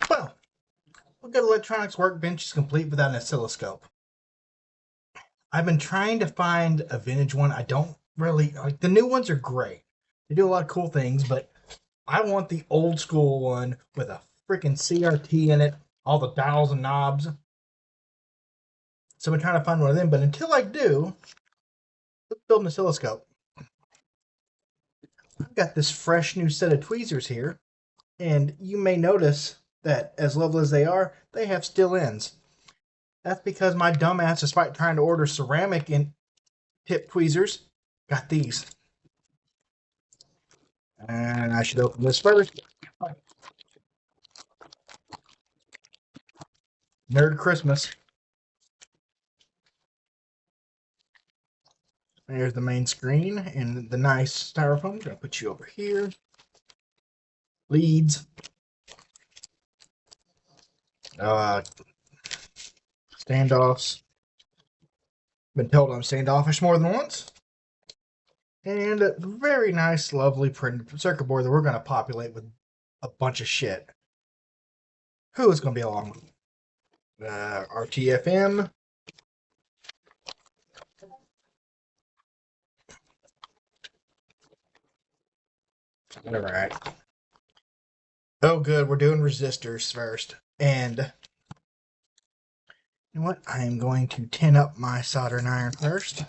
Well, a good electronics workbench is complete without an oscilloscope. I've been trying to find a vintage one. I don't really like the new ones are great. They do a lot of cool things, but I want the old school one with a freaking CRT in it, all the dials and knobs. So I've been trying to find one of them, but until I do, let's build an oscilloscope. I've got this fresh new set of tweezers here, and you may notice that as lovely as they are, they have steel ends. That's because my dumbass, despite trying to order ceramic and tip tweezers, got these. And I should open this first. Nerd Christmas. There's the main screen and the nice styrofoam. I'm going to put you over here. Leads. Standoffs. Been told I'm standoffish more than once. And a very nice, lovely printed circuit board that we're going to populate with a bunch of shit. Who is going to be along? RTFM. All right. Oh, good. We're doing resistors first. And you know what? I am going to tin up my soldering iron first.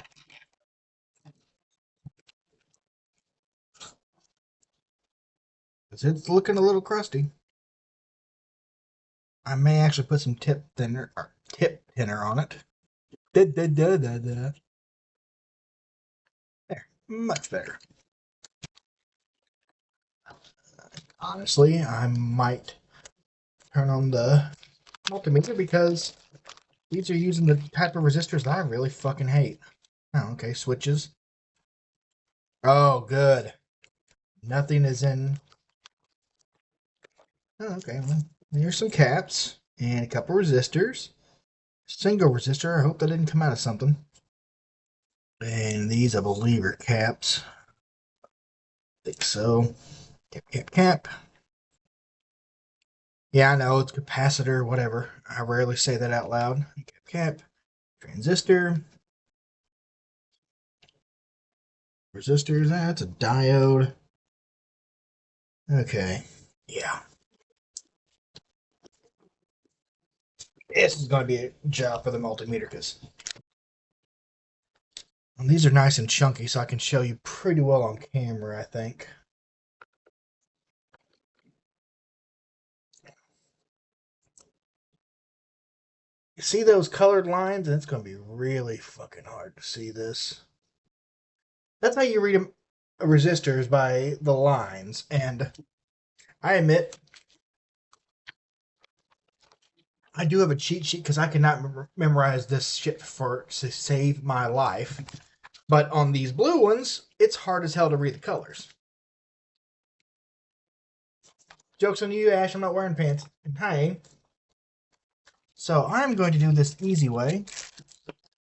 Because it's looking a little crusty. I may actually put some tip thinner on it. There. Much better. Honestly, I might turn on the multimeter because these are using the type of resistors that I really fucking hate. Oh, okay, switches. Oh, good. Nothing is in. Oh, okay, well, here's some caps and a couple resistors. Single resistor. I hope that didn't come out of something. And these, I believe, are caps. I think so. Cap. Yeah, I know, it's capacitor, whatever. I rarely say that out loud. Cap. Transistor. Resistors. That's a diode. Okay. Yeah. This is going to be a job for the multimeter because these are nice and chunky, so I can show you pretty well on camera, I think. You see those colored lines? And it's going to be really fucking hard to see this. That's how you read a resistor, is by the lines. And I admit, I do have a cheat sheet because I cannot memorize this shit to save my life. But on these blue ones, it's hard as hell to read the colors. Joke's on you, Ash. I'm not wearing pants. And hi. So I'm going to do this easy way.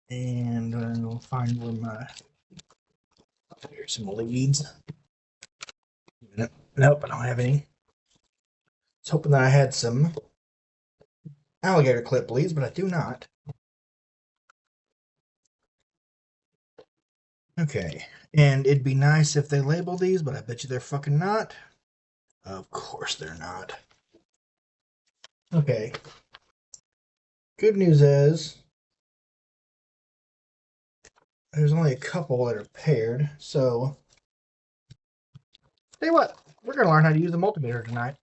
And I'll find where my... Here's some leads. Nope, I don't have any. I was hoping that I had some alligator clip leads, but I do not. Okay, and it'd be nice if they label these, but I bet you they're fucking not. Of course they're not. Okay. Good news is there's only a couple that are paired, so tell you what, we're going to learn how to use the multimeter tonight.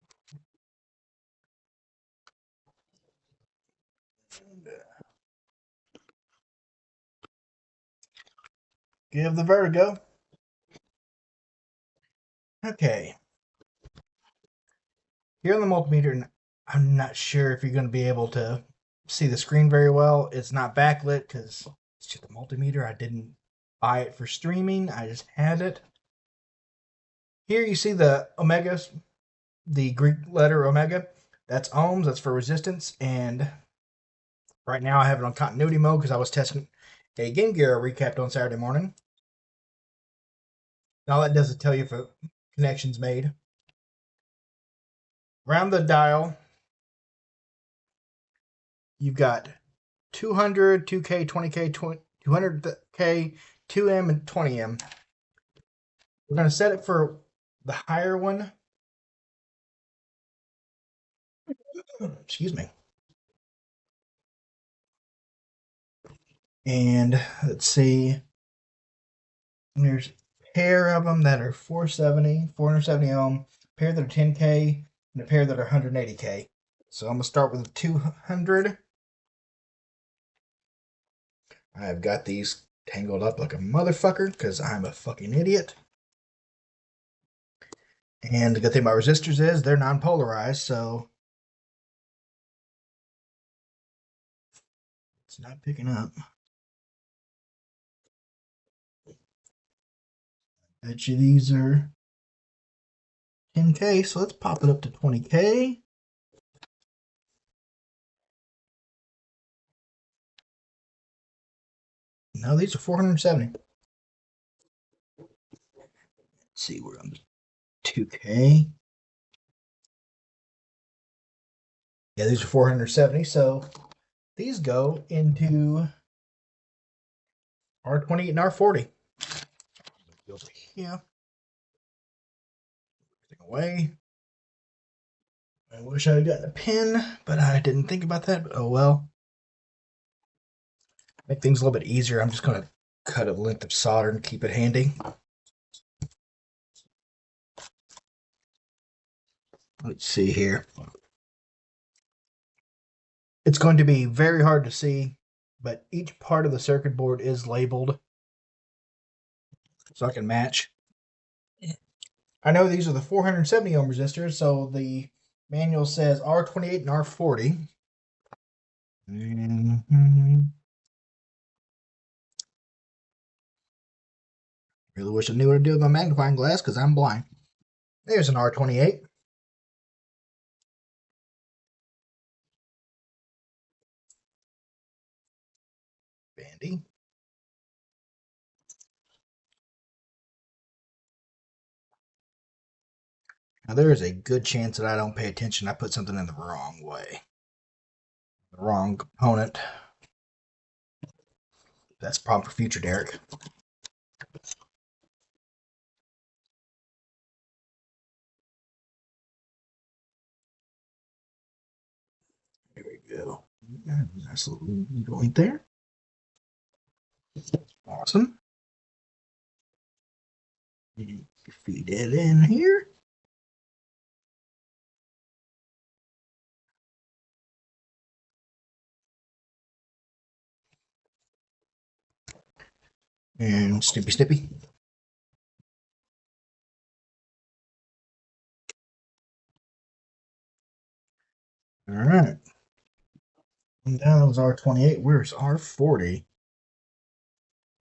Give the vertigo. Okay. Here on the multimeter, I'm not sure if you're going to be able to see the screen very well. It's not backlit because it's just a multimeter. I didn't buy it for streaming. I just had it. Here you see the omegas, the Greek letter omega. That's ohms. That's for resistance. And right now I have it on continuity mode because I was testing a Game Gear recap on Saturday morning. All that does is tell you if a connection's made. Around the dial, you've got 200, 2K, 20K, 200K, 2M, and 20M. We're going to set it for the higher one. Excuse me. And let's see. There's a pair of them that are 470 ohm, a pair that are 10K, and a pair that are 180K. So I'm going to start with the 200. I've got these tangled up like a motherfucker because I'm a fucking idiot. And the good thing about resistors is they're non-polarized, so it's not picking up. Bet you these are 10K, so let's pop it up to 20K. No, these are 470. Let's see where I'm 2K. Yeah, these are 470, so these go into R28 and R40. Over here. Everything away. I wish I had gotten a pin, but I didn't think about that. But oh well. Make things a little bit easier. I'm just going to cut a length of solder and keep it handy. Let's see here. It's going to be very hard to see, but each part of the circuit board is labeled so I can match. I know these are the 470 ohm resistors, so the manual says R28 and R40. Really wish I knew what to do with my magnifying glass because I'm blind. There's an R28. Bandy. Now there is a good chance that I don't pay attention. I put something in the wrong way. The wrong component. That's a problem for future Derek. There we go. Nice little joint there. Awesome. You feed it in here. And snippy snippy. All right. And that was R28. Where's R40?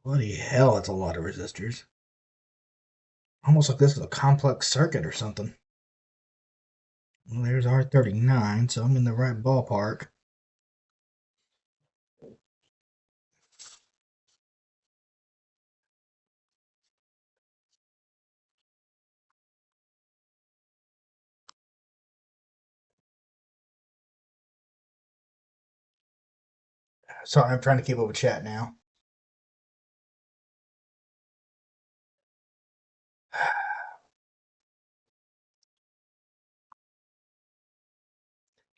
Bloody hell, that's a lot of resistors. Almost like this is a complex circuit or something. Well, there's R39, so I'm in the right ballpark. Sorry, I'm trying to keep up with chat now.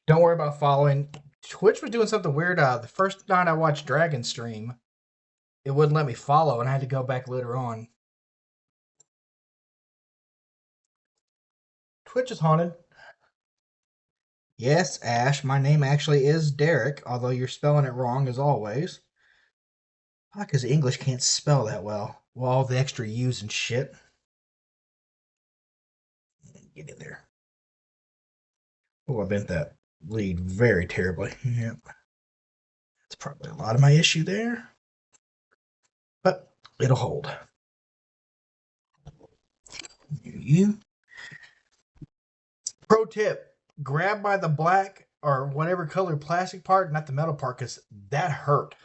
Don't worry about following. Twitch was doing something weird. The first night I watched Dragon stream, it wouldn't let me follow, and I had to go back later on. Twitch is haunted. Yes, Ash, my name actually is Derek, although you're spelling it wrong as always. Because English can't spell that well. Well, all the extra U's and shit. Get in there. Oh, I bent that lead very terribly. Yep. That's probably a lot of my issue there. But it'll hold. You. Pro tip, grab by the black or whatever color plastic part, not the metal part, because that hurt.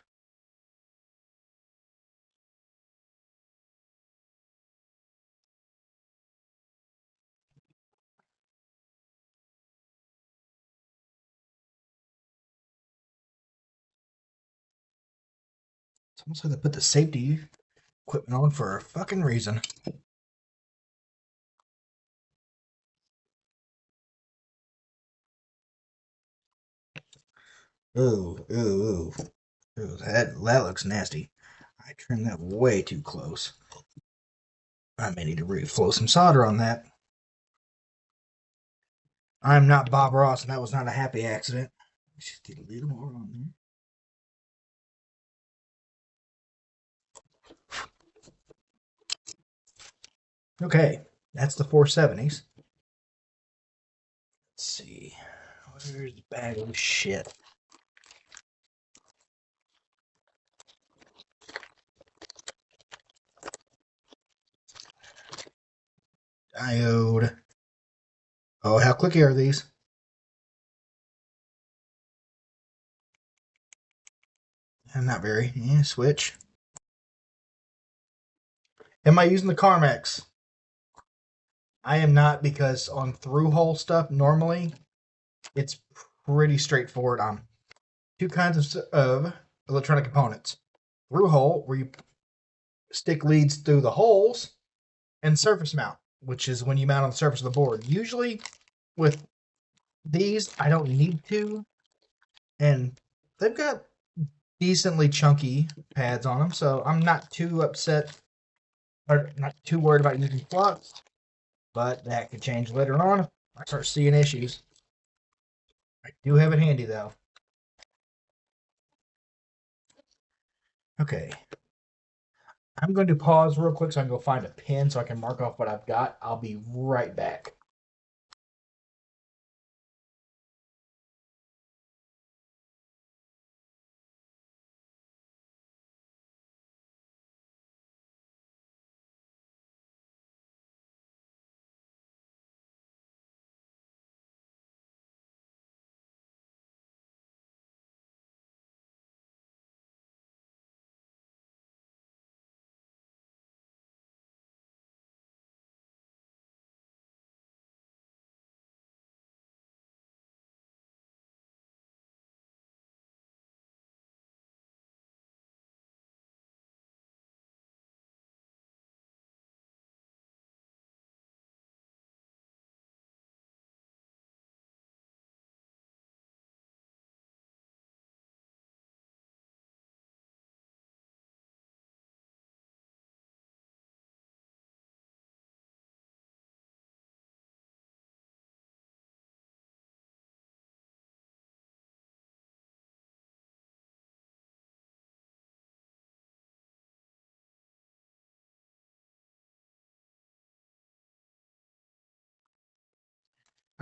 It's almost like they put the safety equipment on for a fucking reason. Ooh, ooh, ooh. Ooh, that looks nasty. I trimmed that way too close. I may need to reflow some solder on that. I'm not Bob Ross, and that was not a happy accident. Let's just get a little more on there. Okay, that's the 470s. Let's see. Where's the bag of shit? Diode. Oh, how clicky are these? Not very. Yeah, switch. Am I using the Carmex? I am not, because on through-hole stuff, normally it's pretty straightforward on two kinds of electronic components. Through-hole, where you stick leads through the holes, and surface mount, which is when you mount on the surface of the board. Usually with these, I don't need to, and they've got decently chunky pads on them, so I'm not too upset or not too worried about using flux, but that could change later on if I start seeing issues. I do have it handy though. Okay. I'm going to pause real quick so I can go find a pen so I can mark off what I've got. I'll be right back.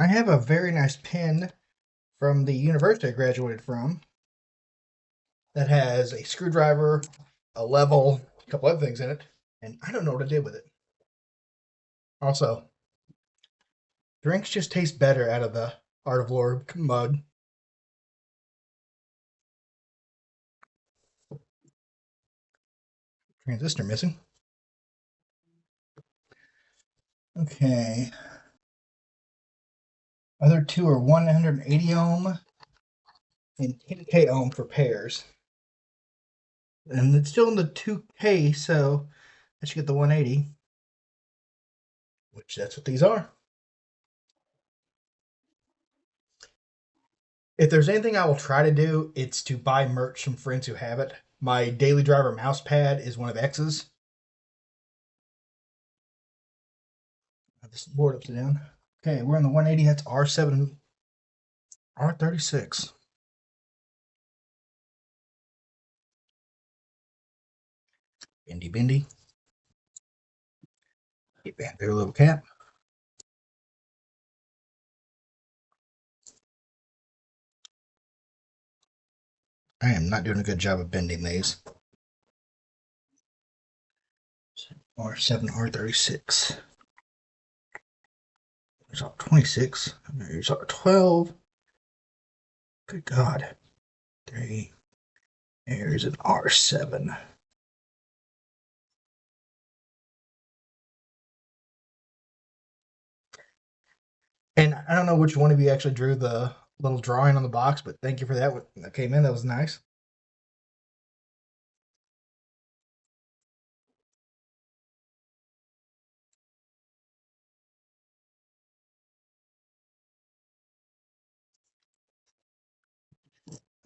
I have a very nice pen from the university I graduated from that has a screwdriver, a level, a couple other things in it, and I don't know what I did with it. Also, drinks just taste better out of the Art of Lore mug. Transistor missing. Okay. Other two are 180 ohm and 10K ohm for pairs. And it's still in the 2K, so I should get the 180, which that's what these are. If there's anything I will try to do, it's to buy merch from friends who have it. My Daily Driver mouse pad is one of X's. This board upside down. Okay, we're on the 180. That's R7, R36. Bendy, bendy. Get back there, little cat. I am not doing a good job of bending these. R7, R36. There's R26. There's R12. Good God. There's an R7. And I don't know which one of you actually drew the little drawing on the box, but thank you for that. That came in. That was nice.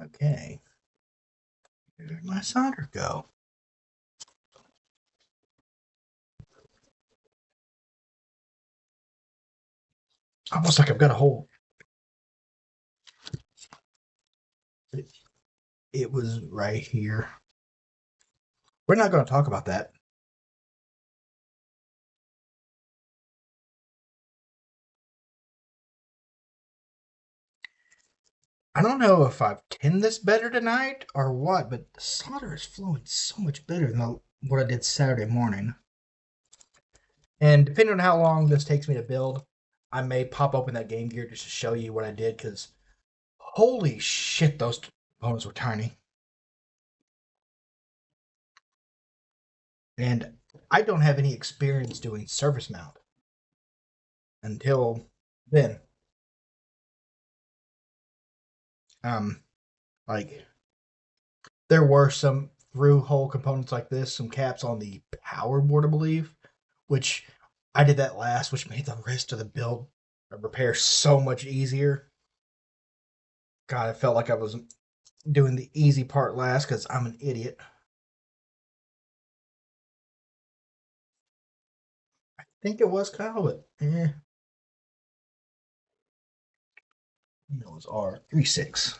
Okay. Where did my solder go? Almost like I've got a whole. It was right here. We're not going to talk about that. I don't know if I've tinned this better tonight or what, but the solder is flowing so much better than what I did Saturday morning. And depending on how long this takes me to build, I may pop open that Game Gear just to show you what I did, because holy shit, those components were tiny. And I don't have any experience doing surface mount until then. Like, there were some through hole components like this, some caps on the power board, I believe, which I did that last, which made the rest of the build repair so much easier. God, I felt like I was doing the easy part last because I'm an idiot. I think it was Kyle, but it was R36,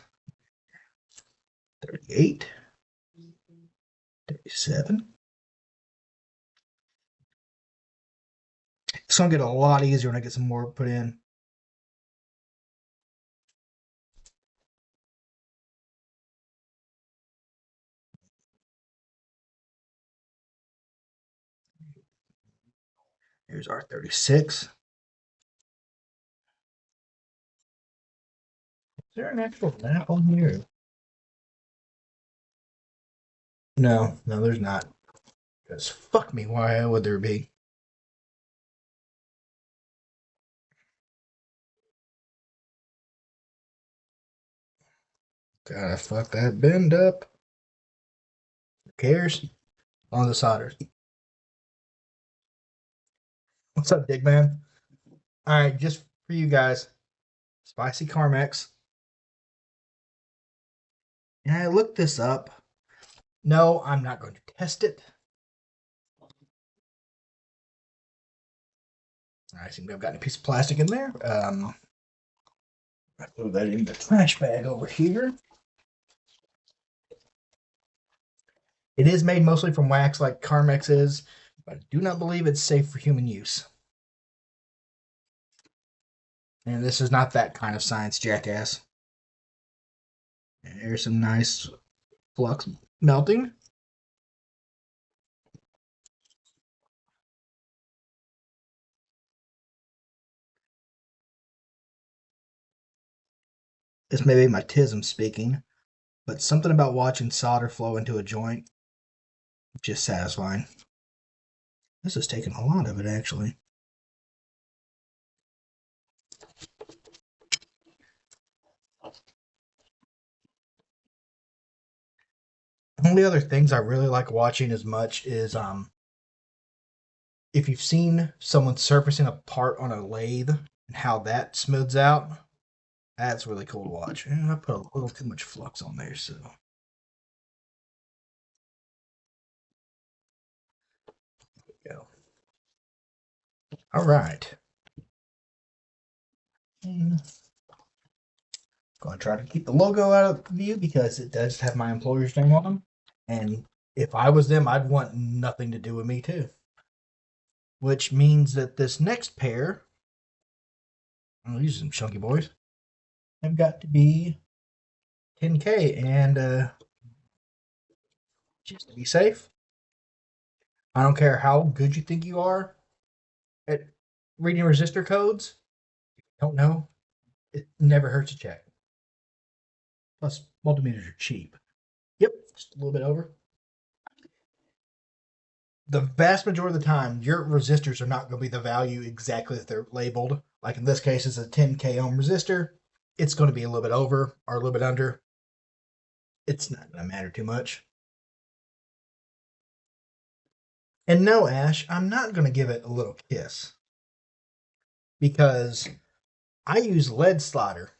38, 37. It's gonna get a lot easier when I get some more put in. Here's R36. Is there an actual map on here? No, there's not. Because fuck me, why would there be? Gotta fuck that bend up. Who cares? On the solders. What's up, Dick Man? Alright, just for you guys. Spicy Carmex. And I looked this up. No, I'm not going to test it. I seem to have gotten a piece of plastic in there. I throw that in the trash bag over here. It is made mostly from wax like Carmex is, but I do not believe it's safe for human use. And this is not that kind of science, jackass. And here's some nice flux melting. This may be my tism speaking, but something about watching solder flow into a joint is just satisfying. This is taking a lot of it, actually. Only other things I really like watching as much is if you've seen someone surfacing a part on a lathe and how that smooths out, that's really cool to watch. And I put a little too much flux on there, so. There we go. All right. And going to try to keep the logo out of view because it does have my employer's name on them. And if I was them, I'd want nothing to do with me too. Which means that this next pair, oh, these are some chunky boys, have got to be 10K. And just to be safe, I don't care how good you think you are at reading resistor codes. If you don't know, it never hurts to check. Plus, multimeters are cheap. Yep, just a little bit over. The vast majority of the time, your resistors are not going to be the value exactly that they're labeled. Like in this case, it's a 10K ohm resistor. It's going to be a little bit over or a little bit under. It's not going to matter too much. And no, Ash, I'm not going to give it a little kiss because I use lead slaughter.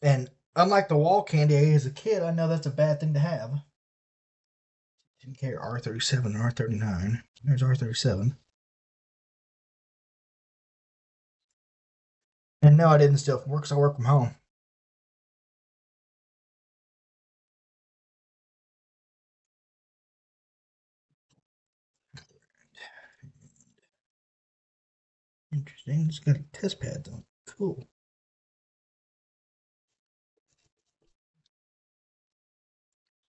And Unlike the wall candy as a kid, I know that's a bad thing to have. Didn't care R37 or R39. There's R37. And no, I didn't steal from work because I work from home. Interesting. It's got a test pad though. Cool.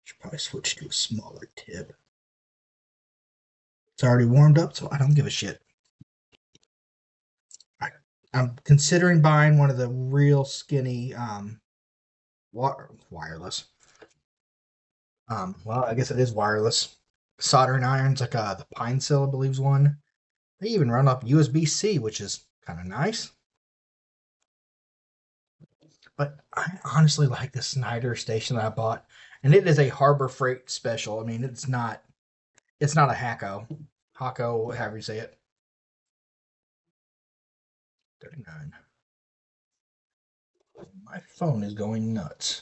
Should probably switch to a smaller tip. It's already warmed up, so I don't give a shit. I'm considering buying one of the real skinny wireless. Well, I guess it is wireless soldering irons, like the Pine Cell, I believe, is one. They even run off USB-C, which is kind of nice. But I honestly like the Snyder station that I bought, and it is a Harbor Freight special. I mean, it's not a Hako, however you say it. 39. My phone is going nuts.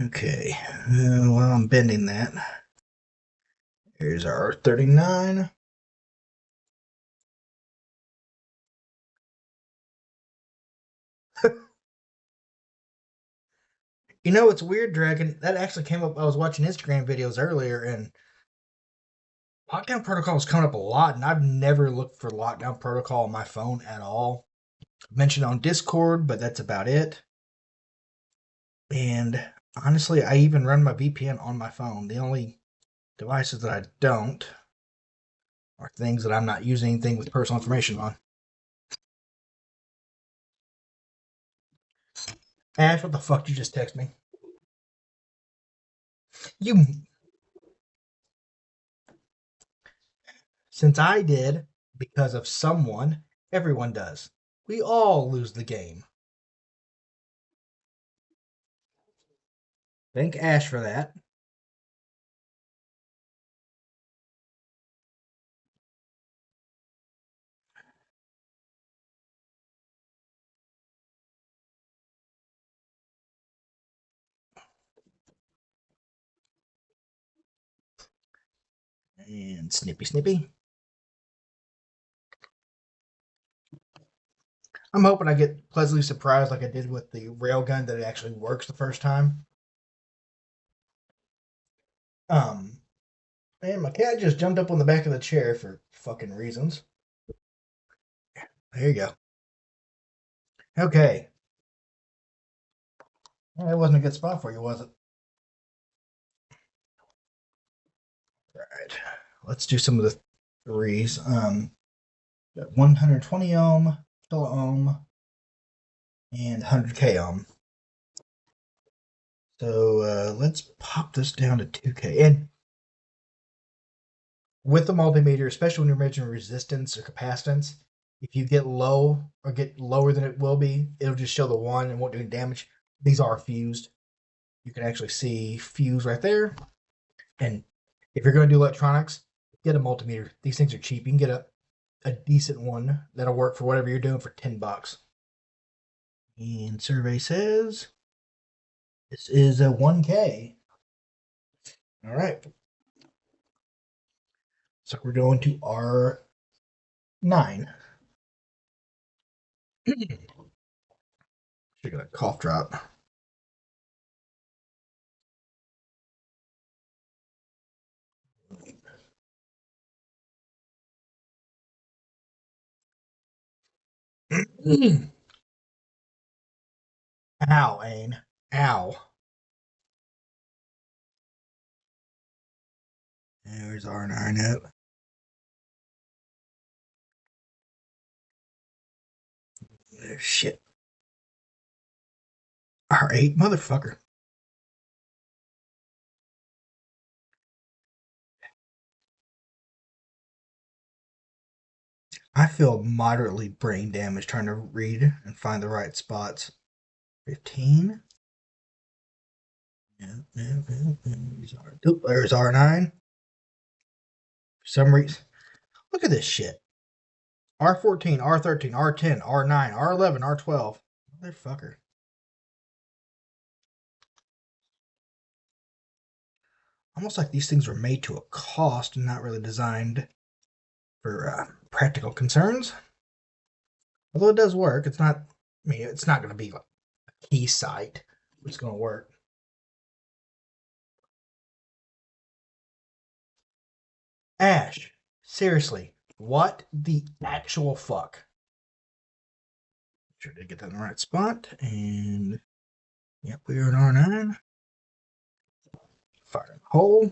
Okay, while I'm bending that, here's our 39. You know, it's weird, Dragon. That actually came up. I was watching Instagram videos earlier, and lockdown protocol was coming up a lot, and I've never looked for lockdown protocol on my phone at all. Mentioned on Discord, but that's about it. And honestly, I even run my VPN on my phone. The only devices that I don't are things that I'm not using anything with personal information on. Ash, what the fuck did you just text me? You. Since I did, because of someone, everyone does. We all lose the game. Thank Ash for that. And snippy snippy. I'm hoping I get pleasantly surprised like I did with the railgun that it actually works the first time. Um, and my cat just jumped up on the back of the chair for fucking reasons. There you go. Okay. That wasn't a good spot for you, was it? Right. Let's do some of the threes. Got 120 ohm, kilo ohm, and 100k ohm. So let's pop this down to 2k. And with the multimeter, especially when you're measuring resistance or capacitance, if you get low or get lower than it will be, it'll just show the one and won't do any damage. These are fused. You can actually see fuse right there. And if you're going to do electronics, get a multimeter. These things are cheap. You can get a decent one that'll work for whatever you're doing for $10. And survey says this is a 1K. All right. So we're going to R9. Should get a cough drop. Ow, Ain. Ow. There's R9 up. Shit. R8, motherfucker. I feel moderately brain damaged trying to read and find the right spots. 15. Yeah. There's R9. For some reason, Look at this shit. R14, R13, R10, R9, R11, R12. Motherfucker. Almost like these things were made to a cost and not really designed for practical concerns. Although it does work, it's not. I mean, it's not going to be like a key site. It's going to work. Ash, seriously, what the actual fuck? Sure to get that in the right spot, and yep, we are in R9. Fire hole.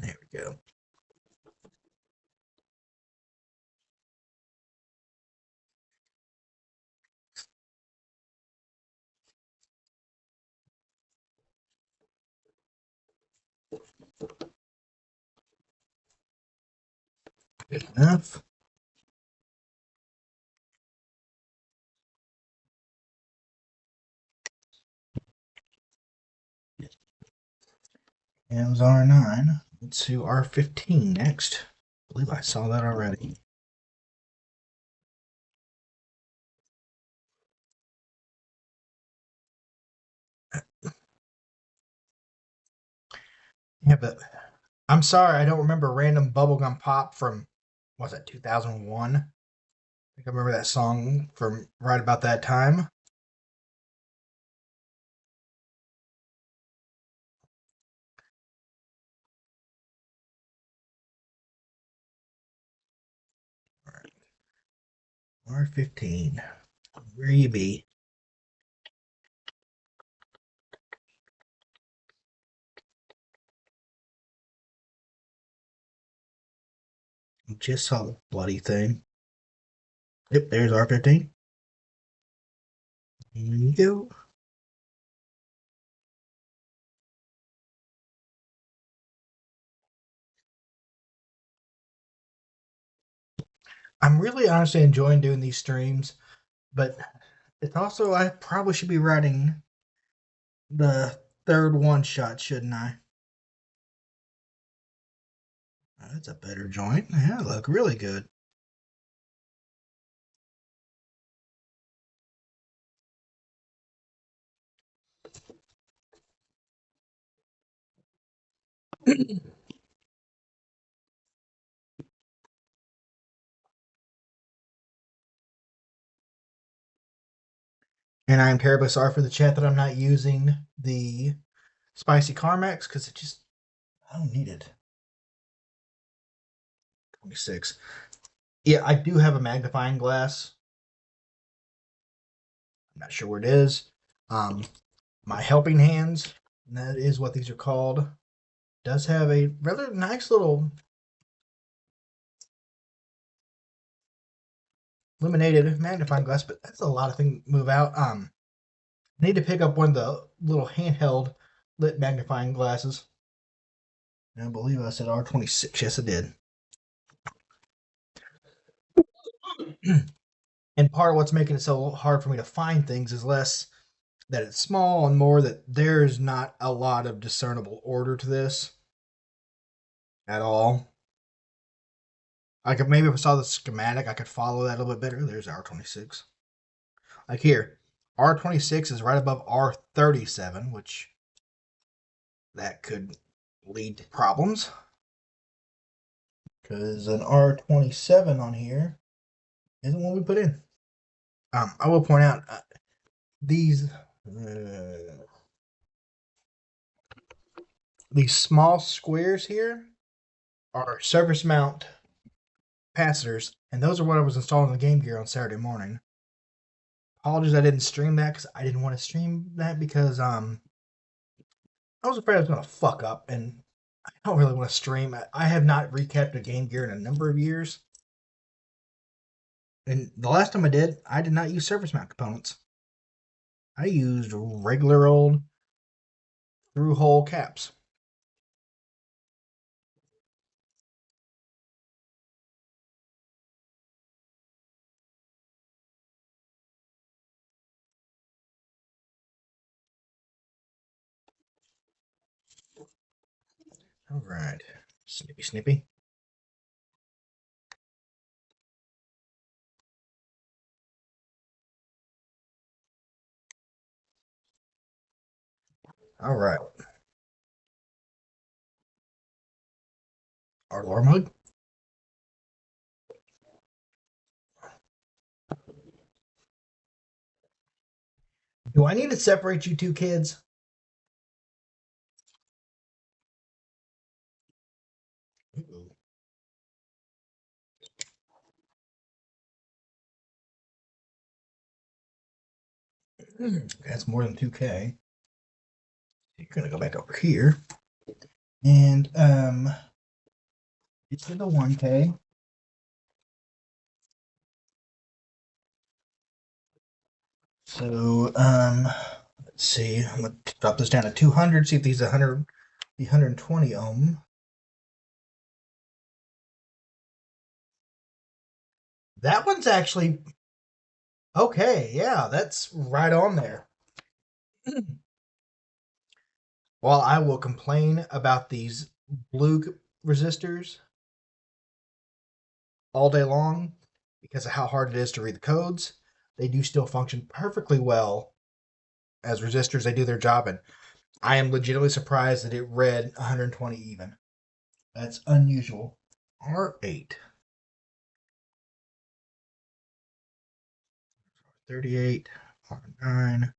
There we go. Good enough. And it was R9. Let's do R15 next. I believe I saw that already. Yeah, but I'm sorry, I don't remember Random Bubblegum Pop from, what was that, 2001? I think I remember that song from right about that time. R15. Where you be? Just saw the bloody thing. Yep, there's R15. Here you go. I'm really honestly enjoying doing these streams, but it's also, I probably should be writing the third one shot, shouldn't I? That's a better joint. Yeah, look really good. And I'm terribly sorry for the chat that I'm not using the spicy Carmex because it just, I don't need it. 26. Yeah, I do have a magnifying glass. I'm not sure where it is. My helping hands, that is what these are called, does have a rather nice little illuminated magnifying glass, but that's a lot of things to move out. I need to pick up one of the little handheld lit magnifying glasses. I believe I said R26. Yes, I did. And part of what's making it so hard for me to find things is less that it's small and more that there's not a lot of discernible order to this at all. I could maybe if I saw the schematic, I could follow that a little bit better. There's R26. Like here, R26 is right above R37, which that could lead to problems. Because an R27 on here isn't what we put in. I will point out these small squares here are surface mount capacitors, and those are what I was installing the Game Gear on Saturday morning. Apologies I didn't stream that because I didn't want to stream that because I was afraid I was gonna fuck up, and I don't really want to stream. I have not recapped a Game Gear in a number of years, and the last time I did not use surface mount components. I used regular old through hole caps. All right. Snippy, snippy. All right. Our lore mug. Do I need to separate you two kids? Ooh. That's more than 2K. You're gonna go back over here. And it's for the 1K. So let's see. I'm gonna drop this down to 200. See if these 120 ohm. That one's actually okay. Yeah, that's right on there. While I will complain about these blue resistors all day long because of how hard it is to read the codes, they do still function perfectly well as resistors. They do their job, and I am legitimately surprised that it read 120 even. That's unusual. R8. 38, R9,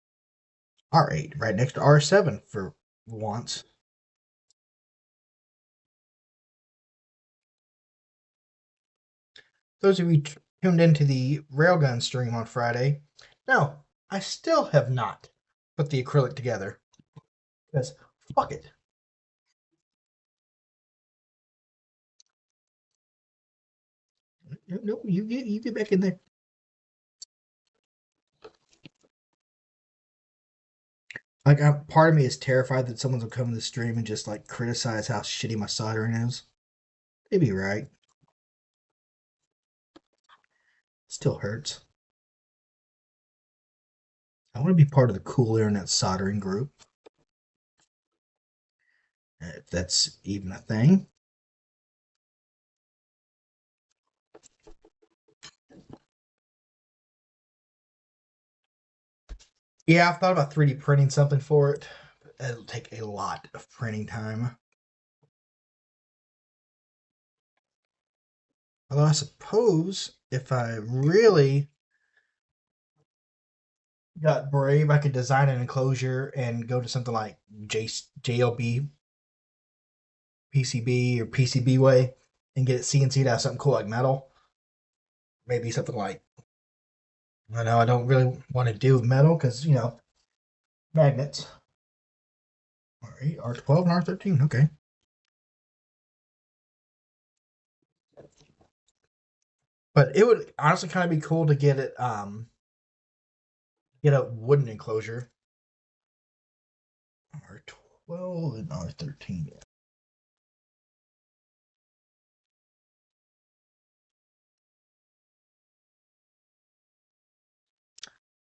R8, right next to R7 for once. Those of you tuned into the Railgun stream on Friday, no, I still have not put the acrylic together. Because fuck it. No, you get back in there. Like, part of me is terrified that someone's gonna come to the stream and just like criticize how shitty my soldering is. They'd be right. Still hurts. I want to be part of the cool internet soldering group. If that's even a thing. Yeah, I've thought about 3D printing something for it. It'll take a lot of printing time. Although I suppose if I really got brave, I could design an enclosure and go to something like JLB, PCB, or PCB way and get it CNC'd out of something cool like metal. Maybe something like, I know I don't really want to do metal because, magnets. R8, R12, and R13. Okay. But it would honestly kind of be cool to get it, get a wooden enclosure. R12 and R13.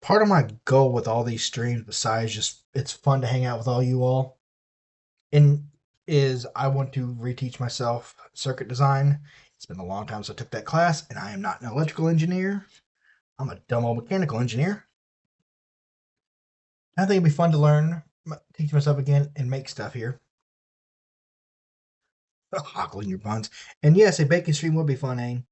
Part of my goal with all these streams, besides just it's fun to hang out with all you all, and is I want to reteach myself circuit design. It's been a long time since I took that class, and I am not an electrical engineer. I'm a dumb old mechanical engineer. I think it'd be fun to learn, teach myself again, and make stuff here. Hockling your buns. And yes, a baking stream would be fun, Aang.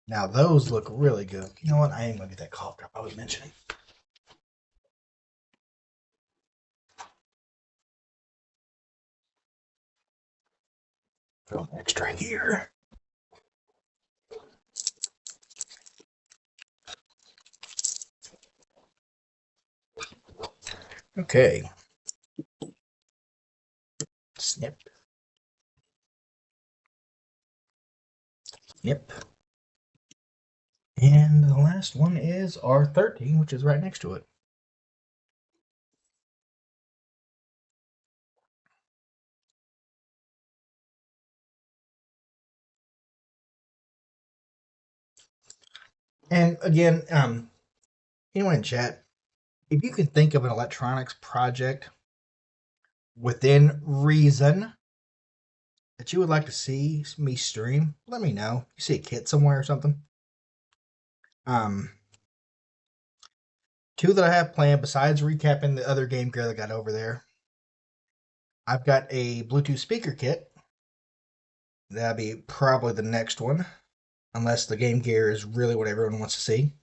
Now those look really good. You know what? I ain't gonna get that cough drop I was mentioning. Throw an extra here. Okay. Snip. Snip. And the last one is R13, which is right next to it. And again, anyone in chat, if you can think of an electronics project within reason that you would like to see me stream, let me know. You see a kit somewhere or something? Um, two that I have planned besides recapping the other game gear that I got over there. I've got a Bluetooth speaker kit. That'll be probably the next one, unless the game gear is really what everyone wants to see.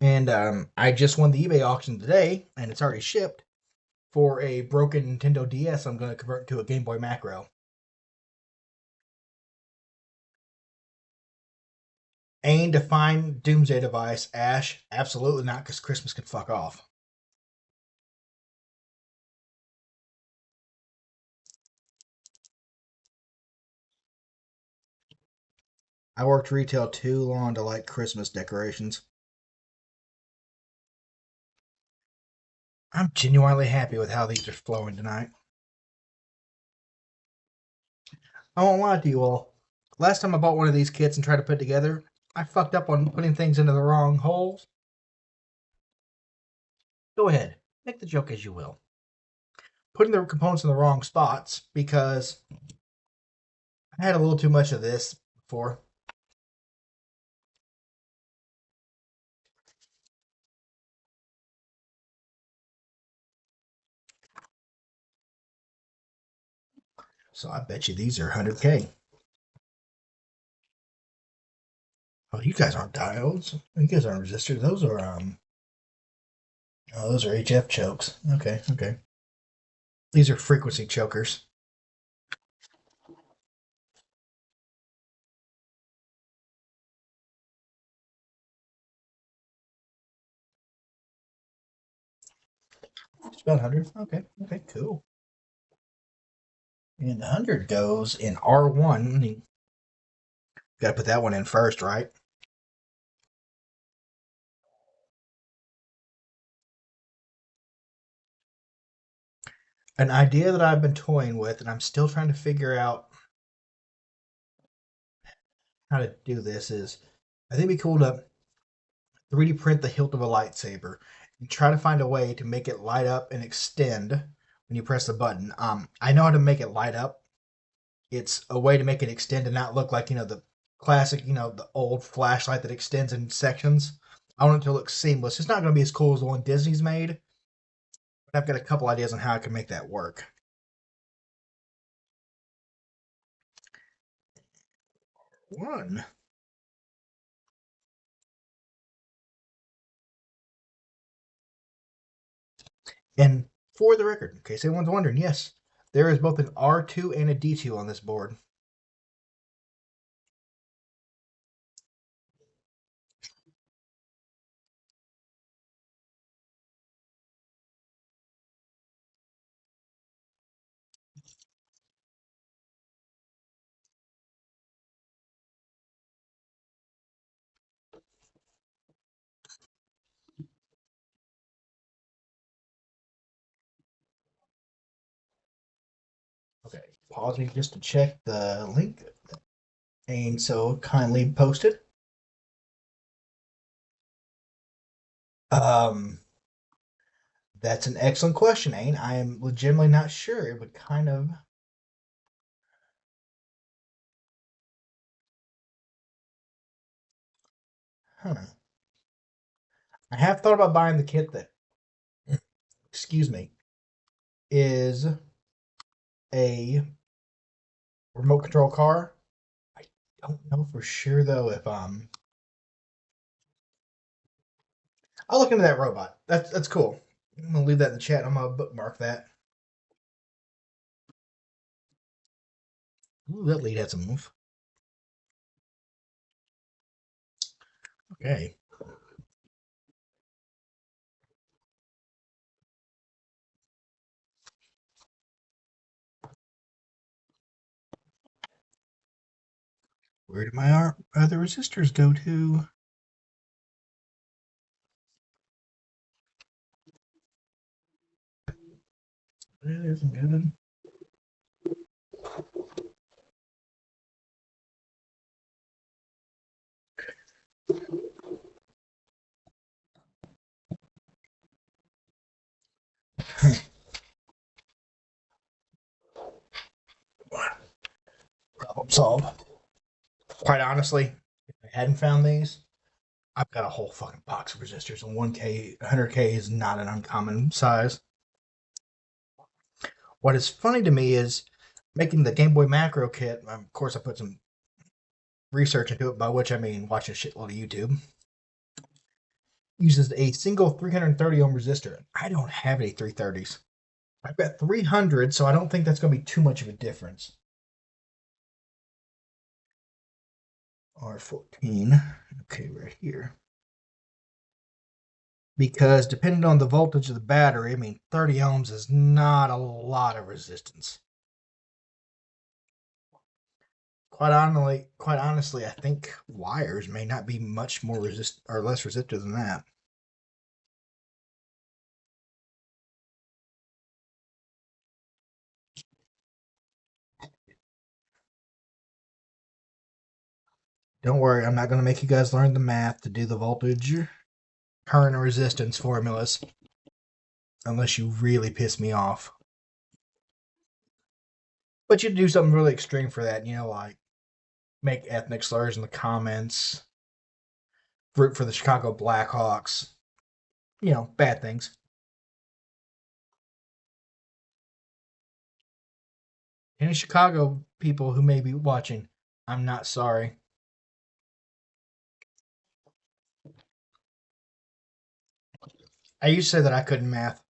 And I just won the eBay auction today, and it's already shipped for a broken Nintendo DS. I'm going to convert to a Game Boy Macro. Aim to find Doomsday Device, Ash? Absolutely not, because Christmas can fuck off. I worked retail too long to like Christmas decorations. I'm genuinely happy with how these are flowing tonight. I won't lie to you all. Last time I bought one of these kits and tried to put it together, I fucked up on putting things into the wrong holes. Go ahead, make the joke as you will. Putting the components in the wrong spots because I had a little too much of this before. So I bet you these are 100K. Oh, you guys aren't diodes. You guys aren't resistors. Those are oh, those are HF chokes. Okay, okay. These are frequency chokers. It's about 100. Okay, okay, cool. And 100 goes in R1. You got to put that one in first, right? An idea that I've been toying with, and I'm still trying to figure out how to do this, is I think it'd be cool to 3D print the hilt of a lightsaber and try to find a way to make it light up and extend when you press the button. I know how to make it light up. It's a way to make it extend and not look like, the classic, the old flashlight that extends in sections. I want it to look seamless. It's not going to be as cool as the one Disney's made, but I've got a couple ideas on how I can make that work. One. And for the record, in case anyone's wondering, yes, there is both an R2 and a D2 on this board. Okay, pausing just to check the link. And so kindly posted. Um, that's an excellent question, Ain. I am legitimately not sure. It would kind of. Huh. I have thought about buying the kit that, excuse me, is a remote control car. I don't know for sure though if I'll look into that robot. That's cool. I'm gonna leave that in the chat. I'm gonna bookmark that. Ooh, that lead had some move. Okay. Where did my other resistors go to? That isn't good. problem solve. Quite honestly, if I hadn't found these, I've got a whole fucking box of resistors, and 1K, 100K is not an uncommon size. What is funny to me is making the Game Boy Macro kit. Of course, I put some research into it, by which I mean watching a shitload of YouTube. Uses a single 330 ohm resistor. I don't have any 330s. I've got 300, so I don't think that's going to be too much of a difference. R14. Okay, right here. Because depending on the voltage of the battery, I mean, 30 ohms is not a lot of resistance. Quite honestly, I think wires may not be much more less resistive than that. Don't worry, I'm not going to make you guys learn the math to do the voltage, current, and resistance formulas unless you really piss me off. But you do something really extreme for that, like make ethnic slurs in the comments, root for the Chicago Blackhawks, bad things. Any Chicago people who may be watching, I'm not sorry. I used to say that I couldn't math.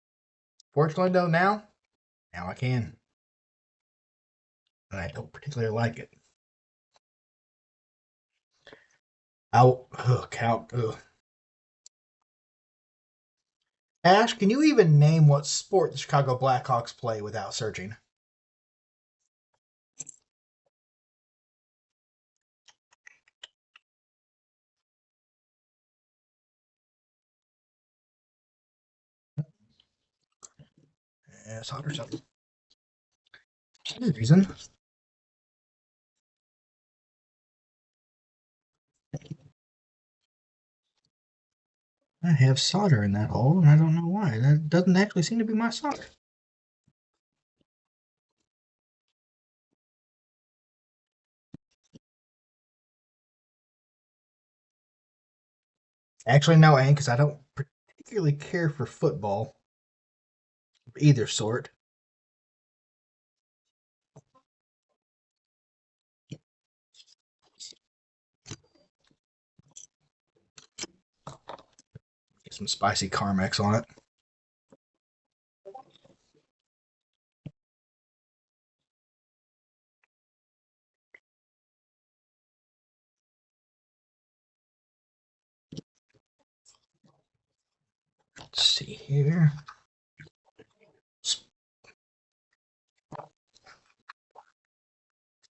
Fortunately, though, now I can. And I don't particularly like it. Count. Ash, can you even name what sport the Chicago Blackhawks play without searching? Solder something. There's a reason. I have solder in that hole, and I don't know why. That doesn't actually seem to be my solder. Actually, no, I ain't, because I don't particularly care for football of either sort. Get some spicy Carmex on it. Let's see here.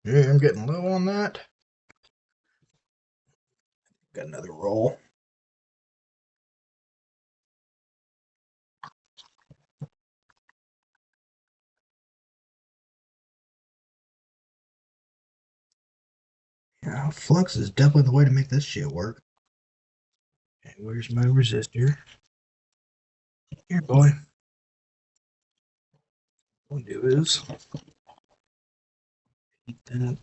Yeah, I'm getting low on that. Got another roll. Yeah, flux is definitely the way to make this shit work. Okay, where's my resistor? Here, boy. What we'll do is that.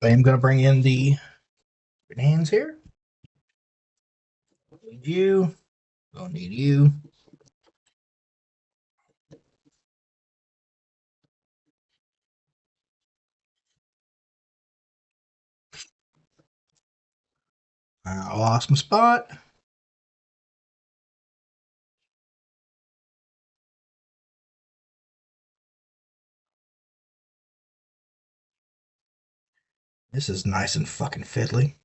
I am going to bring in the hands here. Don't need you. Don't need you. I lost my spot. This is nice and fucking fiddly.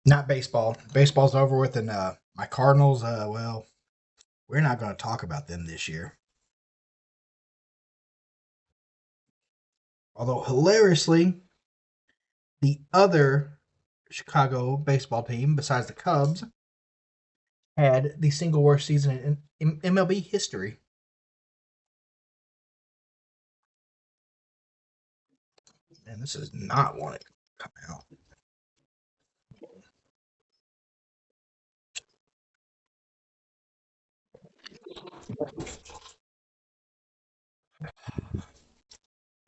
Not baseball. Baseball's over with, and my Cardinals, well, we're not going to talk about them this year. Although, hilariously, The other Chicago baseball team, besides the Cubs, had the single worst season in MLB history. And this is not one to come out.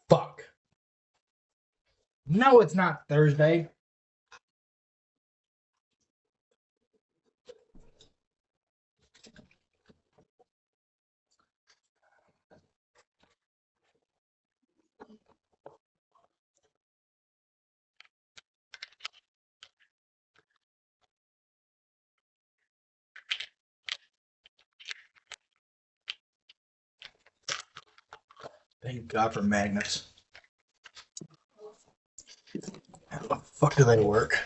Fuck. No, it's not Thursday. Thank God for magnets. How the fuck do they work?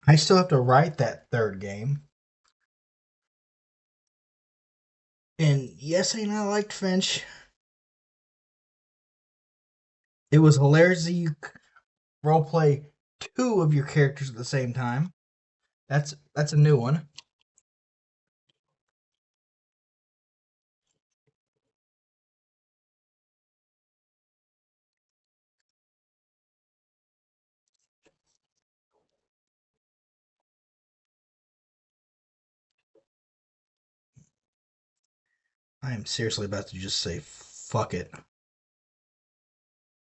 I still have to write that third game. And yes, ain't I liked Finch. It was hilarious that you roleplay two of your characters at the same time. That's a new one. I am seriously about to just say fuck it.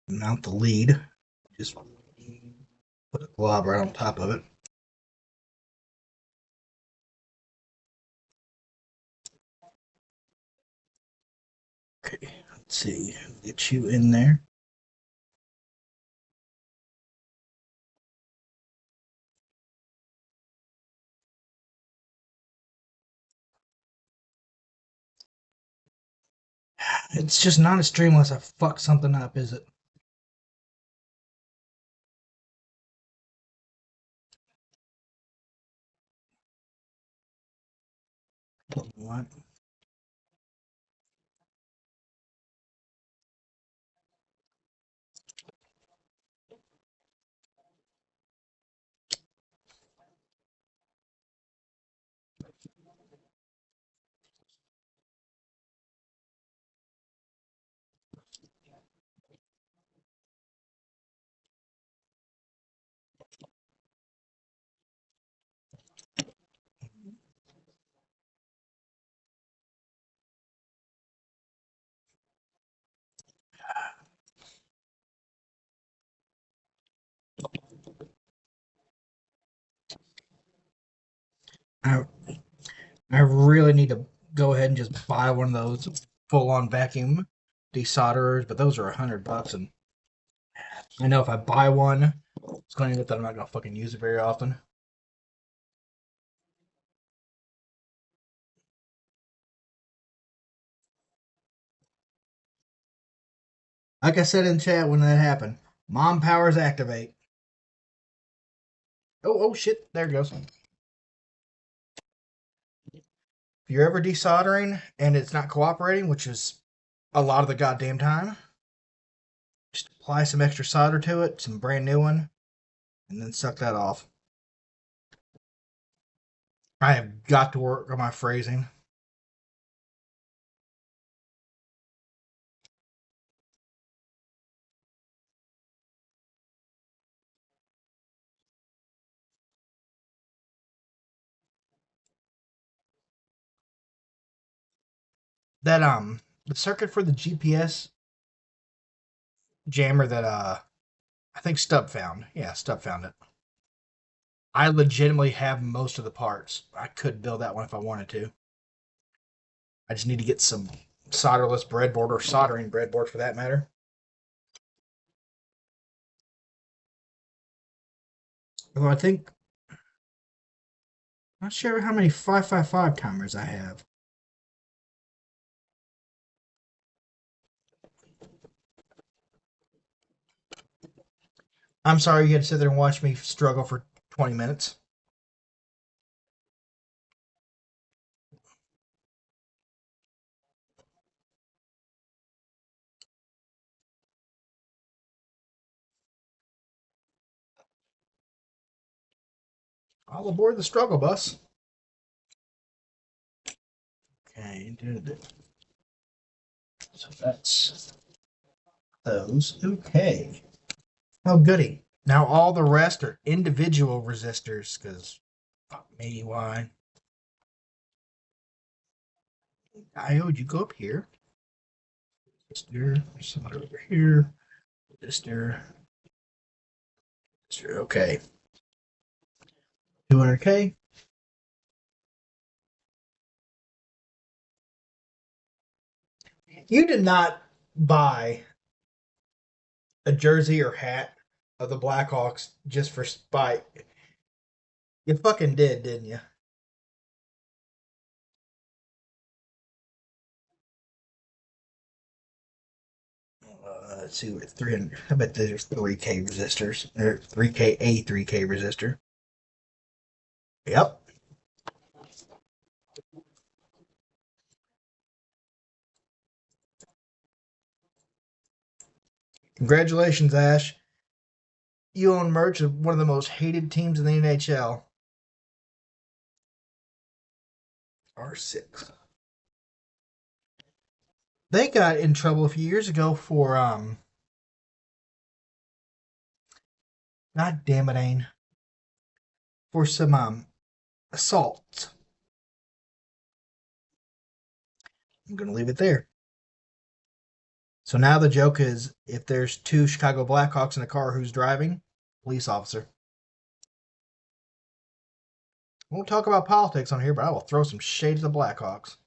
Mount the lead. Just put a glob right on top of it. Okay, let's see. Get you in there. It's just not a stream unless I fuck something up, is it? What? I I really need to go ahead and just buy one of those full on vacuum desolderers, but those are $100, and I know if I buy one, it's going to end up that I'm not going to fucking use it very often. Like I said in chat when that happened, mom powers activate. Oh shit! There it goes. If you're ever desoldering and it's not cooperating, which is a lot of the goddamn time, just apply some extra solder to it, some brand new one, and then suck that off. I have got to work on my phrasing. That the circuit for the GPS jammer that I think Stubb found. Yeah, Stubb found it. I legitimately have most of the parts. I could build that one if I wanted to. I just need to get some solderless breadboard or soldering breadboard for that matter. Although I think I'm not sure how many 555 timers I have. I'm sorry you had to sit there and watch me struggle for 20 minutes. All aboard the struggle bus. Okay, so that's those. Okay. Oh, goody. Now all the rest are individual resistors, because fuck me, why? Diode, you go up here. Resistor, somewhere over here. Resistor. Resistor, okay. 200K. You did not buy a jersey or hat of the Blackhawks just for spite. You fucking did, didn't you? Let's see what 300. I bet there's 3K resistors. Or 3K, a 3K resistor. Yep. Congratulations, Ash. You own merch of one of the most hated teams in the NHL. R6. They got in trouble a few years ago for God damn it, Ain. For some assault. I'm gonna leave it there. So now the joke is if there's two Chicago Blackhawks in a car, who's driving? Police officer. I won't talk about politics on here, but I will throw some shade at the Blackhawks.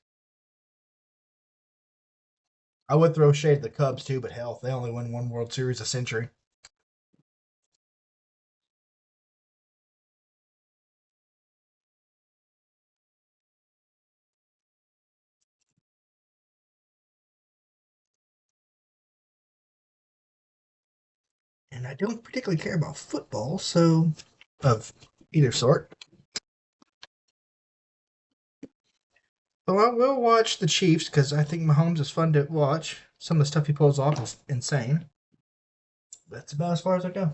I would throw shade at the Cubs too, but hell, they only win one World Series a century. And I don't particularly care about football, so of either sort. So I will watch the Chiefs because I think Mahomes is fun to watch. Some of the stuff he pulls off is insane. That's about as far as I go.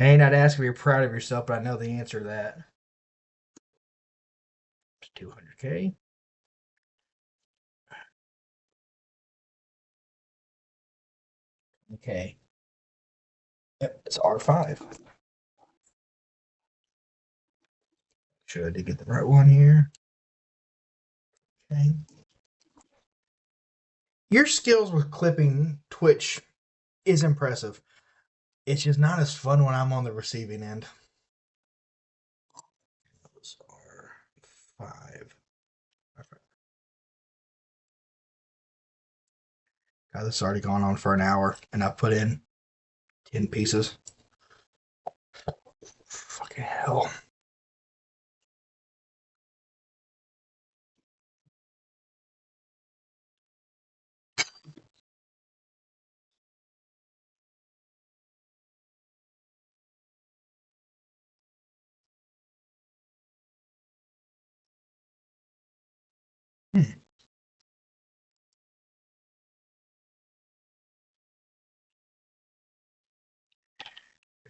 I ain't not asking if you're proud of yourself, but I know the answer to that. It's 200K. Okay. Yep, it's R5. Sure I did get the right one here. Okay. Your skills with clipping Twitch is impressive. It's just not as fun when I'm on the receiving end. Those are 5. God, this has already gone on for an hour, and I put in 10 pieces. Fucking hell.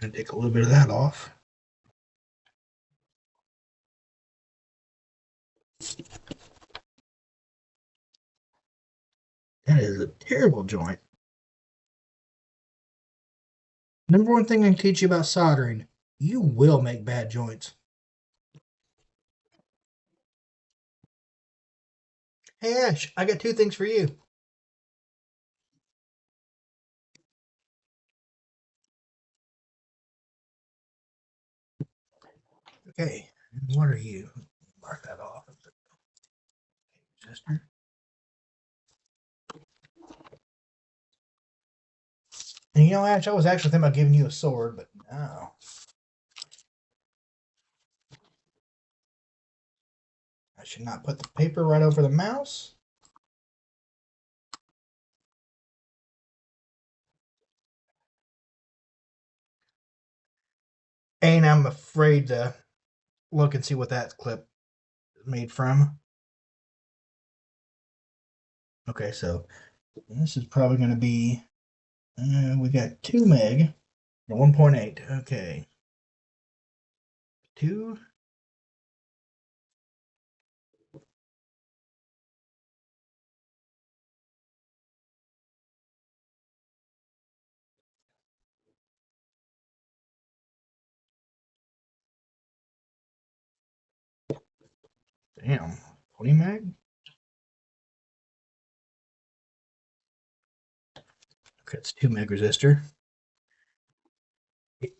Gonna take a little bit of that off. That is a terrible joint. Number one thing I can teach you about soldering, you will make bad joints. Hey Ash, I got 2 things for you. Okay, what are you? Mark that off. Sister. And you know, Ash, I was actually thinking about giving you a sword, but no. I should not put the paper right over the mouse. And I'm afraid to look and see what that clip is made from. Okay, so this is probably going to be, we got 2 meg and 1.8. Okay. 2. Damn. 20 meg? Okay, it's 2 meg resistor. It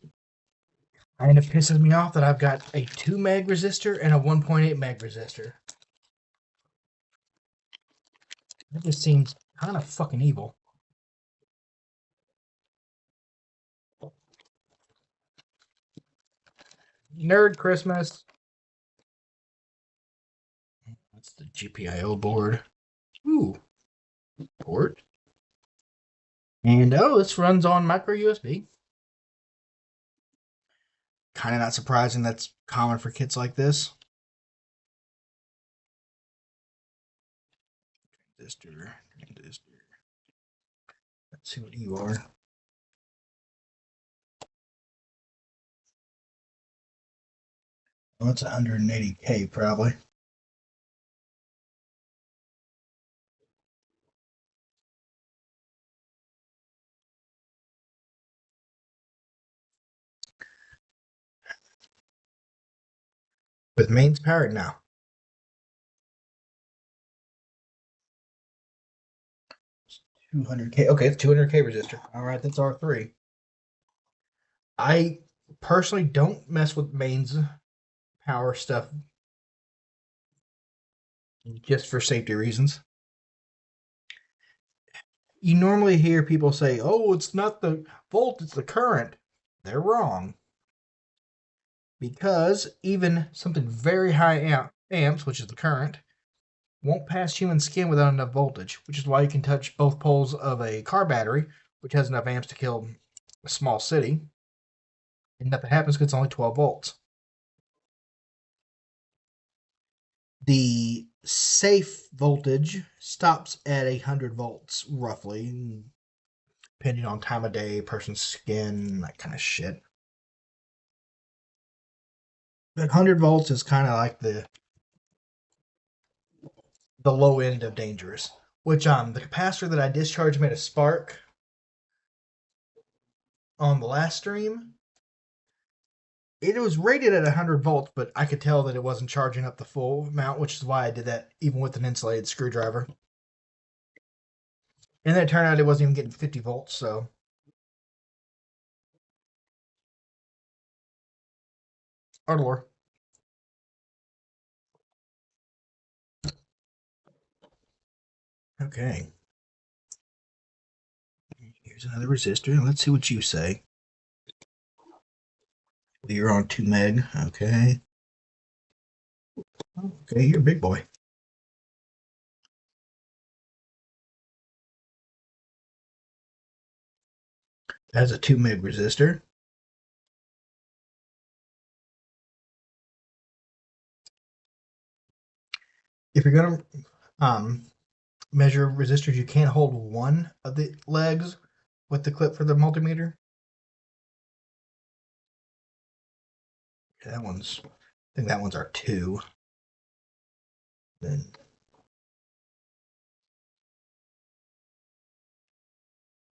kind of pisses me off that I've got a 2 meg resistor and a 1.8 meg resistor. That just seems kind of fucking evil. Nerd Christmas. That's the GPIO board. Ooh, port. And oh, this runs on micro USB. Kind of not surprising. That's common for kits like this. Transistor. Let's see what you are. Well, it's 180K probably. With mains powered now. 200K. Okay, it's 200K resistor. All right, that's R3. I personally don't mess with mains power stuff just for safety reasons. You normally hear people say, oh, it's not the volt, it's the current. They're wrong. Because even something very high amps, which is the current, won't pass human skin without enough voltage, which is why you can touch both poles of a car battery, which has enough amps to kill a small city, and nothing happens because it's only 12 volts. The safe voltage stops at 100 volts, roughly, depending on time of day, person's skin, that kind of shit. But 100 volts is kind of like the low end of dangerous. Which the capacitor that I discharged made a spark on the last stream. It was rated at 100 volts, but I could tell that it wasn't charging up the full amount, which is why I did that even with an insulated screwdriver. And then it turned out it wasn't even getting 50 volts, so. Ardor. Okay. Here's another resistor. Let's see what you say. You're on 2 meg. Okay. Okay, you're a big boy. That's a 2 meg resistor. If you're gonna measure resistors, you can't hold one of the legs with the clip for the multimeter. That one's, I think that one's R2. Then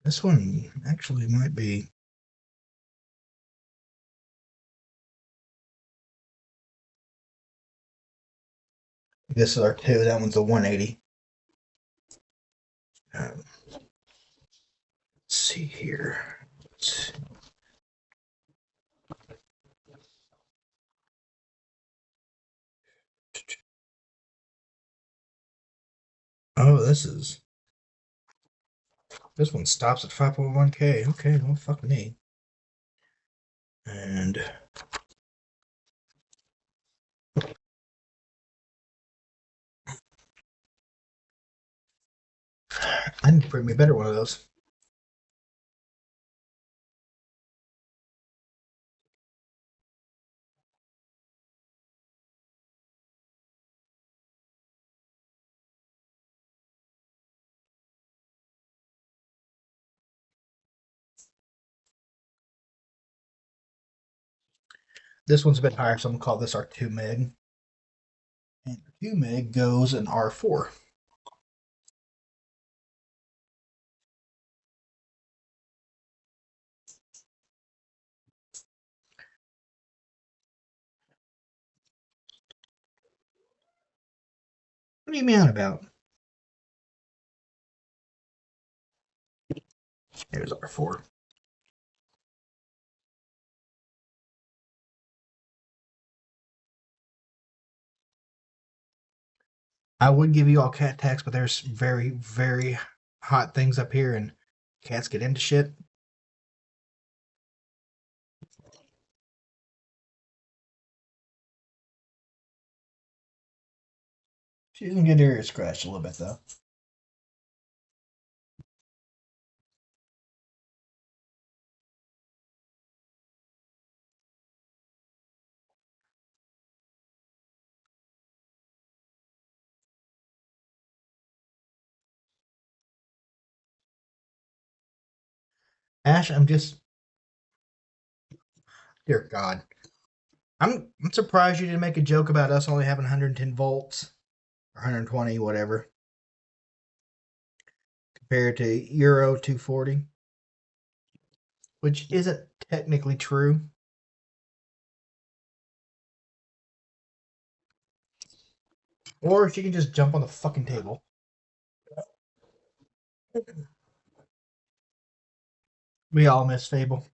this one actually might be. This is R2. That one's a 180. Let's see here. Oh, this one stops at 5.1K. Okay, well, fuck me. And I need to bring me a better one of those. This one's a bit higher, so I'm gonna call this our 2 meg. And 2 meg goes in R4. What are you mad about? Here's R4. I would give you all cat tax, but there's very, very hot things up here, and cats get into shit. She's gonna get her ear scratched a little bit, though. Ash, dear God. I'm surprised you didn't make a joke about us only having 110 volts or 120, whatever, compared to Euro 240, which isn't technically true. Or she can just jump on the fucking table. We all miss Fable.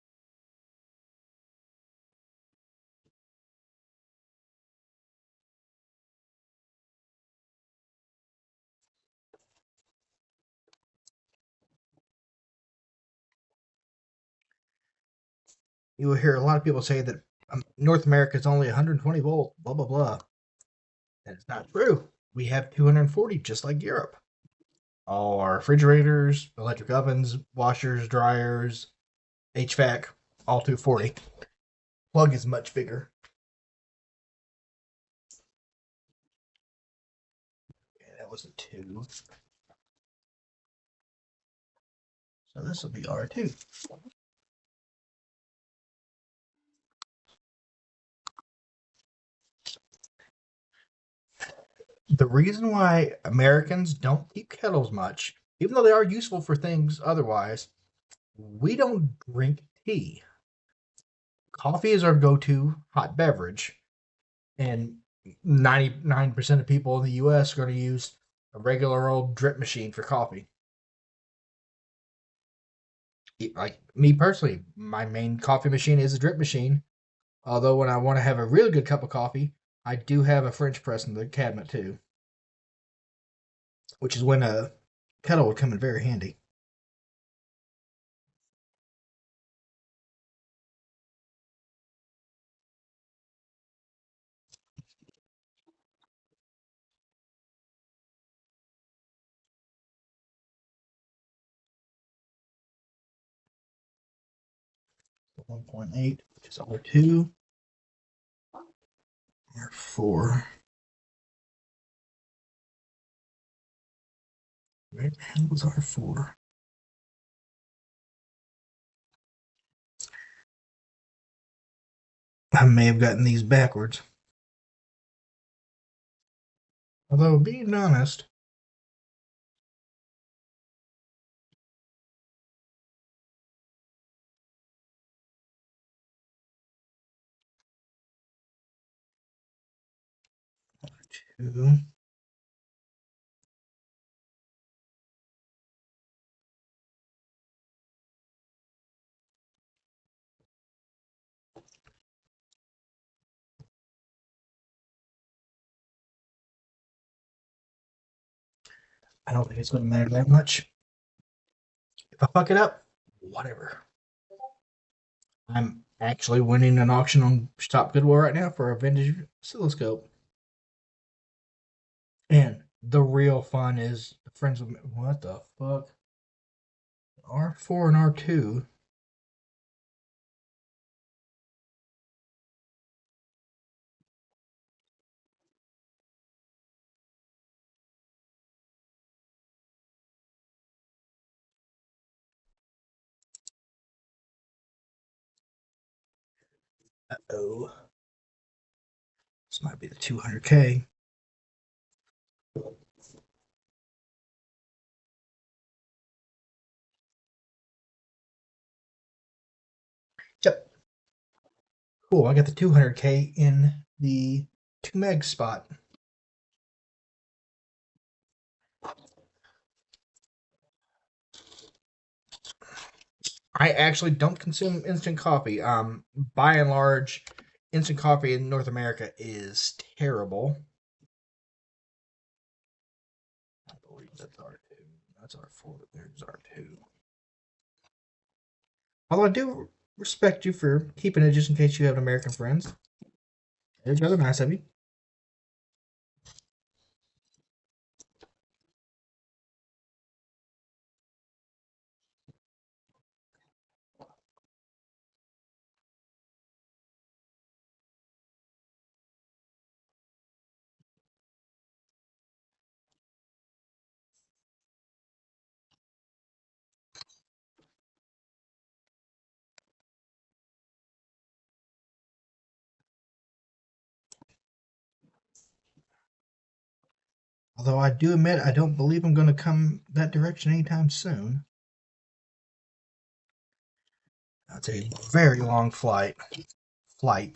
You will hear a lot of people say that North America is only 120 volt, blah, blah, blah. That is not true. We have 240, just like Europe. All our refrigerators, electric ovens, washers, dryers, HVAC, all 240. Plug is much bigger. Okay, that was a 2. So this will be R2. The reason why Americans don't keep kettles much, even though they are useful for things otherwise, we don't drink tea. Coffee is our go-to hot beverage, and 99% of people in the US are going to use a regular old drip machine for coffee. Like me personally, my main coffee machine is a drip machine. Although when I want to have a really good cup of coffee, I do have a French press in the cabinet too, which is when a kettle would come in very handy. 1.8, which is R2, R4. Where the hell was R4? I may have gotten these backwards. Although, being honest, two. I don't think it's going to matter that much. If I fuck it up, whatever. I'm actually winning an auction on Shop Goodwill right now for a vintage oscilloscope. And the real fun is friends with me. What the fuck? R4 and R2. Uh-oh. This might be the 200K. Yep. Cool. I got the 200K in the 2 meg spot. I actually don't consume instant coffee. By and large, instant coffee in North America is terrible. I believe that's R2. That's R4. There's R2. Although I do respect you for keeping it just in case you have American friends. There's rather nice of you. Although I do admit I don't believe I'm going to come that direction anytime soon. That's a very long flight. I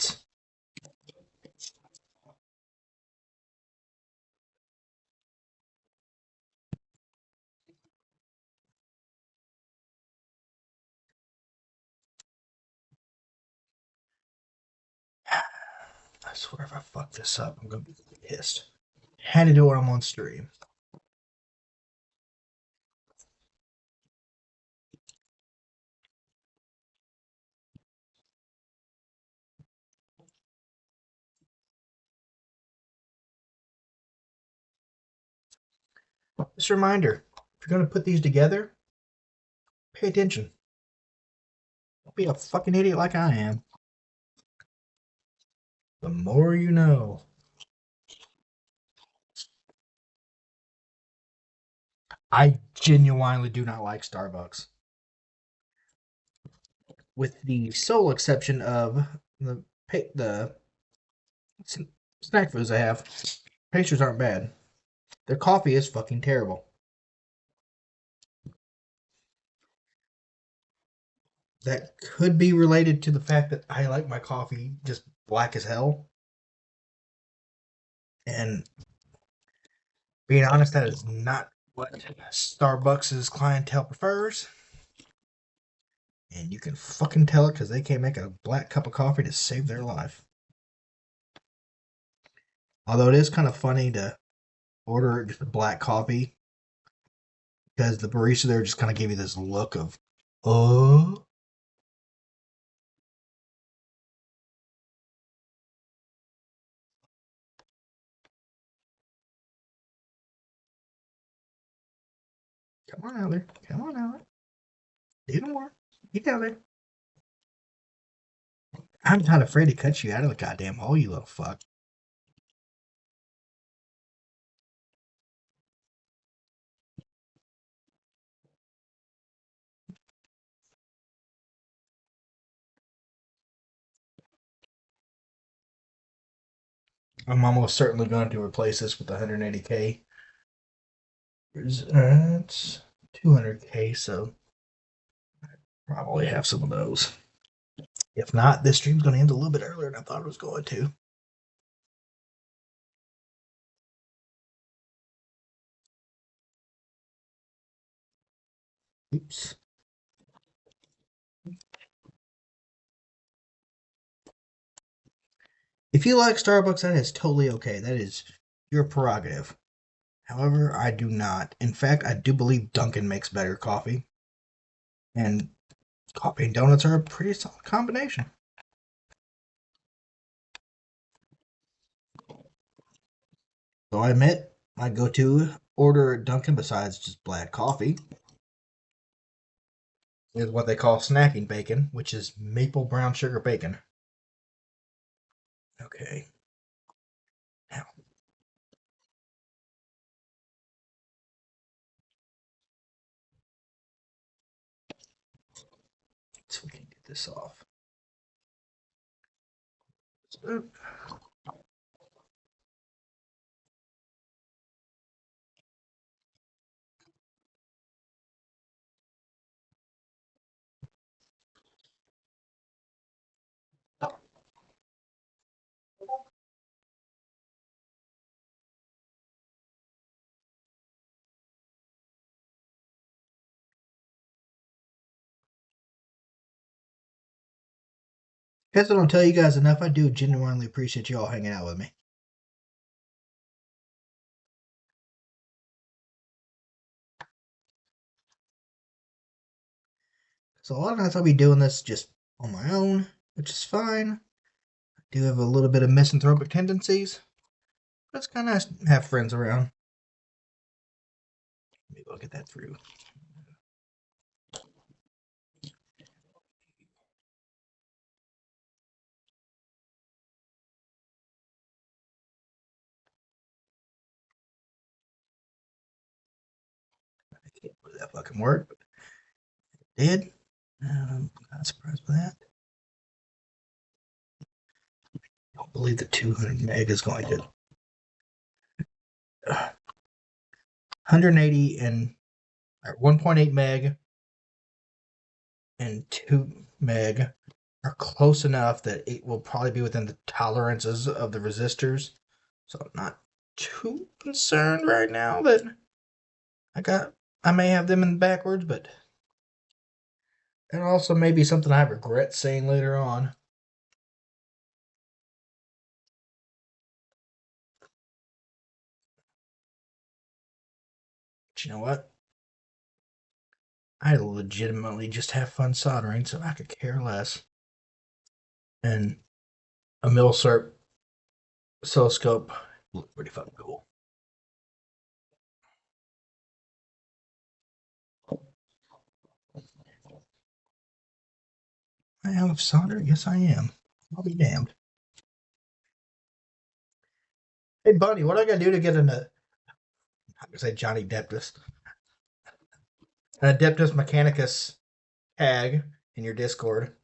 swear if I fuck this up, I'm going to be pissed. Had to do it when I'm on stream. Just a reminder, if you're going to put these together, pay attention. Don't be a fucking idiot like I am. The more you know. I genuinely do not like Starbucks. With the sole exception of the snack foods I have. Pastries aren't bad. Their coffee is fucking terrible. That could be related to the fact that I like my coffee just black as hell. And being honest, that is not what Starbucks' clientele prefers. And you can fucking tell it because they can't make a black cup of coffee to save their life. Although it is kind of funny to order just a black coffee because the barista there just kind of gave you this look of, oh. Come on out there. Come on out there. Do more. Get out there. I'm not afraid to cut you out of the goddamn hole, you little fuck. I'm almost certainly going to replace this with 180K. It's 200K, so probably have some of those. If not, this stream's going to end a little bit earlier than I thought it was going to. Oops. If you like Starbucks, that is totally okay. That is your prerogative. However, I do not. In fact, I do believe Dunkin' makes better coffee. And coffee and donuts are a pretty solid combination. So I admit, my go-to order at Dunkin' besides just black coffee is what they call snapping bacon, which is maple brown sugar bacon. Okay. Now, so we can get this off. So, guess I don't tell you guys enough. I do genuinely appreciate you all hanging out with me. So a lot of times I'll be doing this just on my own, which is fine. I do have a little bit of misanthropic tendencies, but it's kind of nice to have friends around. Maybe I'll get that through. I can't believe that fucking worked, but it did. I'm not surprised by that. I don't believe the 200 meg is going to 180 and 1.8 meg and 2 meg are close enough that it will probably be within the tolerances of the resistors. So I'm not too concerned right now that I may have them in backwards, but it also may be something I regret saying later on. But you know what? I legitimately just have fun soldering, so I could care less. And a Milsurp oscilloscope look pretty fucking cool. I am solder? Yes, I am. I'll be damned. Hey, Bunny, what do I gotta do to get I'm gonna say Johnny Deptus. An Adeptus Mechanicus tag in your Discord.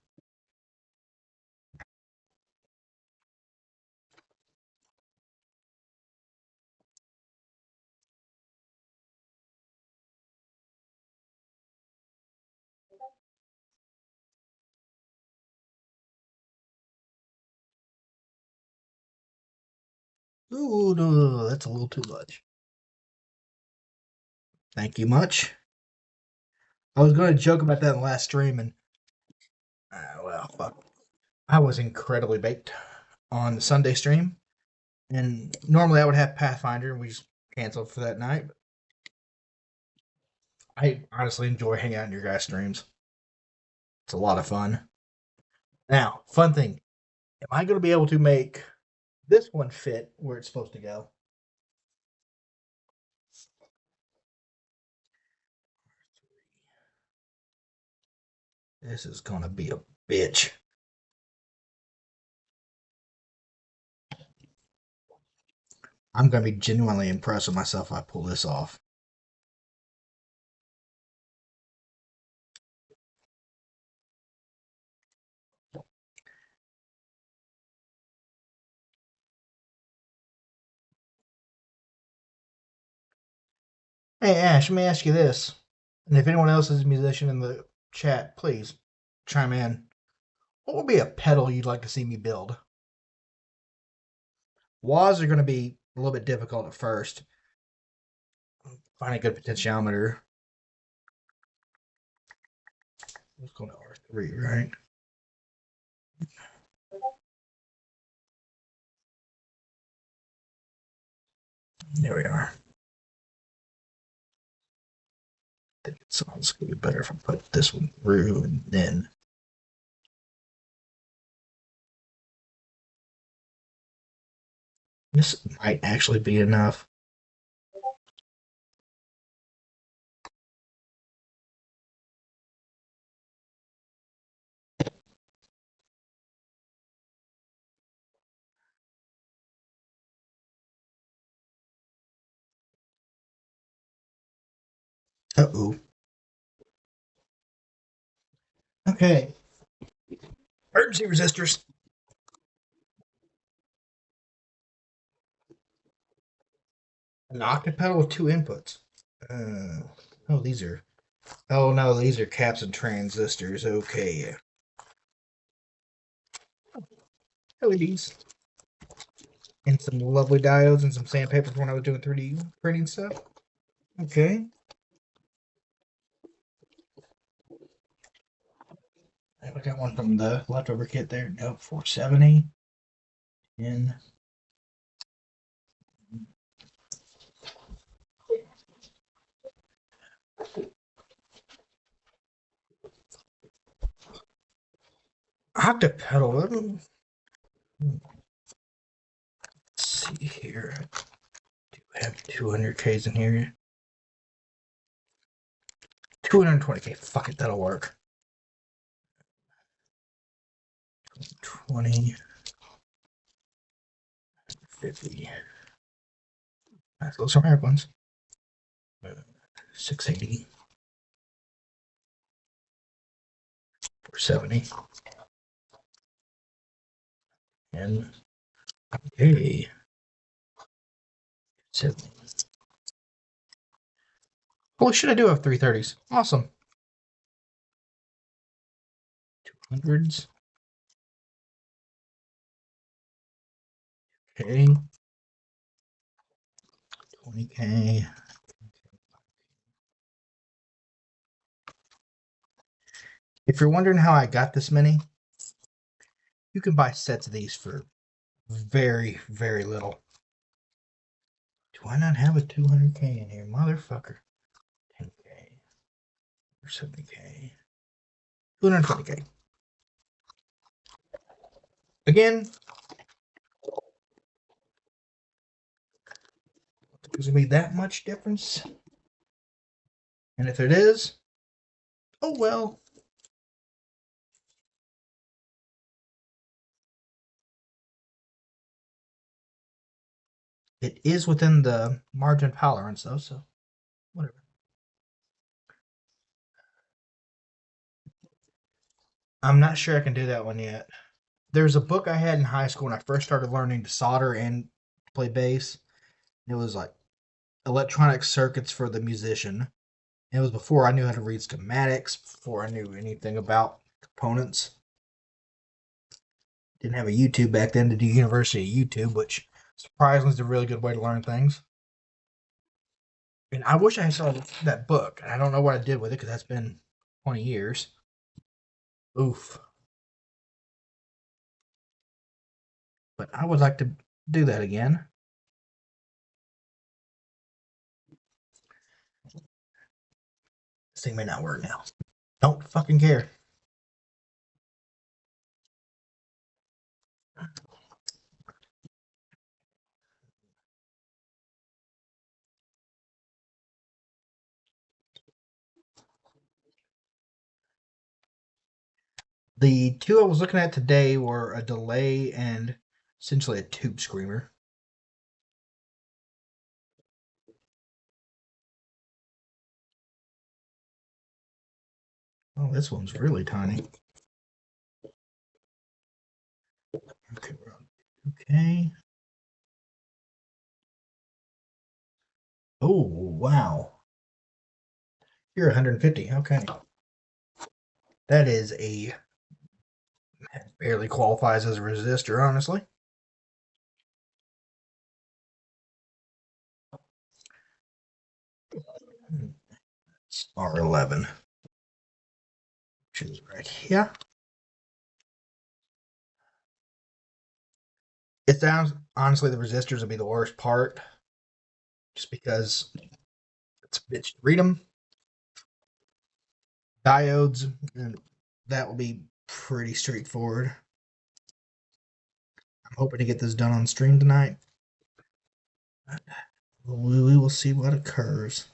Ooh, no, that's a little too much. Thank you much. I was going to joke about that in the last stream, and well, fuck. I was incredibly baked on the Sunday stream, and normally I would have Pathfinder, and we just canceled for that night. But I honestly enjoy hanging out in your guys' streams. It's a lot of fun. Now, fun thing: am I going to be able to make this one fit where it's supposed to go? This is going to be a bitch. I'm going to be genuinely impressed with myself if I pull this off. Hey, Ash, let me ask you this. And if anyone else is a musician in the chat, please chime in. What would be a pedal you'd like to see me build? Wahs are going to be a little bit difficult at first. Find a good potentiometer. Let's go to R3, right? There we are. I think it sounds going to be better if I put this one through and then. This might actually be enough. Uh-oh. Okay. Emergency resistors. An octapedal with two inputs. Uh, oh, these are. Oh no, these are caps and transistors. Okay. LEDs and some lovely diodes and some sandpaper for when I was doing 3D printing stuff. Okay. I got one from the leftover kit there. Nope, 470. And octapedal. Let's see here. Do I have 200Ks in here? 220K. Fuck it, that'll work. 20, 50. Those are my ones. 680. 470. And okay. 70. Holy shit, I do have 330s. Awesome. 200s. Okay. 20K. If you're wondering how I got this many, you can buy sets of these for very, very little. Do I not have a 200K in here? Motherfucker. 10K. 70K. 220K. Again, there's going to be that much difference. And if it is, oh well. It is within the margin of tolerance, though, so whatever. I'm not sure I can do that one yet. There's a book I had in high school when I first started learning to solder and play bass. It was like electronic circuits for the musician. It was before I knew how to read schematics, before I knew anything about components. Didn't have a YouTube back then to do University YouTube, which surprisingly is a really good way to learn things. And I wish I saw that book. I don't know what I did with it because that's been 20 years. Oof. But I would like to do that again. This thing may not work now. Don't fucking care. The two I was looking at today were a delay and essentially a tube screamer. Oh, this one's really tiny. Okay, we're on. Okay. Oh, wow. You're 150. Okay. That is a barely qualifies as a resistor, honestly. It's R11, which is right here. It sounds honestly the resistors would be the worst part, just because it's a bitch to read them. Diodes, and that will be pretty straightforward. I'm hoping to get this done on stream tonight. We will see what occurs.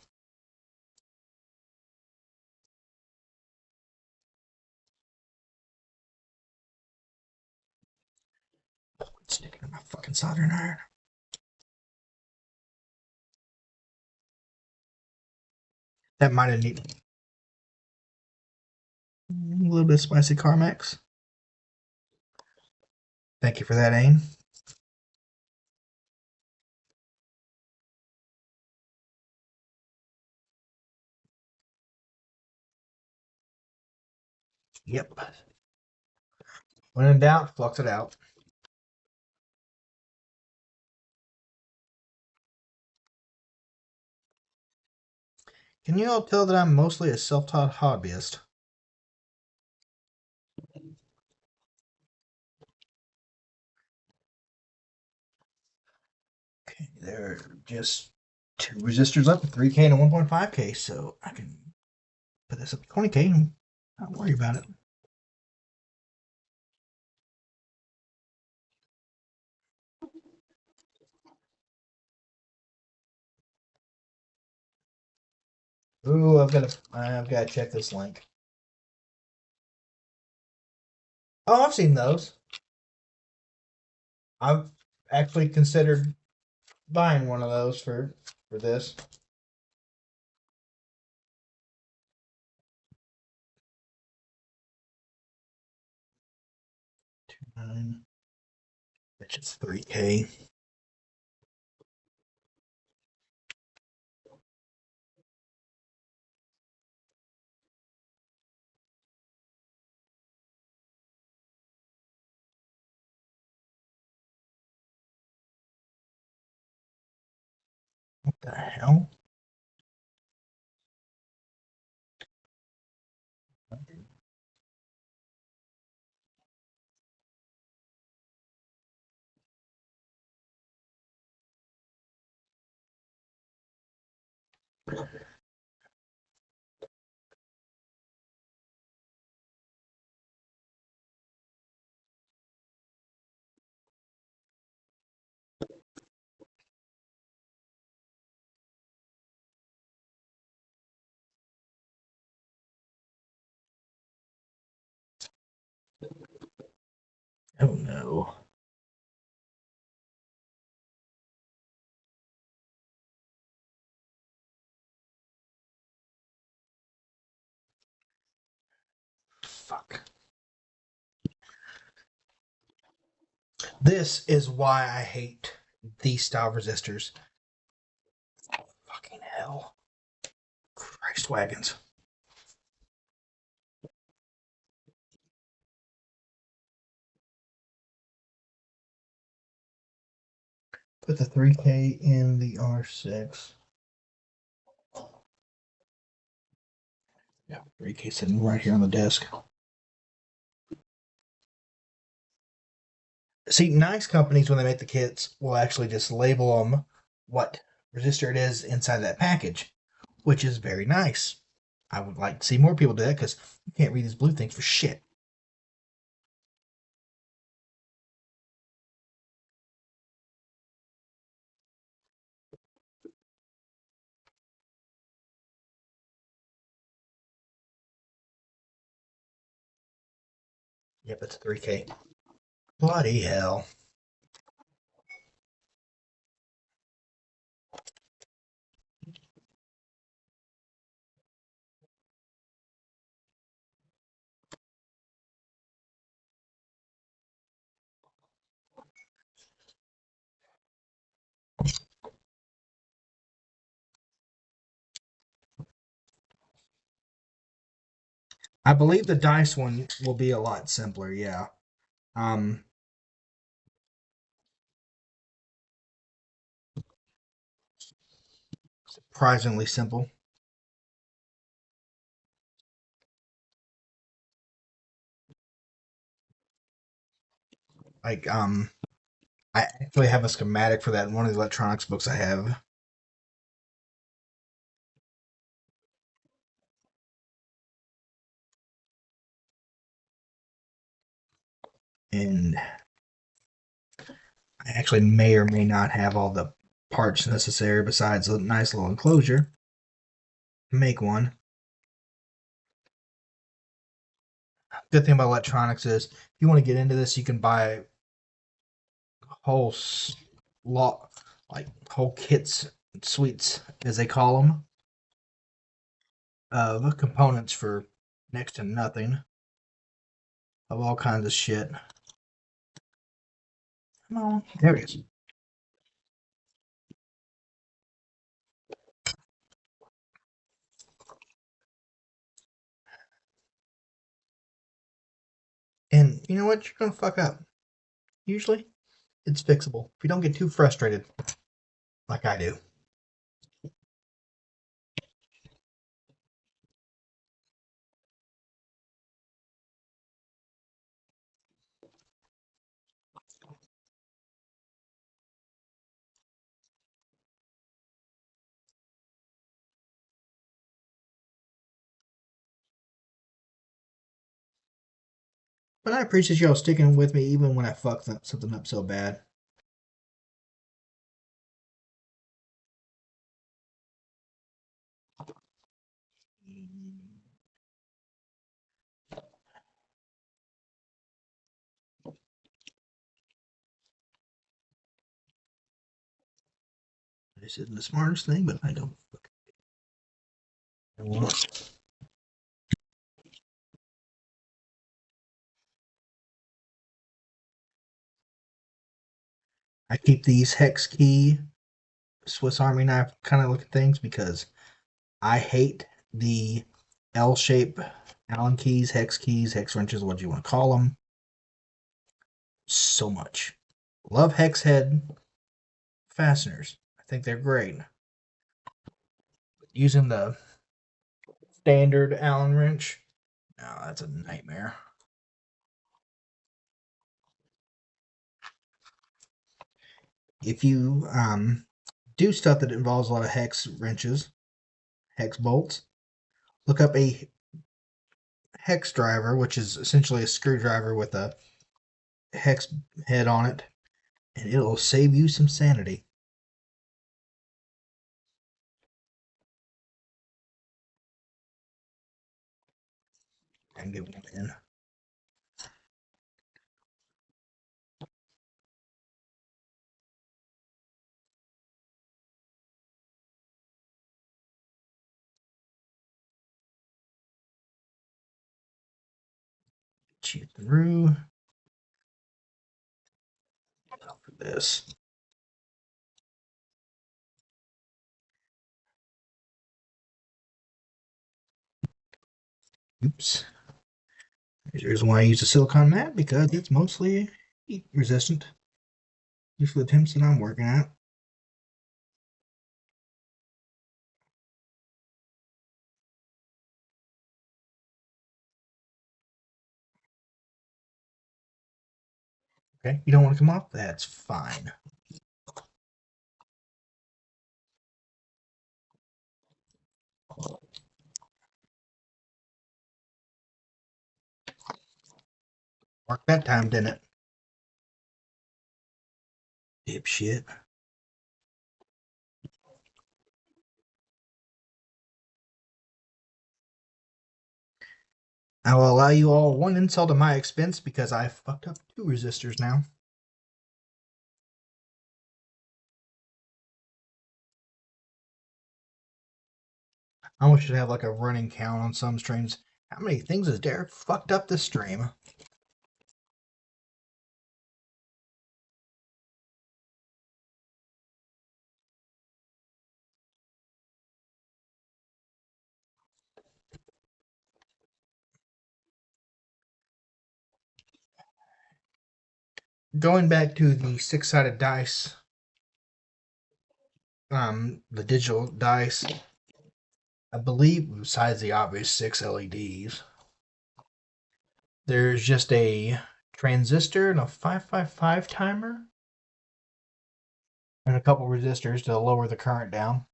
It's sticking to my fucking soldering iron. That might have needed a little bit of spicy Carmex. Thank you for that, Aim. Yep. When in doubt, flux it out. Can you all tell that I'm mostly a self-taught hobbyist? Okay, there are just two resistors left, a 3K and a 1.5K, so I can put this up to 20K and not worry about it. Ooh, I've got to check this link. Oh, I've seen those. I've actually considered buying one of those for this. Which is 3K. What the hell? Oh no. Fuck. This is why I hate these style resistors. Fucking hell. Christ wagons. Put the 3K in the R6. Yeah, 3K sitting right here on the desk. See, nice companies, when they make the kits, will actually just label them what resistor it is inside that package, which is very nice. I would like to see more people do that because you can't read these blue things for shit. Yep, it's a 3K. Bloody hell. I believe the dice one will be a lot simpler, yeah. Um, Surprisingly simple. Like, I actually have a schematic for that in one of the electronics books I have. And I actually may or may not have all the parts necessary besides a nice little enclosure to make one. Good thing about electronics is if you want to get into this, you can buy whole lot, like whole kits, suites as they call them. of components for next to nothing, of all kinds of shit. Come on, there it is. And you know what? You're gonna fuck up. Usually, it's fixable if you don't get too frustrated, like I do. But I appreciate y'all sticking with me even when I fucked something up so bad. This isn't the smartest thing, but I don't want. I keep these hex key Swiss Army knife kind of looking things because I hate the L shape Allen keys, hex wrenches, what you want to call them, so much. Love hex head fasteners. I think they're great. Using the standard Allen wrench, no, that's a nightmare. If you do stuff that involves a lot of hex wrenches, hex bolts, look up a hex driver, which is essentially a screwdriver with a hex head on it, and it'll save you some sanity. And get one in. Cheat through. For this. Oops. Here's why I use a silicone mat, because it's mostly heat resistant. Just for the temps that I'm working at. Okay, you don't want to come off? That's fine. Worked that time, didn't it? Dipshit. I will allow you all one insult at my expense because I fucked up 2 resistors now. I almost should have like a running count on some streams. How many things has Derek fucked up this stream? Going back to the 6-sided dice, the digital dice, I believe besides the obvious 6 LEDs, there's just a transistor and a 555 timer and a couple resistors to lower the current down.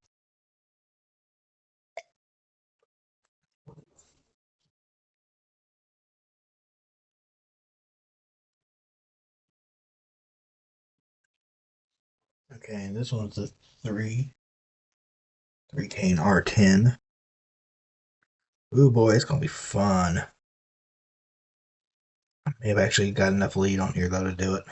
Okay, this one's the 3K and R10. Ooh boy, it's gonna be fun. I've actually got enough lead on here though to do it.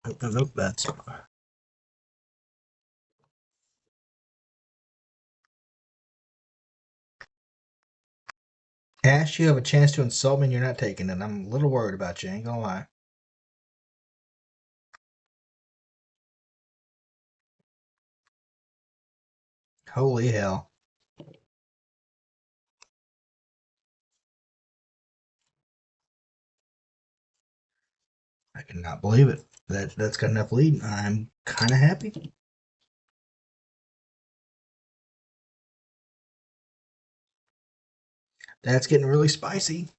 Nope, that's Cash. You have a chance to insult me and you're not taking it. I'm a little worried about you, ain't gonna lie. Holy hell. I cannot believe it. That's got enough lead. I'm kinda happy. That's getting really spicy.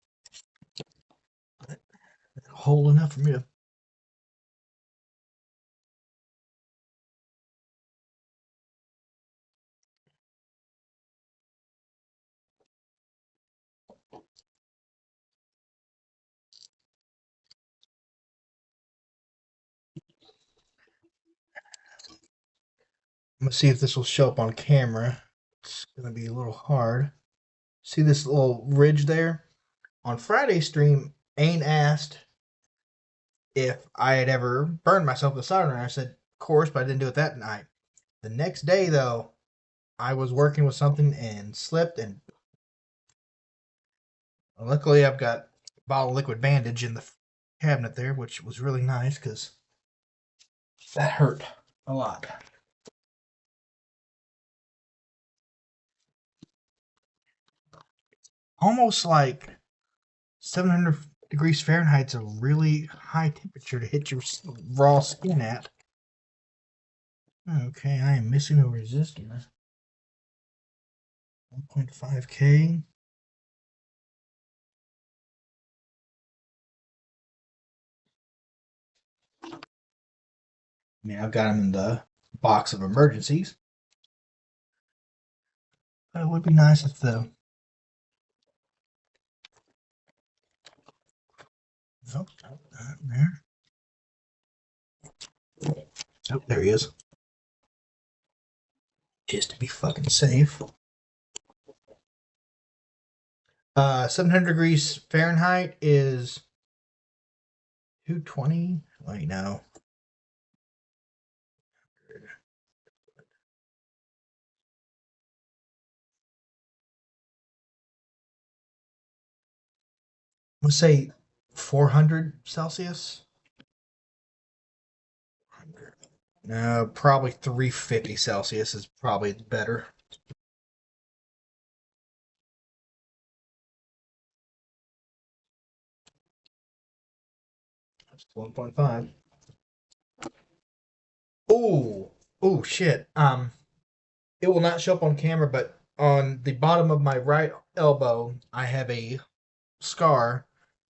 Whole enough for me to. I'm gonna see if this will show up on camera. It's gonna be a little hard. See this little ridge there? On Friday's stream, Ain asked if I had ever burned myself with a soldering iron. I said, of course, but I didn't do it that night. The next day, though, I was working with something and slipped, and luckily I've got a bottle of liquid bandage in the cabinet there, which was really nice because that hurt a lot. Almost like 700 degrees Fahrenheit's a really high temperature to hit your raw skin at. Okay, I am missing a resistor. 1.5K. I mean, I've got them in the box of emergencies. But it would be nice if the. Oh, there. Oh, there he is. Just to be fucking safe. 700 degrees Fahrenheit is 220. Wait, no. Let's say 400 Celsius. No, probably 350 Celsius is probably better. That's 1.5. Oh, oh shit. It will not show up on camera, but on the bottom of my right elbow, I have a scar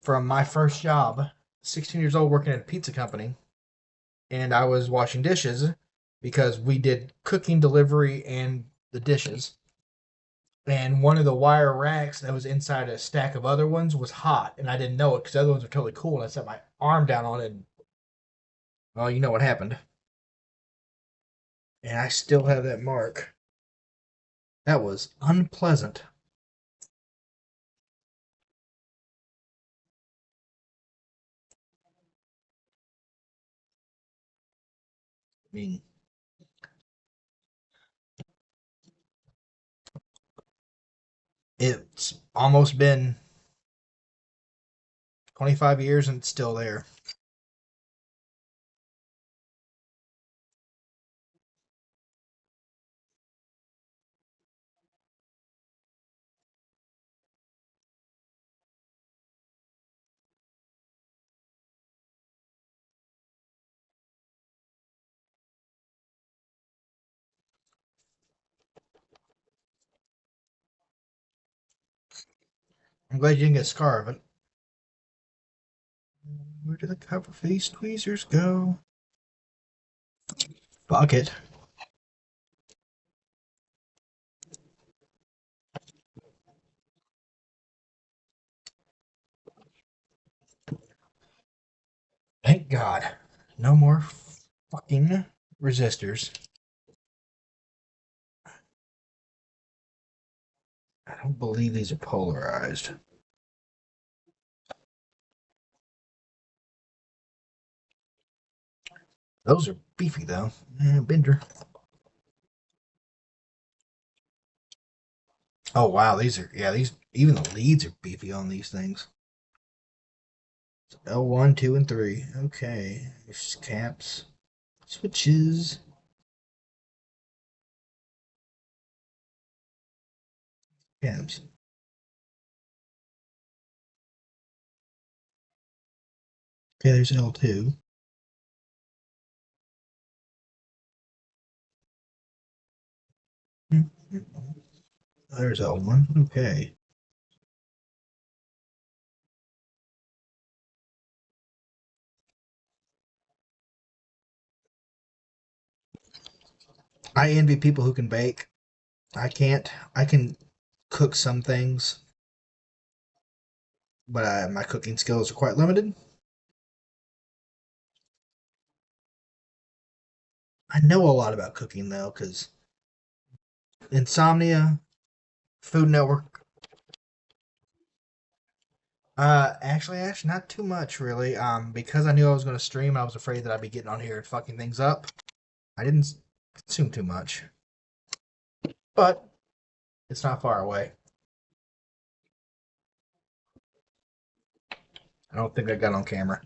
from my first job. 16 years old, working at a pizza company, and I was washing dishes because we did cooking, delivery, and the dishes. And one of the wire racks that was inside a stack of other ones was hot, and I didn't know it because the other ones were totally cool. And I set my arm down on it, and well, you know what happened. And I still have that mark. That was unpleasant. I mean, it's almost been 25 years and it's still there. I'm glad you didn't get a scar of it. Where did the cover for these tweezers go? Fuck it. Thank God. No more fucking resistors. I don't believe these are polarized. Those are beefy though. Bender. Oh wow, these are these even the leads are beefy on these things. So L1, 2, and 3. Okay. There's caps. Switches. Caps. Okay, there's L2. There's L1. Okay. I envy people who can bake. I can't. I can cook some things, but my cooking skills are quite limited. I know a lot about cooking though, because Insomnia, Food Network. Actually, Ash, not too much really. Because I knew I was going to stream, I was afraid that I'd be getting on here and fucking things up. I didn't consume too much, but it's not far away. I don't think I got on camera.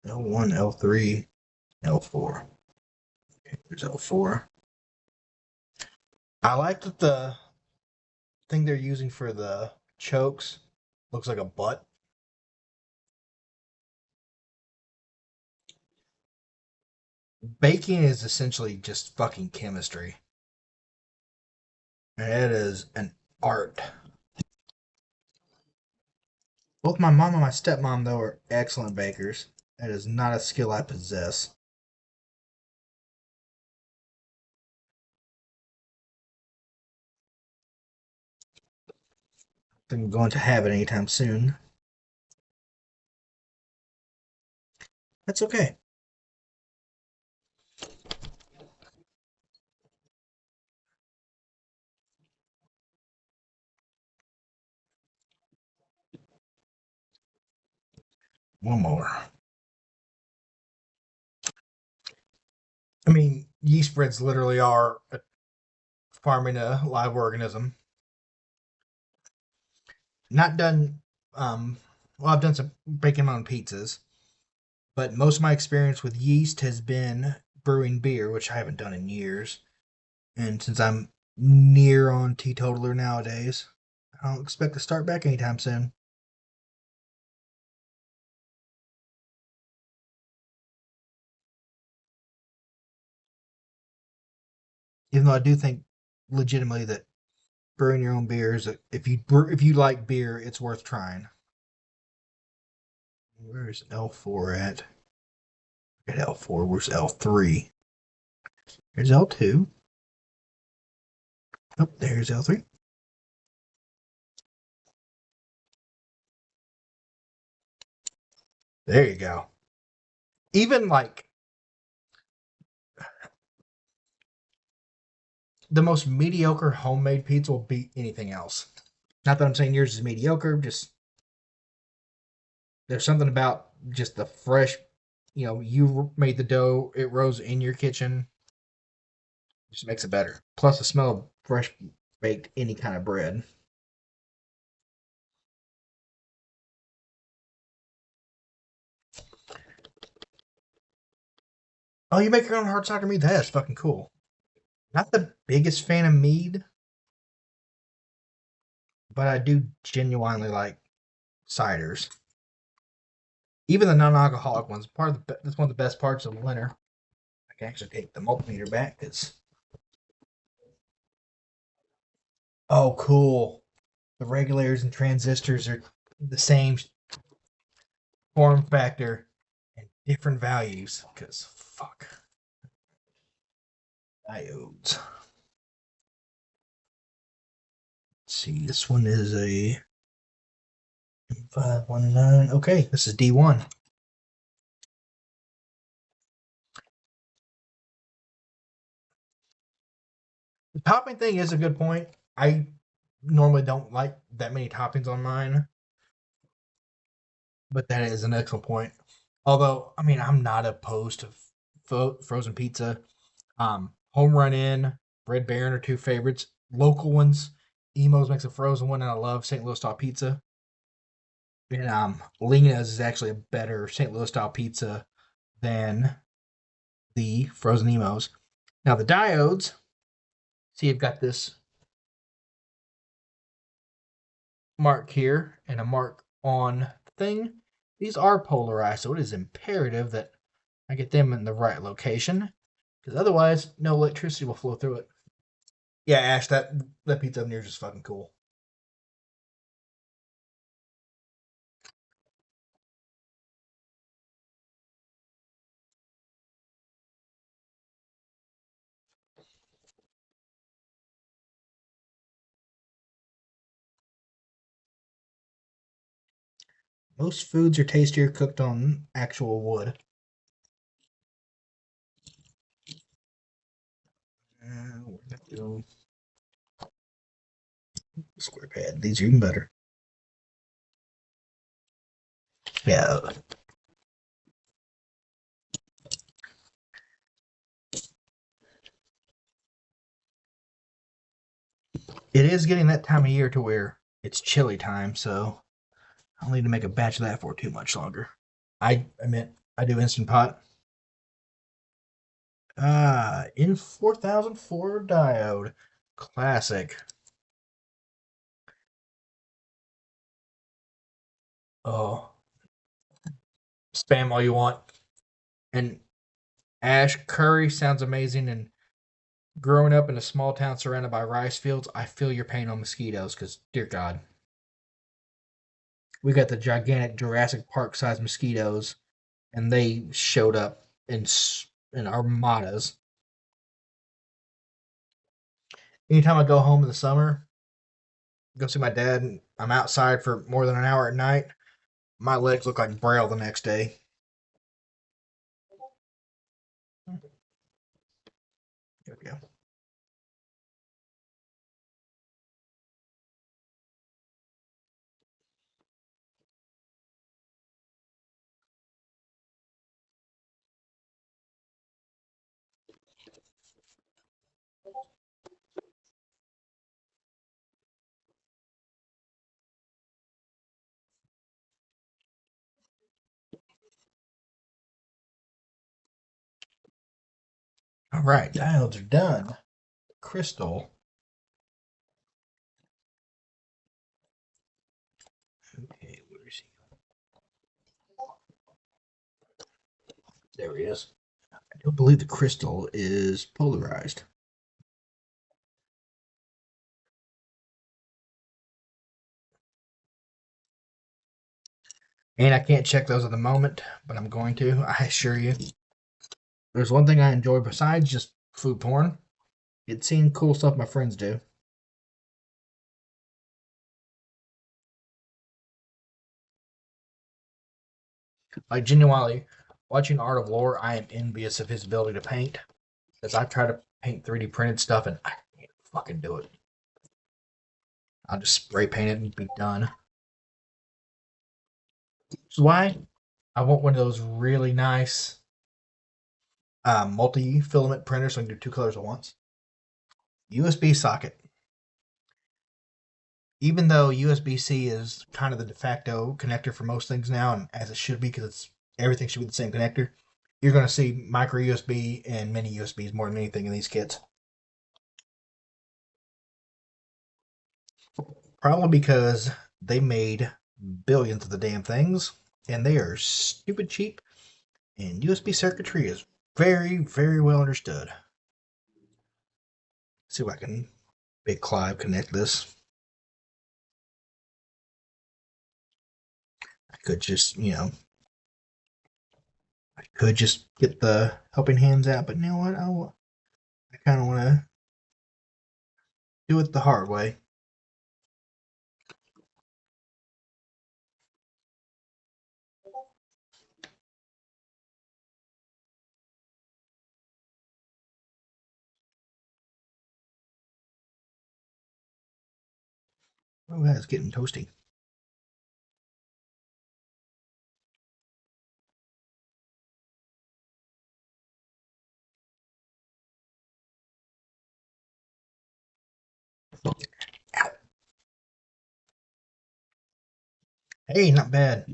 L1, L3, L4. Okay, there's L4. I like that the thing they're using for the chokes looks like a butt. Baking is essentially just fucking chemistry. And it is an art. Both my mom and my stepmom, though, are excellent bakers. That is not a skill I possess. I think I'm going to have it anytime soon. That's okay. One more. I mean, yeast breads literally are farming a live organism. Not done. Well, I've done some baking my own pizzas, but most of my experience with yeast has been brewing beer, which I haven't done in years. And since I'm near on teetotaler nowadays, I don't expect to start back anytime soon. Even though I do think legitimately that brewing your own beers, if you like beer, it's worth trying. Where's L4 at? At L4, where's L3? There's L2. Oh, there's L3. There you go. Even like the most mediocre homemade pizza will beat anything else. Not that I'm saying yours is mediocre, just there's something about just the fresh, you made the dough, it rose in your kitchen, just makes it better. Plus the smell of fresh baked any kind of bread. Oh, you make your own hard cider mead? That is fucking cool. Not the biggest fan of mead, but I do genuinely like ciders. Even the non-alcoholic ones. That's one of the best parts of the winter. I can actually take the multimeter back because oh, cool. The regulators and transistors are the same form factor and different values. Because fuck diodes. Let's see, this one is a 519. Okay, this is D1. The topping thing is a good point. I normally don't like that many toppings on mine, but that is an excellent point. Although, I mean, I'm not opposed to frozen pizza. Home Run Inn, Red Baron are two favorites. Local ones, Emo's makes a frozen one, and I love St. Louis style pizza. And Lena's is actually a better St. Louis style pizza than the frozen Emo's. Now the diodes, see, I've got this mark here and a mark on the thing. These are polarized, so it is imperative that I get them in the right location, because otherwise, no electricity will flow through it. Yeah, Ash, that pizza oven here is just fucking cool. Most foods are tastier cooked on actual wood. We're gonna do square pad. These are even better. Yeah, it is getting that time of year to where it's chili time, so I'll need to make a batch of that for too much longer. I admit I do Instant Pot. In 4004 diode. Classic. Oh, spam all you want. And Ash curry sounds amazing. And growing up in a small town surrounded by rice fields, I feel your pain on mosquitoes because, dear God, we got the gigantic Jurassic Park sized mosquitoes, and they showed up in armadas. Anytime I go home in the summer, go see my dad, and I'm outside for more than an hour at night, my legs look like braille the next day. There we go. All right, diodes are done. Crystal. Okay, where is he? There he is. I don't believe the crystal is polarized. And I can't check those at the moment, but I'm going to, I assure you. There's one thing I enjoy besides just food porn. It's seeing cool stuff my friends do. Like genuinely, watching Art of Lore, I am envious of his ability to paint. Because I try to paint 3D printed stuff and I can't fucking do it. I'll just spray paint it and be done. Which is why I want one of those really nice multi-filament printers so I can do two colors at once. USB socket. Even though USB-C is kind of the de facto connector for most things now, and as it should be because it's everything should be the same connector, you're going to see micro USB and mini USBs more than anything in these kits. Probably because they made billions of the damn things, and they are stupid cheap, and USB circuitry is very, very well understood. Let's see if I can make Clive connect this. I could just, I could just get the helping hands out, but you know what? I kind of want to do it the hard way. Oh, that's getting toasty. Ow. Hey, not bad.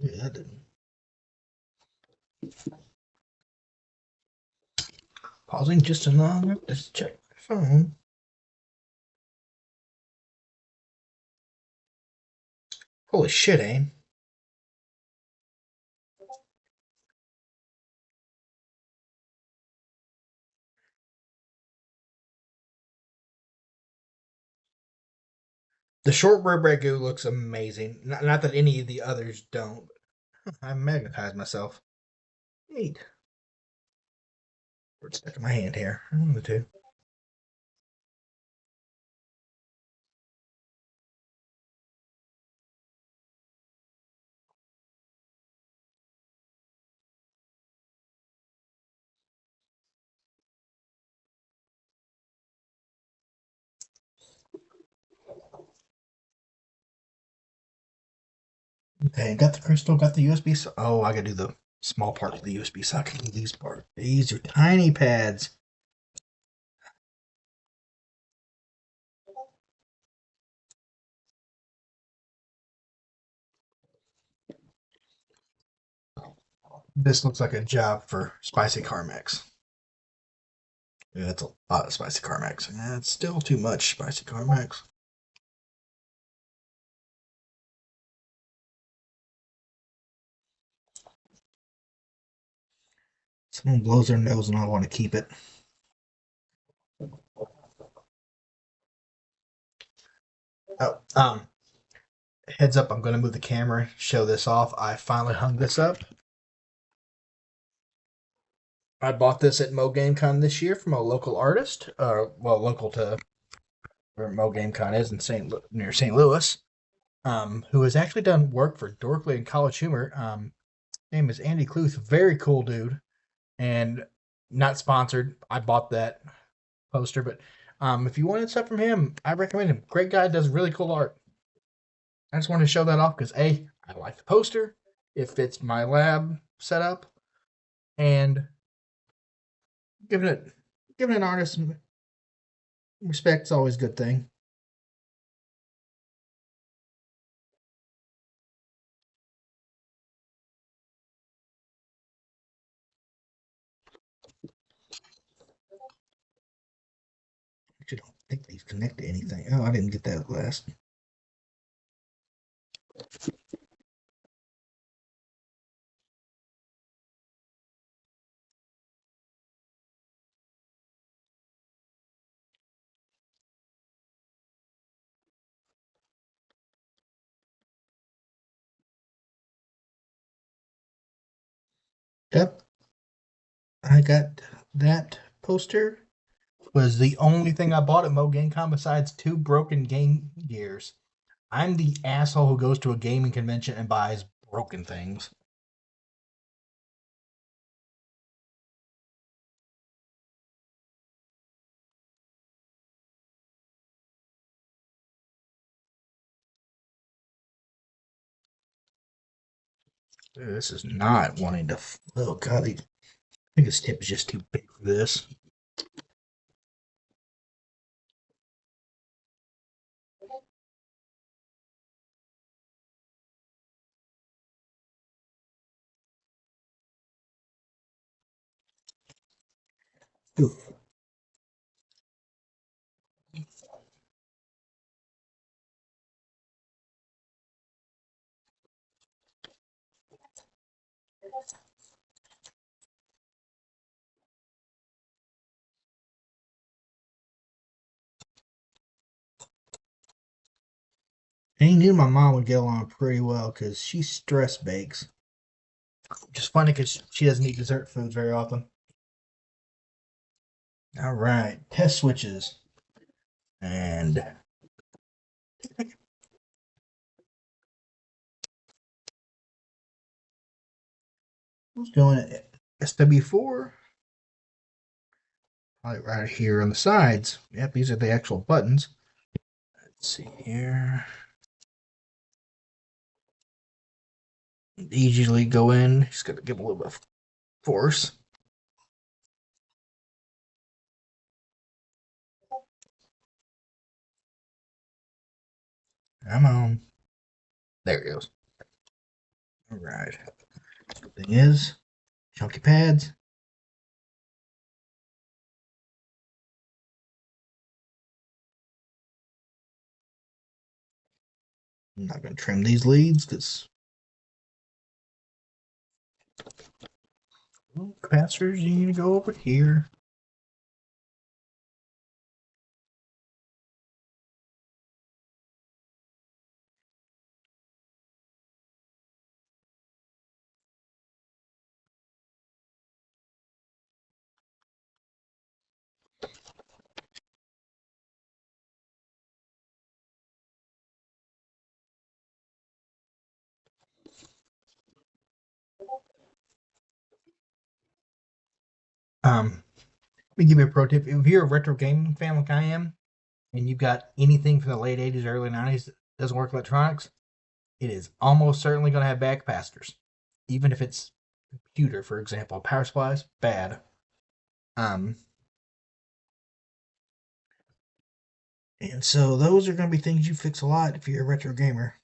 Yeah, that didn't. Pausing just as long as check my phone. Holy shit, Aim. The shortbread ragu looks amazing. Not that any of the others don't. I magnetized myself. Neat. It's stuck in my hand here. One of the two. Okay, got the crystal, got the USB. Oh, I gotta do the small part of the USB socket. These parts. These are tiny pads. This looks like a job for spicy Carmex. Yeah, that's a lot of spicy Carmex. That's still too much spicy Carmex. Someone blows their nose and I want to keep it. Oh, heads up, I'm going to move the camera, show this off. I finally hung this up. I bought this at Mo GameCon this year from a local artist, well, local to where Mo GameCon is in near St. Louis, who has actually done work for Dorkly and College Humor. Name is Andy Cluth, very cool dude, and not sponsored. I bought that poster, but if you wanted stuff from him, I recommend him. Great guy, does really cool art. I just wanted to show that off because I like the poster. It fits my lab setup, and giving it giving an artist some respect is always a good thing. I actually don't think these connect to anything. Oh, I didn't get that last. Yep, I got that poster. Was the only thing I bought at Mo GameCon besides two broken Game Gears. I'm the asshole who goes to a gaming convention and buys broken things. This is not wanting to. Oh god, I think this tip is just too big for this. Oof. I knew my mom would get along pretty well because she stress bakes. Just funny because she doesn't eat dessert foods very often. All right, test switches. And Let's go in SW4. Right here on the sides. Yep, these are the actual buttons. Let's see here. Easily go in. Just got to give a little bit of force. Come on. There it goes. All right. Thing is, chunky pads. I'm not going to trim these leads because capacitors, you need to go over here. Let me give you a pro tip. If you're a retro gaming fan like I am, and you've got anything from the late 80s, early 90s that doesn't work electronics, it is almost certainly going to have bad capacitors. Even if it's computer, for example, power supplies, bad. Um, and so those are going to be things you fix a lot if you're a retro gamer.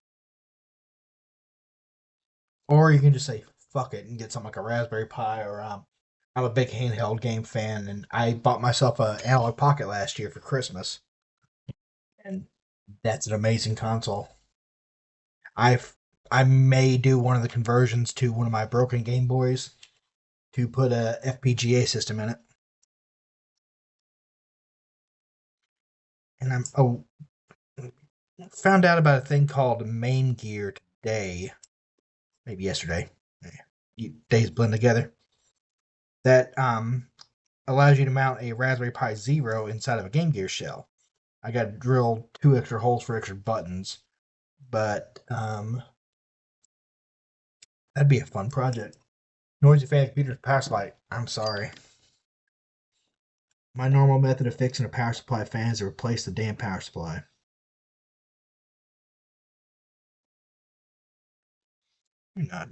Or you can just say fuck it and get something like a Raspberry Pi or I'm a big handheld game fan and I bought myself an Analog Pocket last year for Christmas. And that's an amazing console. I may do one of the conversions to one of my broken Game Boys to put a FPGA system in it. And found out about a thing called Main Gear today, maybe yesterday. Days blend together. That allows you to mount a Raspberry Pi Zero inside of a Game Gear shell. I got to drill 2 extra holes for extra buttons, but that'd be a fun project. Noisy fan computers, power supply. I'm sorry. My normal method of fixing a power supply fan is to replace the damn power supply. Not.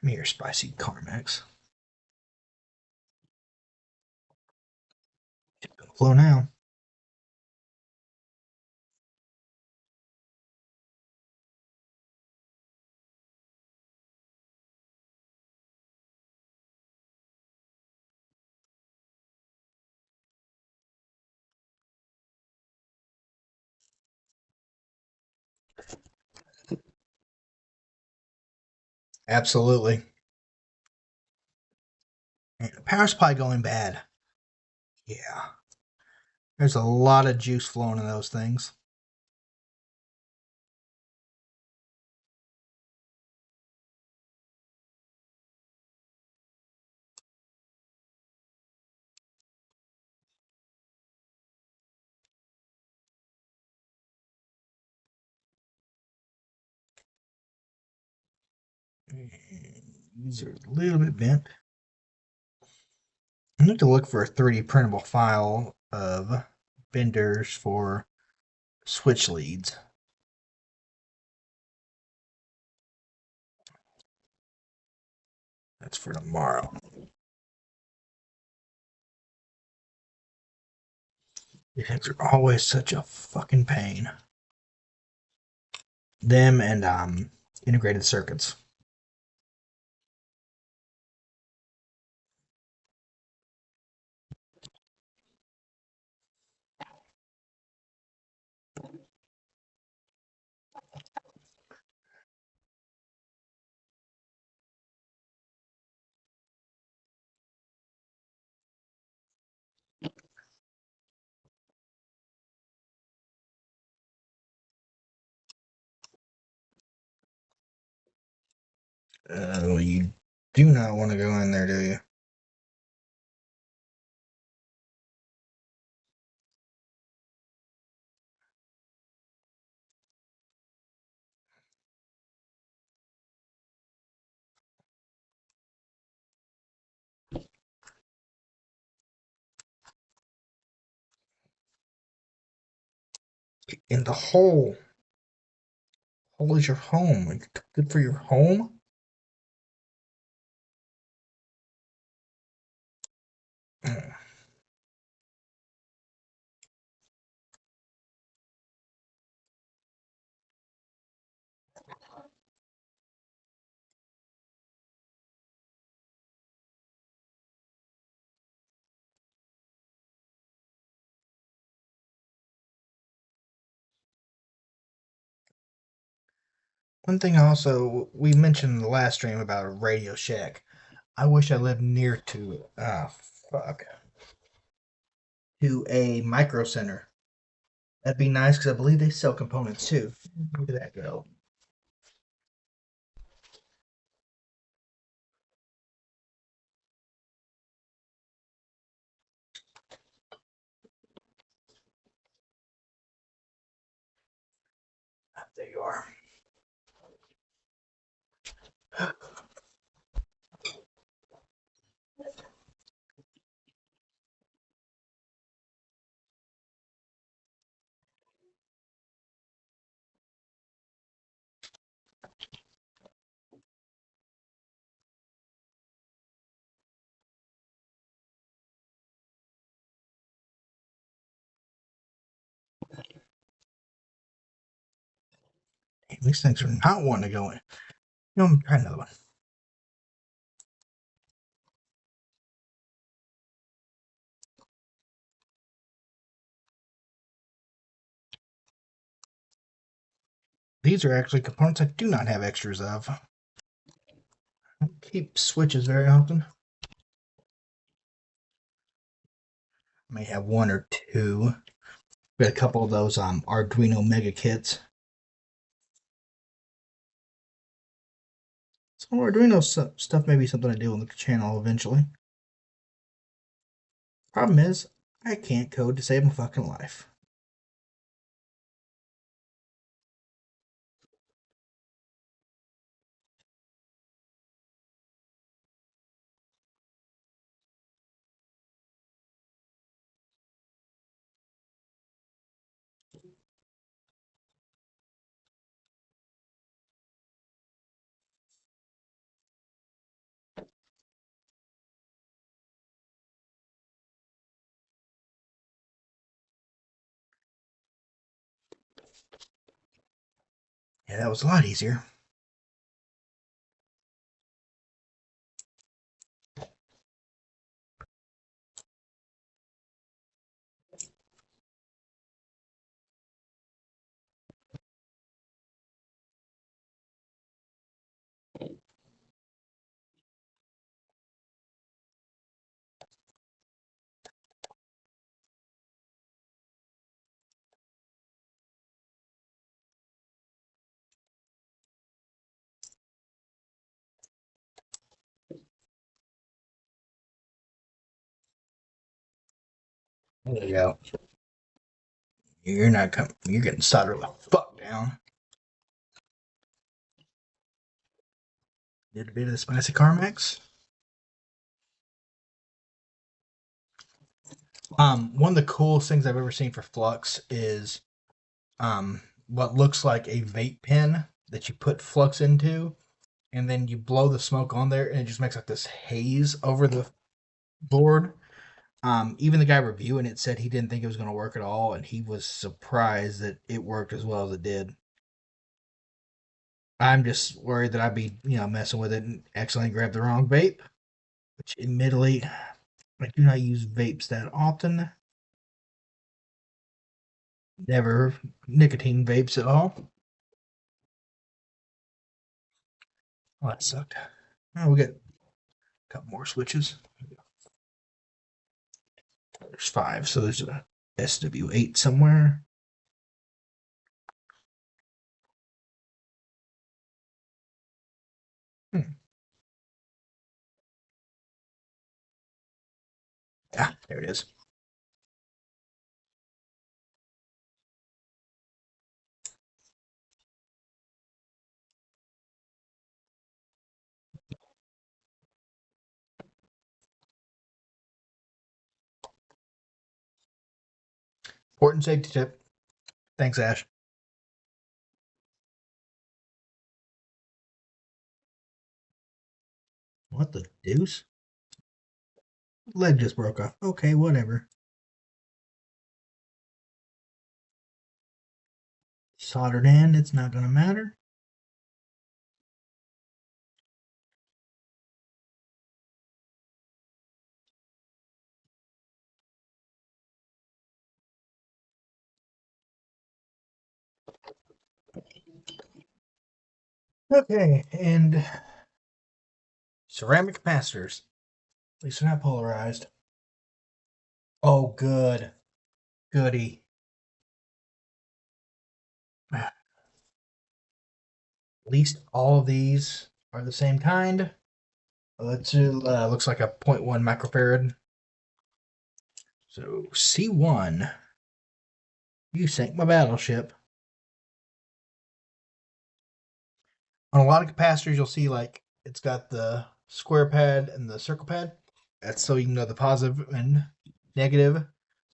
Come here, spicy Carmex. Flow now. Absolutely. Power supply going bad. Yeah. There's a lot of juice flowing in those things. These are a little bit bent. I need to look for a 3D printable file of benders for switch leads. That's for tomorrow. These things are always such a fucking pain. Them and integrated circuits. You do not want to go in there, do you? In the hole. Hole is your home. Good for your home. One thing also, we mentioned in the last stream about a Radio Shack. I wish I lived near to, fuck, to a micro center. That'd be nice because I believe they sell components too. Where did that go? There you are. Damn, these things are not wanting to go in. You know, I'm trying another one. These are actually components I do not have extras of. I don't keep switches very often. I may have one or two. Got a couple of those Arduino Mega Kits. Some Arduino stuff may be something I do on the channel eventually. Problem is, I can't code to save my fucking life. Yeah, that was a lot easier. There you go. You're not coming. You're getting soldered the fuck down. Did a bit of the spicy Carmex. One of the coolest things I've ever seen for flux is what looks like a vape pen that you put flux into, and then you blow the smoke on there, and it just makes like this haze over the board. Even the guy reviewing it said he didn't think it was going to work at all, and he was surprised that it worked as well as it did. I'm just worried that I'd be, messing with it and accidentally grab the wrong vape, which admittedly, I do not use vapes that often. Never nicotine vapes at all. Oh, that sucked. Oh, we got a couple more switches. There's 5, so there's a SW8 somewhere. Ah, there it is. Important safety tip. Thanks, Ash. What the deuce? Leg just broke off. Okay, whatever. Soldered in, it's not going to matter. Okay, and ceramic capacitors. At least they're not polarized. Oh, good. Goody. At least all of these are the same kind. Let's do, looks like a 0.1 microfarad. So C1, you sank my battleship. On a lot of capacitors, you'll see like it's got the square pad and the circle pad. That's so you can know the positive and negative.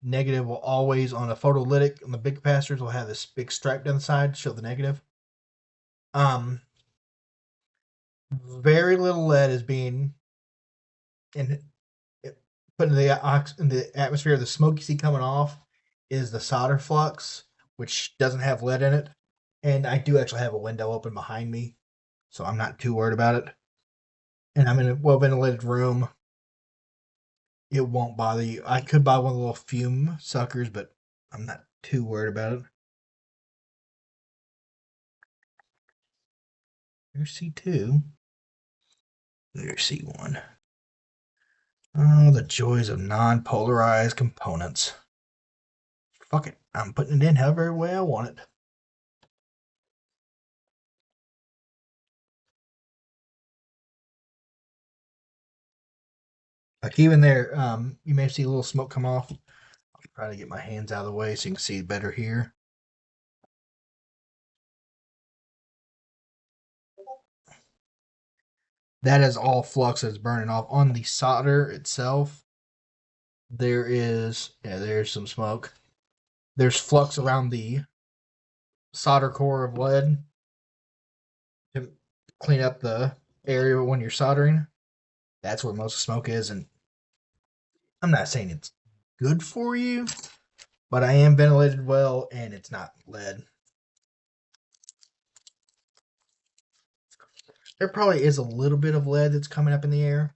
Negative will always, on a photolytic, on the big capacitors, will have this big stripe down the side to show the negative. Very little lead is being in, put into the atmosphere. The smoke you see coming off is the solder flux, which doesn't have lead in it. And I do actually have a window open behind me, so I'm not too worried about it. And I'm in a well ventilated room. It won't bother you. I could buy one of the little fume suckers, but I'm not too worried about it. There's C2. There's C1. Oh, the joys of non-polarized components. Fuck it. I'm putting it in however way I want it. Like even there, you may see a little smoke come off. I'll try to get my hands out of the way so you can see better here. That is all flux that's burning off. On the solder itself, there's some smoke. There's flux around the solder core of lead to clean up the area when you're soldering. That's where most of the smoke is, and I'm not saying it's good for you, but I am ventilated well, and it's not lead. There probably is a little bit of lead that's coming up in the air.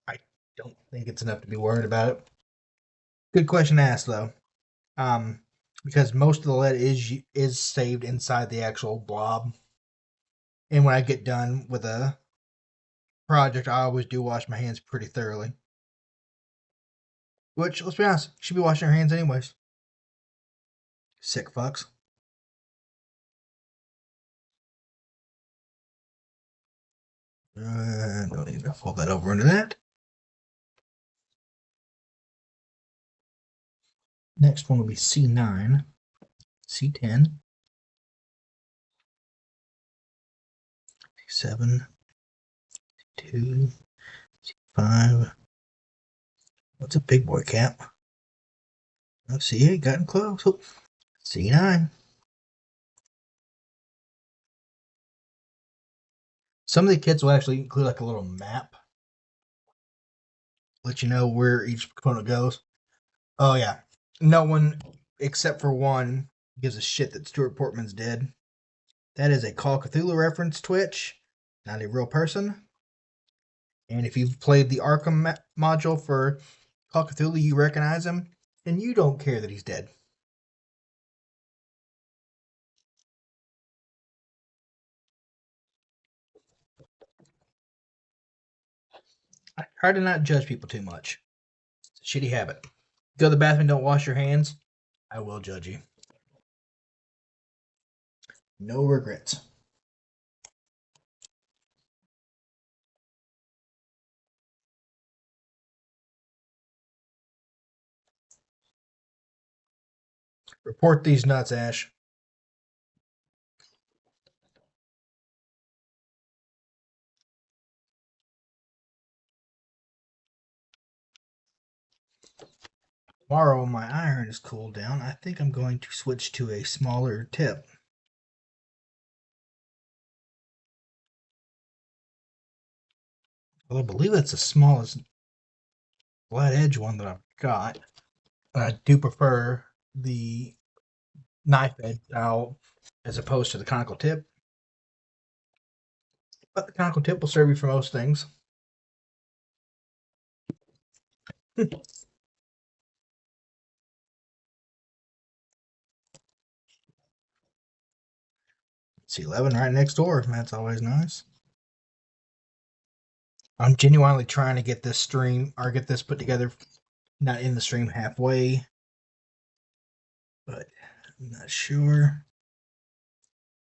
I don't think it's enough to be worried about it. Good question to ask though, because most of the lead is saved inside the actual blob. And when I get done with a project, I always do wash my hands pretty thoroughly. Which, let's be honest, you should be washing your hands anyways. Sick fucks. Don't need to fold that over into that. Next one will be C9, C10, C7, C2, C5. What's a big boy cap? Oh, C8, gotten close. Oh, C9. Some of the kits will actually include like a little map, let you know where each component goes. Oh yeah, no one except for one gives a shit that Stuart Portman's dead. That is a Call of Cthulhu reference, Twitch, not a real person. And if you've played the Arkham module for Call of Cthulhu, you recognize him, and you don't care that he's dead. I try to not judge people too much. It's a shitty habit. Go to the bathroom, don't wash your hands, I will judge you. No regrets. Report these nuts, Ash. Tomorrow when my iron is cooled down, I think I'm going to switch to a smaller tip. Well, I believe that's the smallest flat edge one that I've got. But I do prefer the knife edge style as opposed to the conical tip. But the conical tip will serve you for most things. It's 11 right next door. That's always nice. I'm genuinely trying to get this stream or get this put together, not in the stream halfway, but I'm not sure.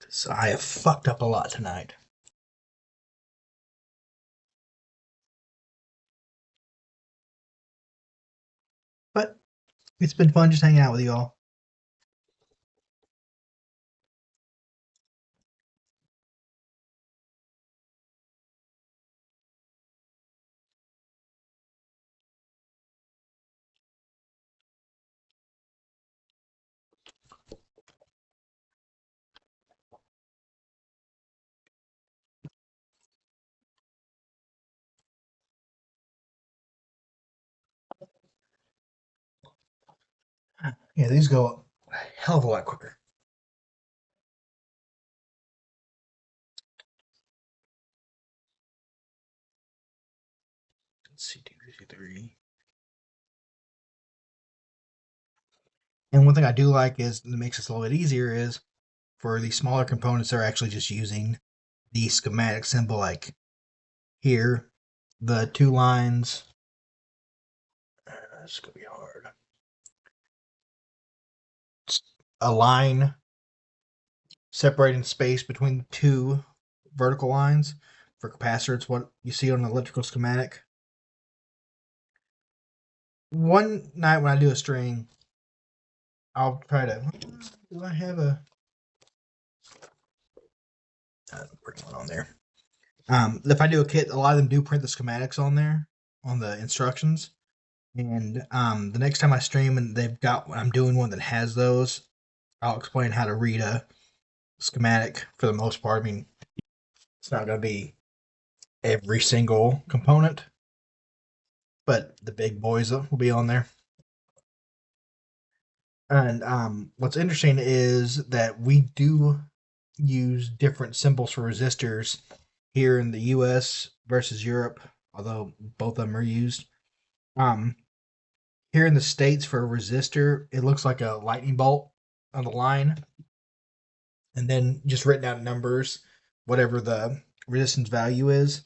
So I have fucked up a lot tonight. But it's been fun just hanging out with you all. Yeah, these go a hell of a lot quicker. Let's see, 253. And one thing I do like is that makes this a little bit easier is for the smaller components, they're actually just using the schematic symbol like here, the two lines. This is going to be hard. It's a line separating space between two vertical lines. For capacitor, it's what you see on an electrical schematic. One night when I do a string, I'll try to. Do I have a? Print one on there. If I do a kit, a lot of them do print the schematics on there on the instructions. And the next time I stream and they've got, I'm doing one that has those, I'll explain how to read a schematic for the most part. I mean, it's not going to be every single component, but the big boys will be on there. And what's interesting is that we do use different symbols for resistors here in the US versus Europe, although both of them are used. Um, Here in the States for a resistor, it looks like a lightning bolt on the line, and then just written out numbers, whatever the resistance value is.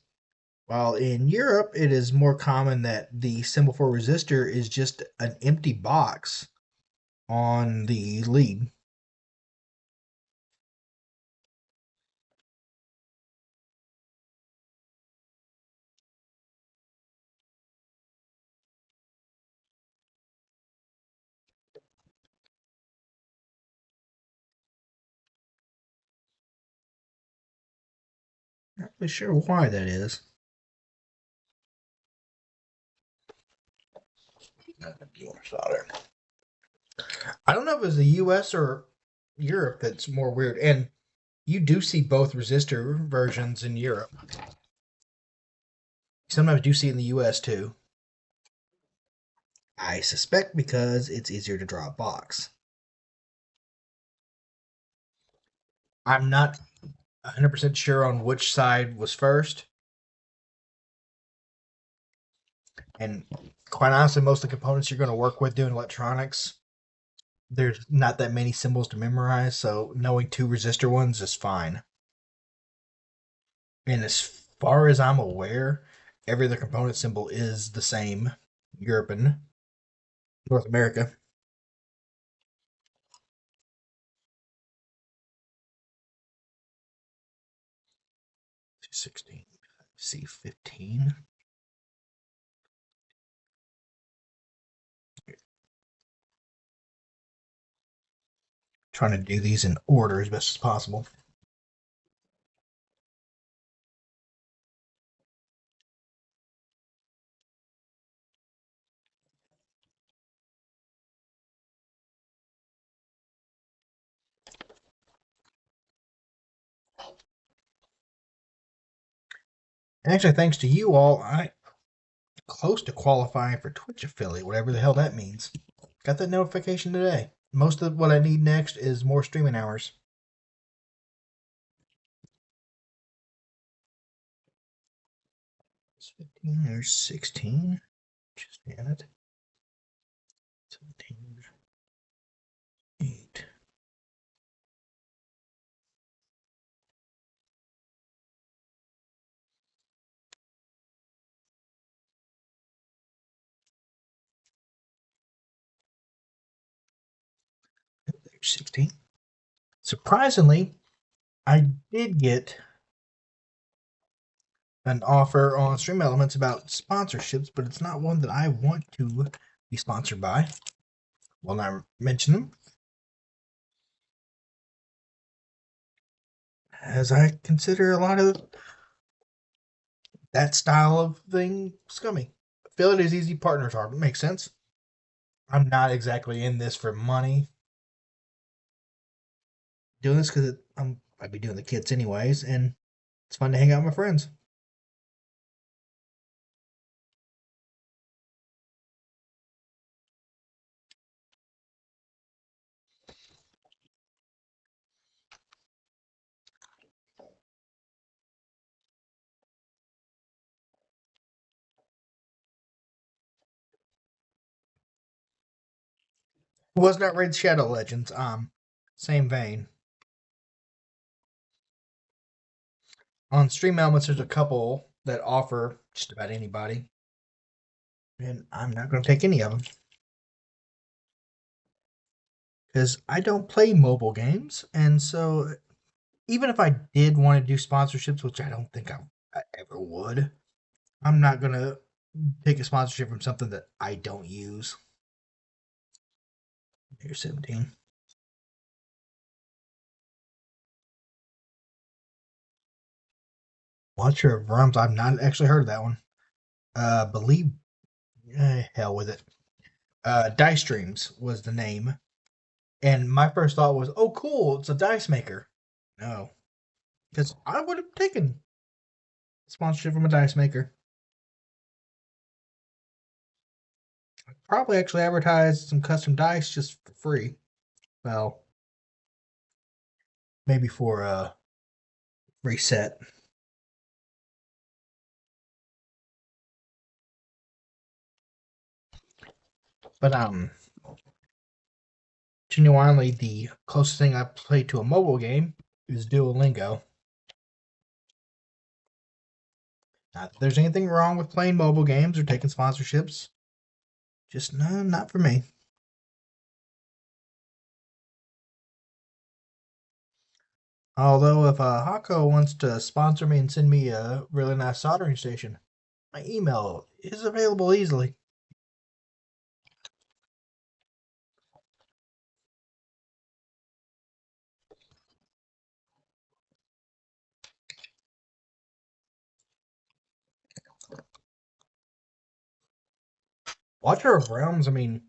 While in Europe, it is more common that the symbol for resistor is just an empty box on the lead. Not really sure why that is. More solder. I don't know if it's the US or Europe that's more weird. And you do see both resistor versions in Europe. Sometimes you see it in the US too. I suspect because it's easier to draw a box. I'm not 100% sure on which side was first. And quite honestly, most of the components you're going to work with doing electronics, there's not that many symbols to memorize, so knowing two resistor ones is fine. And as far as I'm aware, every other component symbol is the same. Europe and North America. 16, C15. Trying to do these in order as best as possible. Actually, thanks to you all, I close to qualifying for Twitch affiliate, whatever the hell that means. Got that notification today. Most of what I need next is more streaming hours. 15, there's 16. Just add it. 17, 8. There's 16. Surprisingly, I did get an offer on Stream Elements about sponsorships, but it's not one that I want to be sponsored by. Will not mention them, as I consider a lot of that style of thing scummy. Affiliate is easy, partners are. Makes sense. I'm not exactly in this for money. Doing this because I'd be doing the kits anyways, and it's fun to hang out with my friends. Was not Raid Shadow Legends. Same vein. On Stream Elements, there's a couple that offer just about anybody, and I'm not going to take any of them because I don't play mobile games, and so even if I did want to do sponsorships, which I don't think I ever would, I'm not going to take a sponsorship from something that I don't use. Here's 17. Watcher of Rums. I've not actually heard of that one. Believe hell with it. Dice Dreams was the name, and my first thought was, "Oh, cool! It's a dice maker." No, because I would have taken sponsorship from a dice maker. I'd probably actually advertise some custom dice just for free. Well, maybe for a reset. But genuinely, the closest thing I've played to a mobile game is Duolingo. Not that there's anything wrong with playing mobile games or taking sponsorships. Just no, not for me. Although if Hako wants to sponsor me and send me a really nice soldering station, my email is available easily. Watcher of Realms, I mean,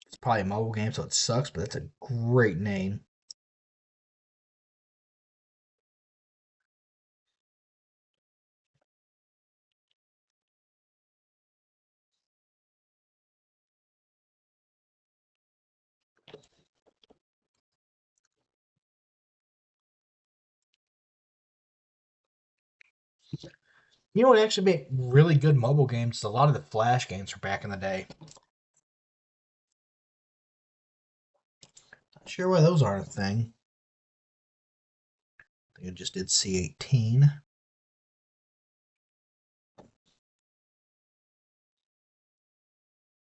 it's probably a mobile game, so it sucks, but it's a great name. You know what actually made really good mobile games? A lot of the Flash games from back in the day. Not sure why those aren't a thing. I think I just did C18.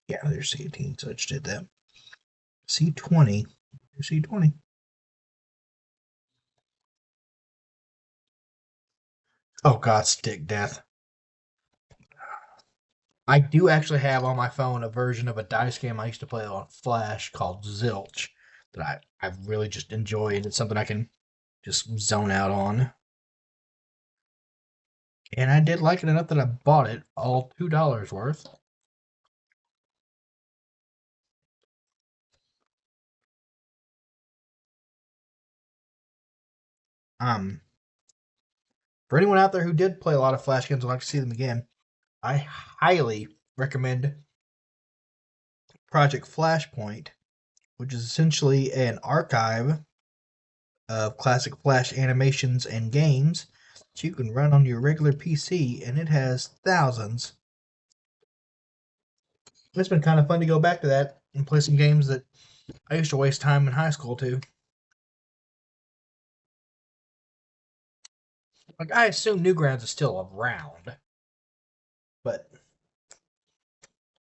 Yeah, there's C18, so I just did that. C20. There's C20. Oh god, stick death. I do actually have on my phone a version of a dice game I used to play on Flash called Zilch that I really just enjoy, and it's something I can just zone out on. And I did like it enough that I bought it, all $2 worth. Um, For anyone out there who did play a lot of Flash games and like to see them again, I highly recommend Project Flashpoint, which is essentially an archive of classic Flash animations and games that you can run on your regular PC, and it has thousands. It's been kind of fun to go back to that and play some games that I used to waste time in high school too. Like, I assume Newgrounds is still around, but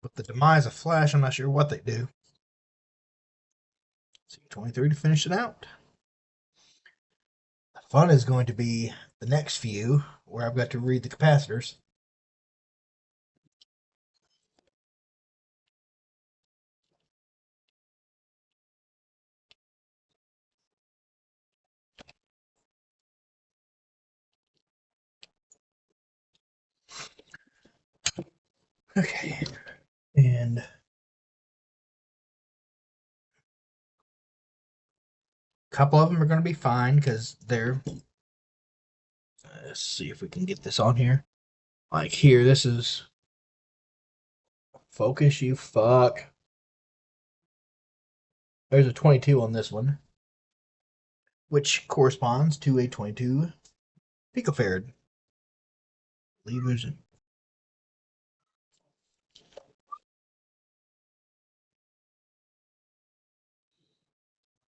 with the demise of Flash, I'm not sure what they do. C23 to finish it out. The fun is going to be the next few where I've got to read the capacitors. Okay, and a couple of them are going to be fine because they're. Let's see if we can get this on here. Like here, this is. Focus, you fuck. There's a 22 on this one, which corresponds to a 22 picofarad. Levers.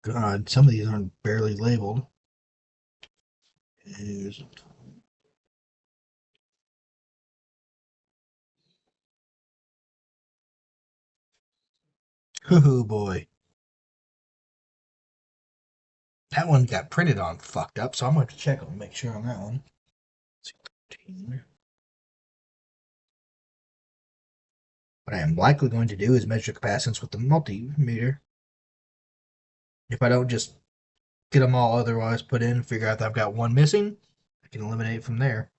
God, some of these aren't barely labeled. Here's, oh boy. That one got printed on fucked up, so I'm going to check and make sure on that one. What I am likely going to do is measure capacitance with the multimeter. If I don't just get them all otherwise put in, figure out that I've got one missing, I can eliminate it from there.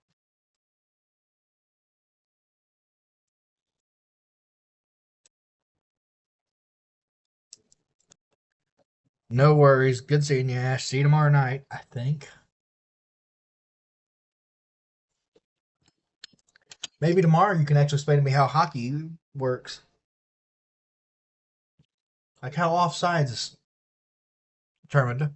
No worries. Good seeing you, Ash. See you tomorrow night, I think. Maybe tomorrow you can actually explain to me how hockey works. Like how offsides is determined.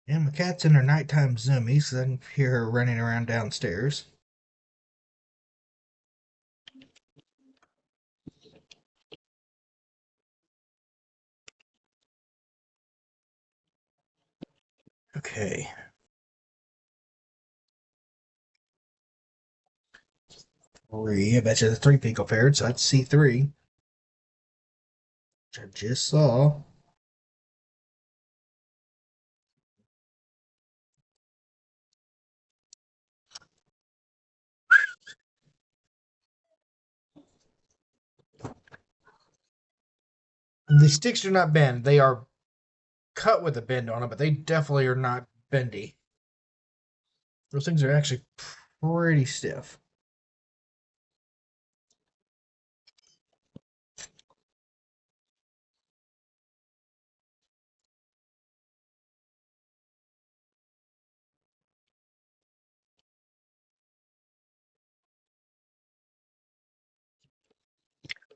And my cat's in her nighttime zoomies, so I can hear her running around downstairs. Okay. I bet you the 3 picofarad, so that's C3, which I just saw. The sticks do not bend. They are cut with a bend on them, but they definitely are not bendy. Those things are actually pretty stiff.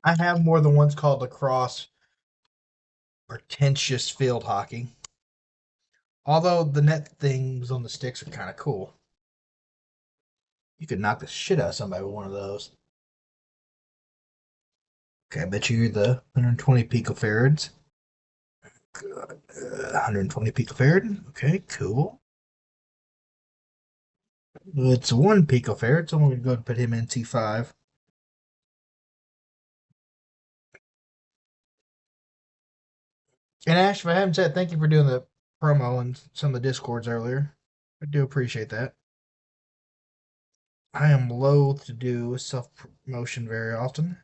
I have more than once called lacrosse pretentious field hockey. Although the net things on the sticks are kind of cool. You could knock the shit out of somebody with one of those. Okay, I bet you're the 120 picofarads. Good. 120 picofarad. Okay, cool. It's 1 picofarad, so I'm going to go and put him in T5. And Ash, if I haven't said, thank you for doing the promo and some of the discords earlier. I do appreciate that. I am loath to do self promotion very often.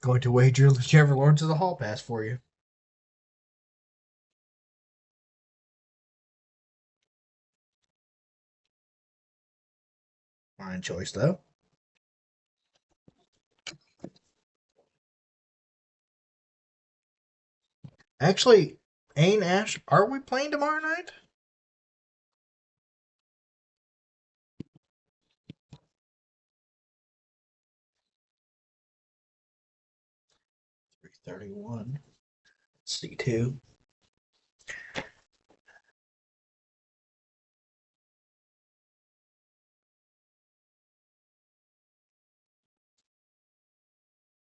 Going to wager whichever Lawrence is a hall pass for you. Fine choice, though. Actually, Ain Ash, are we playing tomorrow night? $331. C2.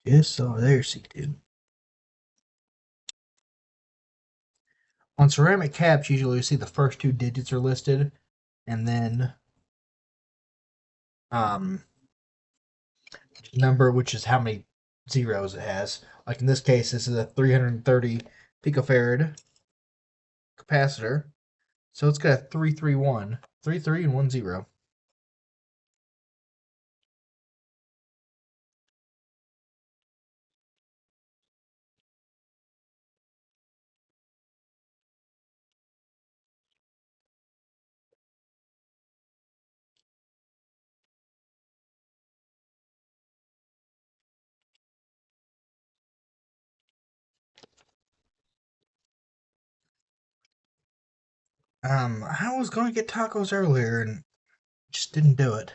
Yes, so there's C2. On ceramic caps, usually you see the first two digits are listed, and then um, number, which is how many zeros it has. Like in this case, this is a 330 picofarad capacitor, so it's got a 331, 33 and 1 0. I was going to get tacos earlier and just didn't do it.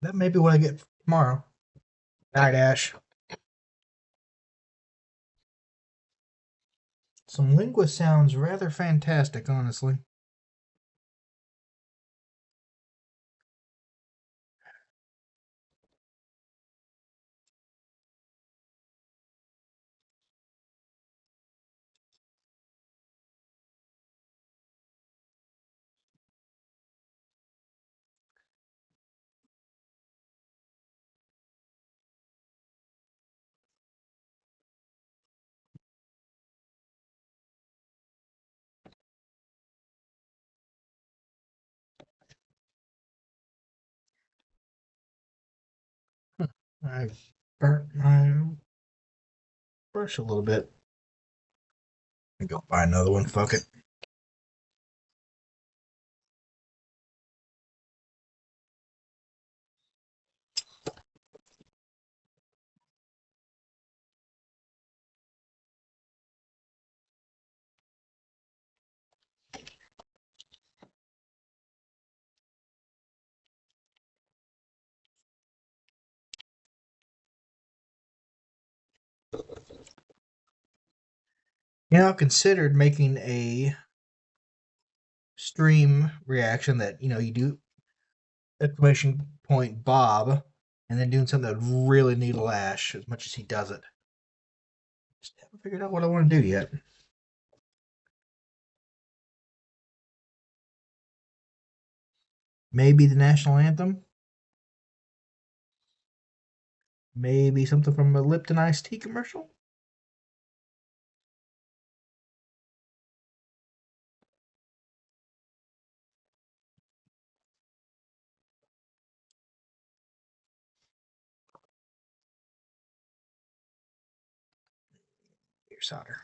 That may be what I get tomorrow. Night Ash. Some lingua sounds rather fantastic, honestly. I burnt my brush a little bit. I go buy another one. Fuck it. I've considered making a stream reaction that you do exclamation point Bob, and then doing something that would really needle Ash as much as he does it. Just haven't figured out what I want to do yet. Maybe the national anthem. Maybe something from a Lipton iced tea commercial. Here's solder.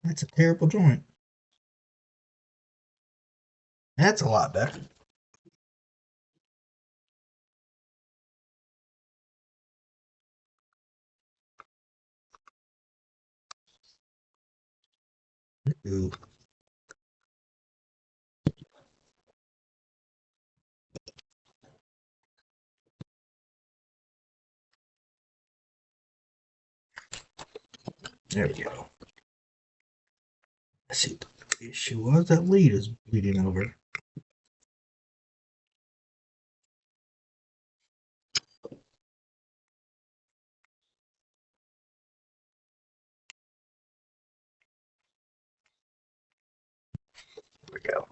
That's a terrible joint. That's a lot better. Ooh. There we go. Let's see what the issue was. That lead is bleeding over. There we go.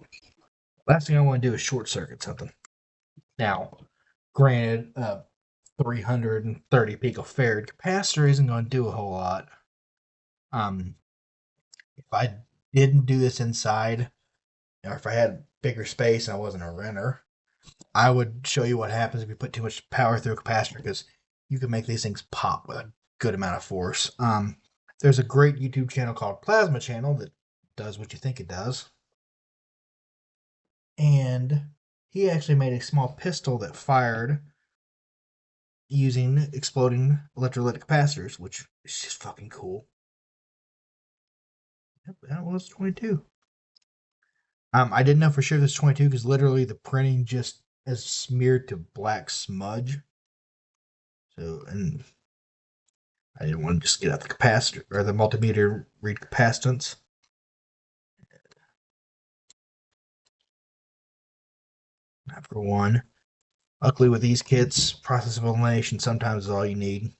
Last thing I want to do is short circuit something. Now, granted, 330 picofarad capacitor isn't going to do a whole lot. If I didn't do this inside, or if I had bigger space and I wasn't a renter, I would show you what happens if you put too much power through a capacitor, because you can make these things pop with a good amount of force. There's a great YouTube channel called Plasma Channel that does what you think it does. And he actually made a small pistol that fired using exploding electrolytic capacitors, which is just fucking cool. Yep, that was 22. I didn't know for sure this 22 because literally the printing just is smeared to black smudge. So, and I didn't want to just get out the capacitor or the multimeter read capacitance. Not for one. Luckily with these kits, process of elimination sometimes is all you need.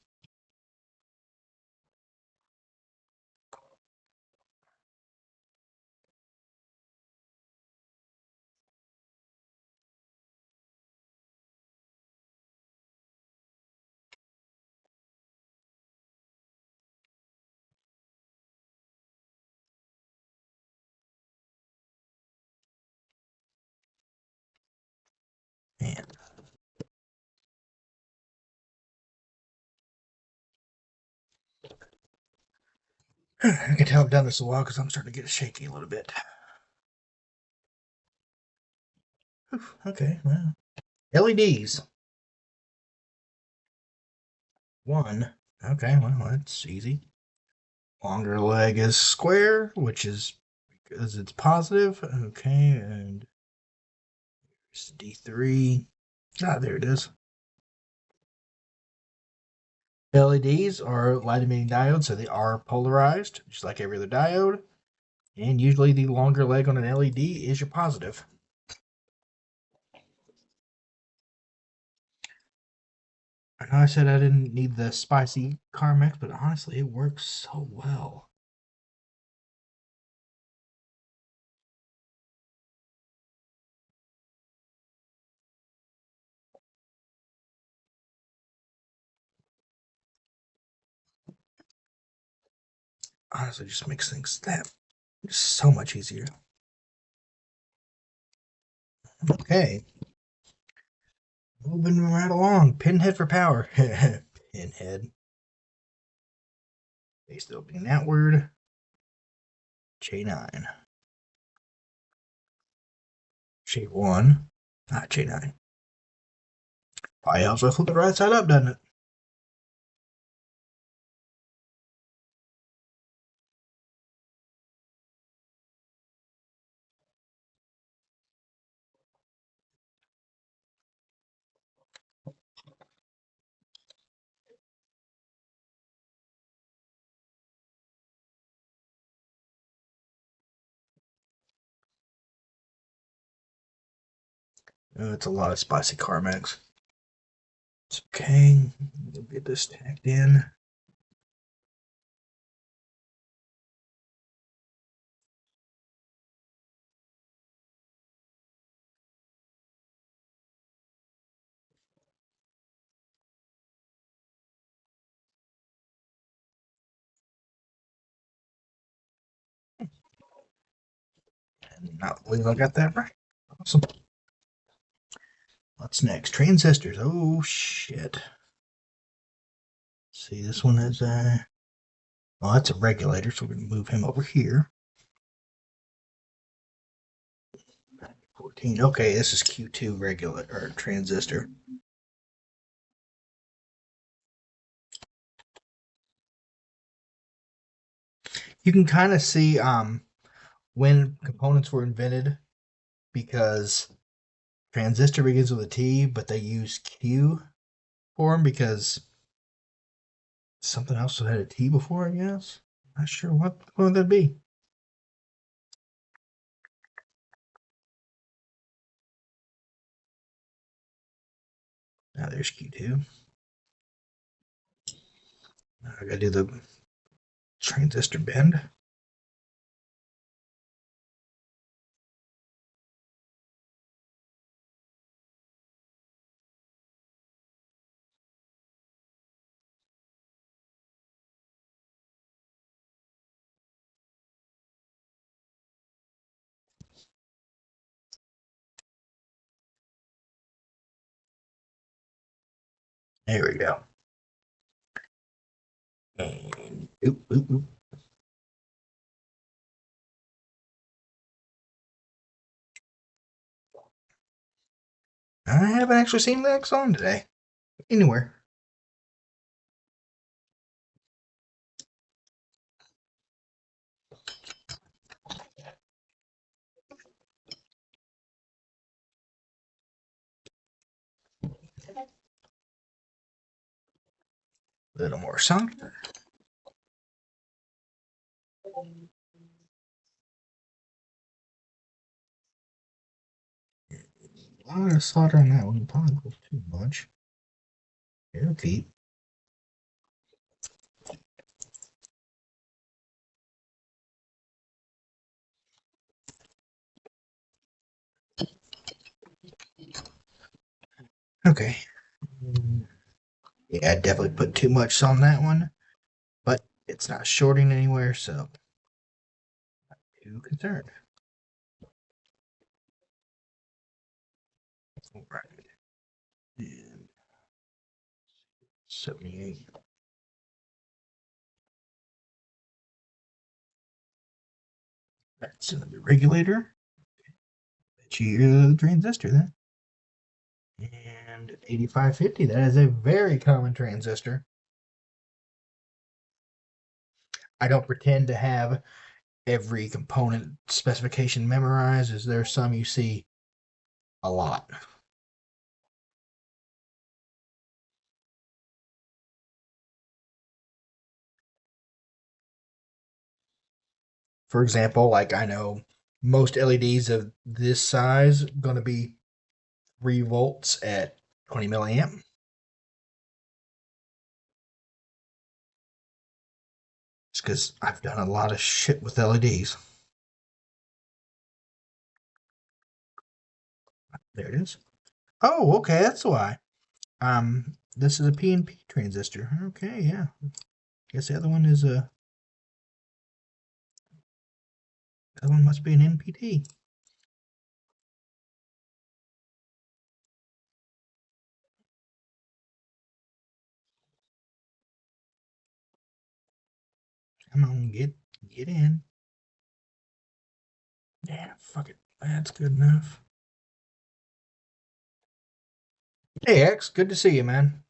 Man. I can tell I've done this a while because I'm starting to get shaky a little bit. Okay, well. LEDs. One. Okay, well, that's easy. Longer leg is square, which is because it's positive. Okay, and there's D3. Ah, there it is. LEDs are light emitting diodes, so they are polarized, just like every other diode. And usually the longer leg on an LED is your positive. I know I said I didn't need the spicy Carmex, but honestly, it works so well. Honestly, just makes things that just so much easier. Okay, moving right along. Pinhead for power. Pinhead. Base opening outward. J9. J1. J9. Probably helps if I flip it right side up, doesn't it? It's a lot of spicy Carmex. It's okay. We'll get this tacked in. And not believe I got that right. Awesome. What's next? Transistors. Oh shit. See, this one is a. Well, that's a regulator, so we're gonna move him over here. 14. Okay, this is Q2 regulator or transistor. You can kind of see when components were invented because transistor begins with a T, but they use Q for them because something else had a T before, I guess. Not sure what would that be. Now there's Q2. Now I gotta do the transistor bend. There we go. And oop, oop, oop. I haven't actually seen Lex on today. Anywhere. A little more solder. A lot of solder on that one. Probably goes too much. Here, Pete. Okay. Yeah, I definitely put too much on that one, but it's not shorting anywhere, so not too concerned. All right. And 78. That's the regulator. That's your transistor then. And 8550, that is a very common transistor. I don't pretend to have every component specification memorized, as there's some you see a lot. For example, like I know most LEDs of this size going to be 3 volts at 20 milliamp. It's because I've done a lot of shit with LEDs. There it is. Oh, okay, that's why. This is a PNP transistor. Okay, yeah. Guess the other one is a. The other one must be an NPT. Come on, get in. Yeah, fuck it. That's good enough. Hey, X, good to see you, man.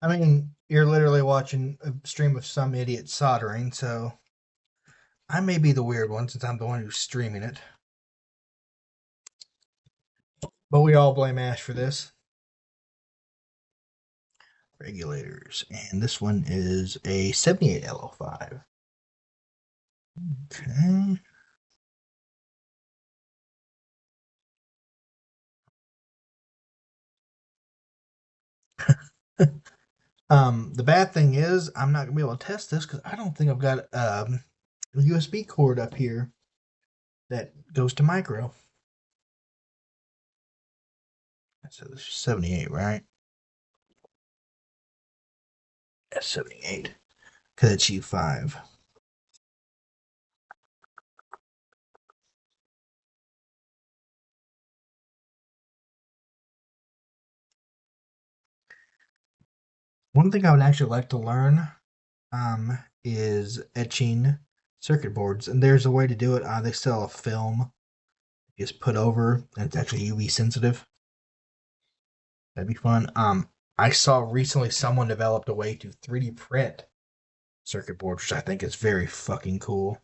I mean, you're literally watching a stream of some idiot soldering, so I may be the weird one since I'm the one who's streaming it. But we all blame Ash for this. Regulators. And this one is a 78 LO5. Okay. The bad thing is I'm not gonna be able to test this because I don't think I've got a USB cord up here that goes to micro. So this is 78, right? That's 78. Because it's U5. One thing I would actually like to learn is etching circuit boards. And there's a way to do it. They sell a film you just put over, and it's actually UV sensitive. That'd be fun. I saw recently someone developed a way to 3D print circuit boards, which I think is very fucking cool.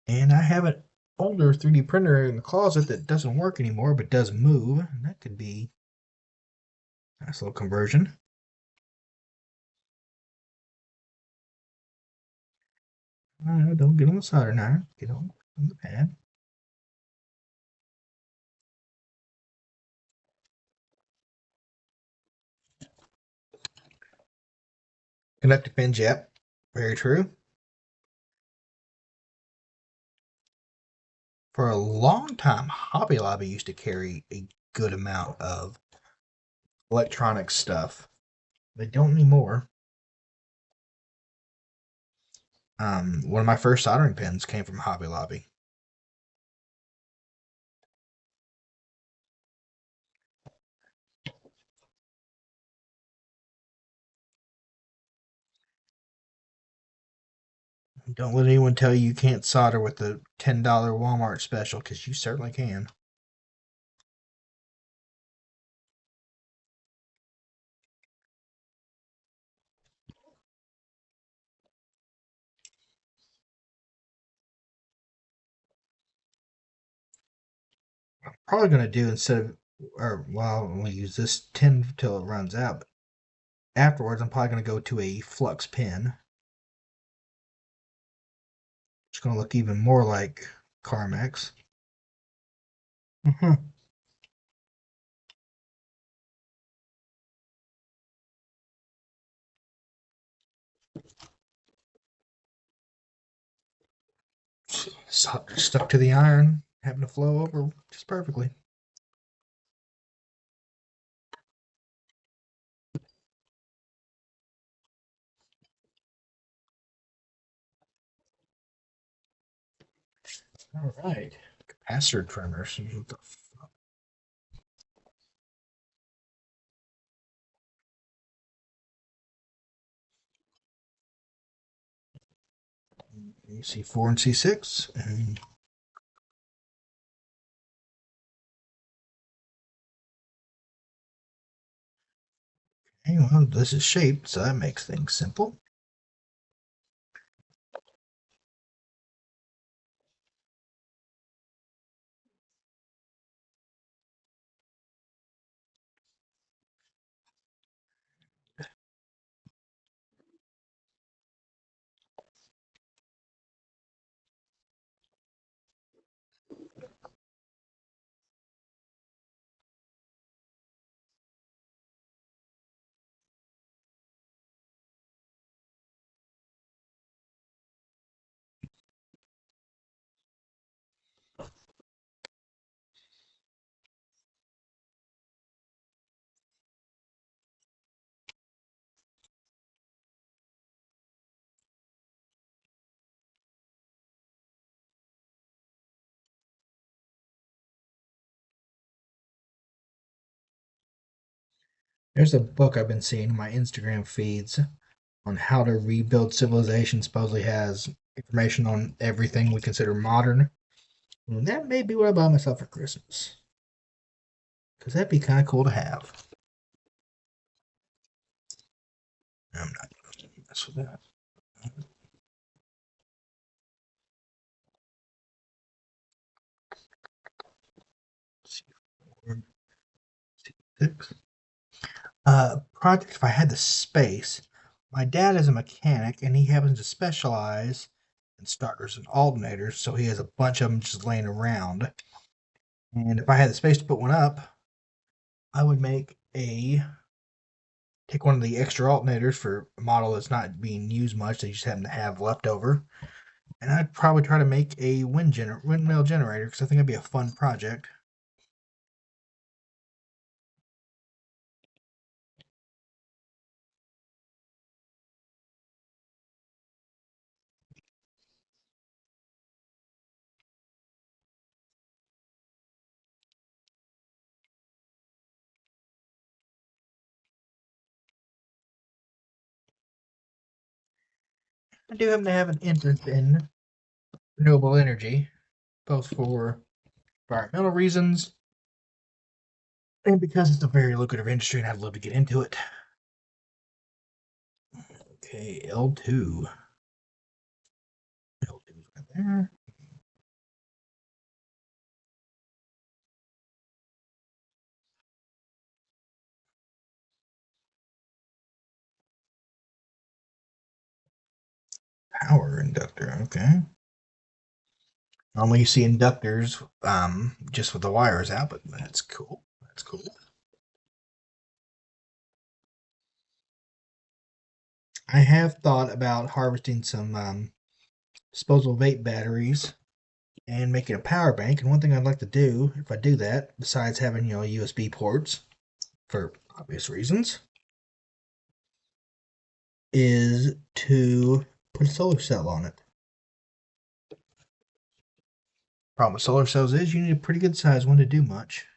And I have an older 3D printer in the closet that doesn't work anymore, but does move. And that could be a nice little conversion. Don't get on the solder iron. Get on the pad. Conductive pins, yep. Very true. For a long time, Hobby Lobby used to carry a good amount of electronic stuff. They don't anymore. One of my first soldering pins came from Hobby Lobby. Don't let anyone tell you you can't solder with the $10 Walmart special, because you certainly can. Probably going to do instead of, or well, I'm going to use this 10 till it runs out. But afterwards, I'm probably going to go to a flux pin. It's going to look even more like Carmex. Mm-hmm. Stuck to the iron, having to flow over just perfectly. All right. Capacitor trimmers. What the fuck? You see 4 and C6. And okay, well, this is shaped, so that makes things simple. There's a book I've been seeing in my Instagram feeds on how to rebuild civilization. Supposedly has information on everything we consider modern. And that may be what I buy myself for Christmas. Because that'd be kind of cool to have. I'm not going to mess with that. C4, C6. Project, if I had the space. My dad is a mechanic and he happens to specialize in starters and alternators, so he has a bunch of them just laying around. And if I had the space to put one up, I would take one of the extra alternators for a model that's not being used much, that you just happen to have left over. And I'd probably try to make a windmill generator, because I think it'd be a fun project. I do happen to have an interest in renewable energy, both for environmental reasons and because it's a very lucrative industry and I'd love to get into it. Okay, L2. L2's right there. Power inductor, okay. Normally you see inductors just with the wires out, but that's cool. That's cool. I have thought about harvesting some disposable vape batteries and making a power bank. And one thing I'd like to do, if I do that, besides having USB ports for obvious reasons, is to put a solar cell on it. Problem with solar cells is you need a pretty good size one to do much.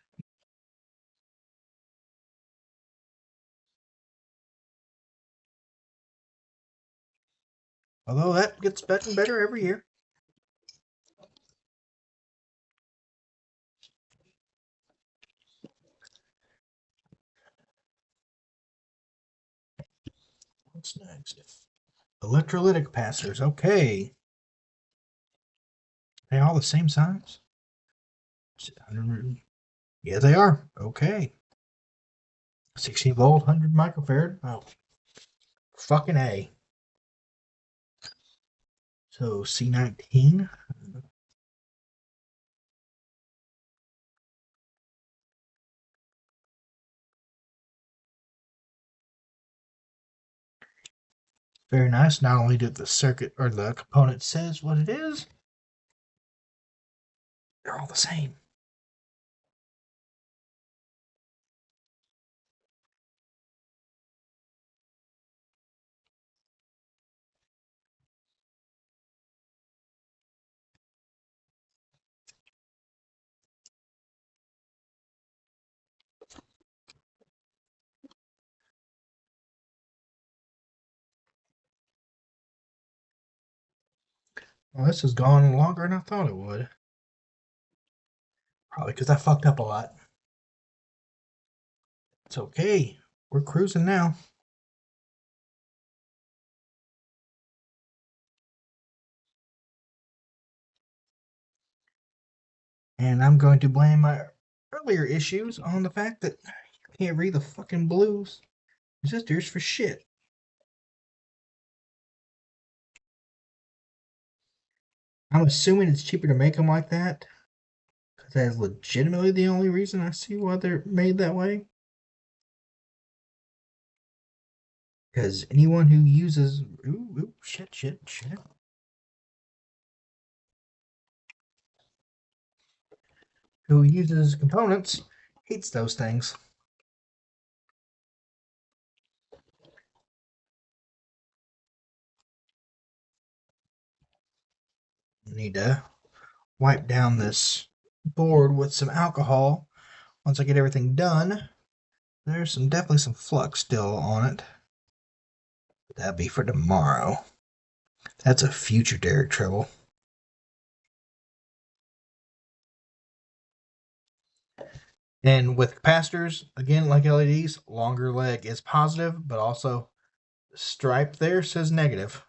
Although that gets better and better every year. What's next? Electrolytic capacitors. Okay. They all the same size? Yeah, they are. Okay. 16 volt, 100 microfarad. Oh, fucking A. So C19. Very nice. Not only did the circuit or the component says what it is, they're all the same. Well, this has gone longer than I thought it would. Probably because I fucked up a lot. It's okay. We're cruising now. And I'm going to blame my earlier issues on the fact that you can't read the fucking blues resistors for shit. I'm assuming it's cheaper to make them like that. Because that is legitimately the only reason I see why they're made that way. Because anyone who uses shit. Who uses components hates those things. I need to wipe down this board with some alcohol. Once I get everything done, there's definitely some flux still on it. That'll be for tomorrow. That's a future Derek trouble. And with capacitors, again, like LEDs, longer leg is positive, but also stripe there says negative.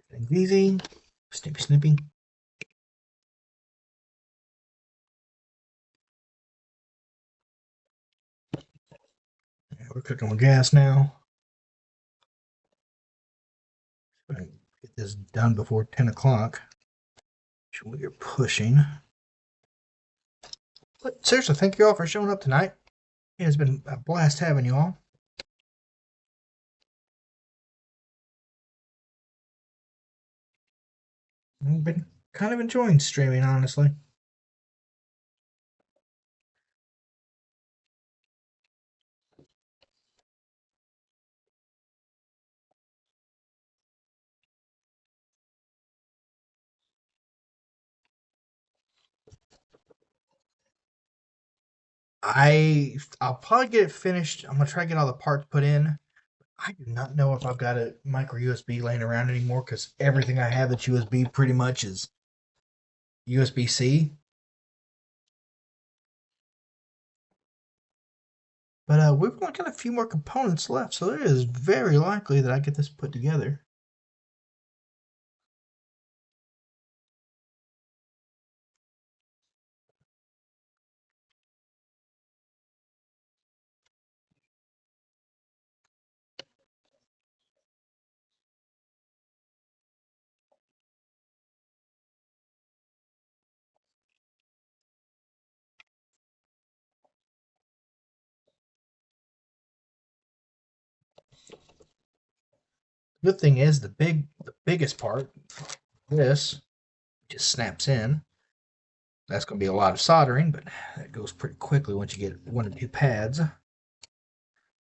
Things easy. Snippy. Yeah, we're cooking with gas now. Get this done before 10 o'clock. We are pushing. But seriously, thank you all for showing up tonight. It has been a blast having you all. I've been kind of enjoying streaming, honestly. I'll probably get it finished. I'm gonna try to get all the parts put in. I do not know if I've got a micro USB laying around anymore because everything I have that's USB pretty much is USB C. But we've only got a few more components left, so it is very likely that I get this put together. Good thing is the biggest part, this just snaps in. That's going to be a lot of soldering, but that goes pretty quickly once you get one or two pads.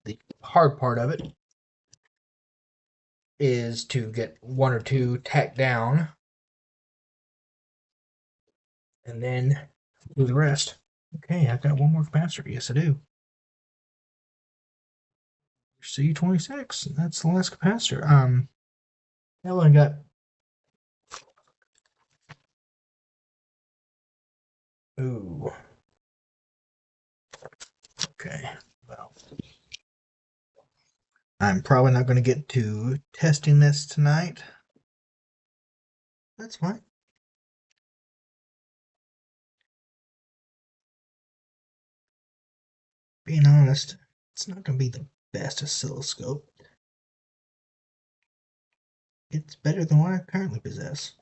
The hard part of it is to get one or two tacked down and then do the rest. Okay, I've got one more capacitor. Yes, I do. C26. That's the last capacitor. Now I got. Ooh. Okay. Well, I'm probably not going to get to testing this tonight. That's fine. Being honest, it's not going to be the best oscilloscope. It's better than what I currently possess.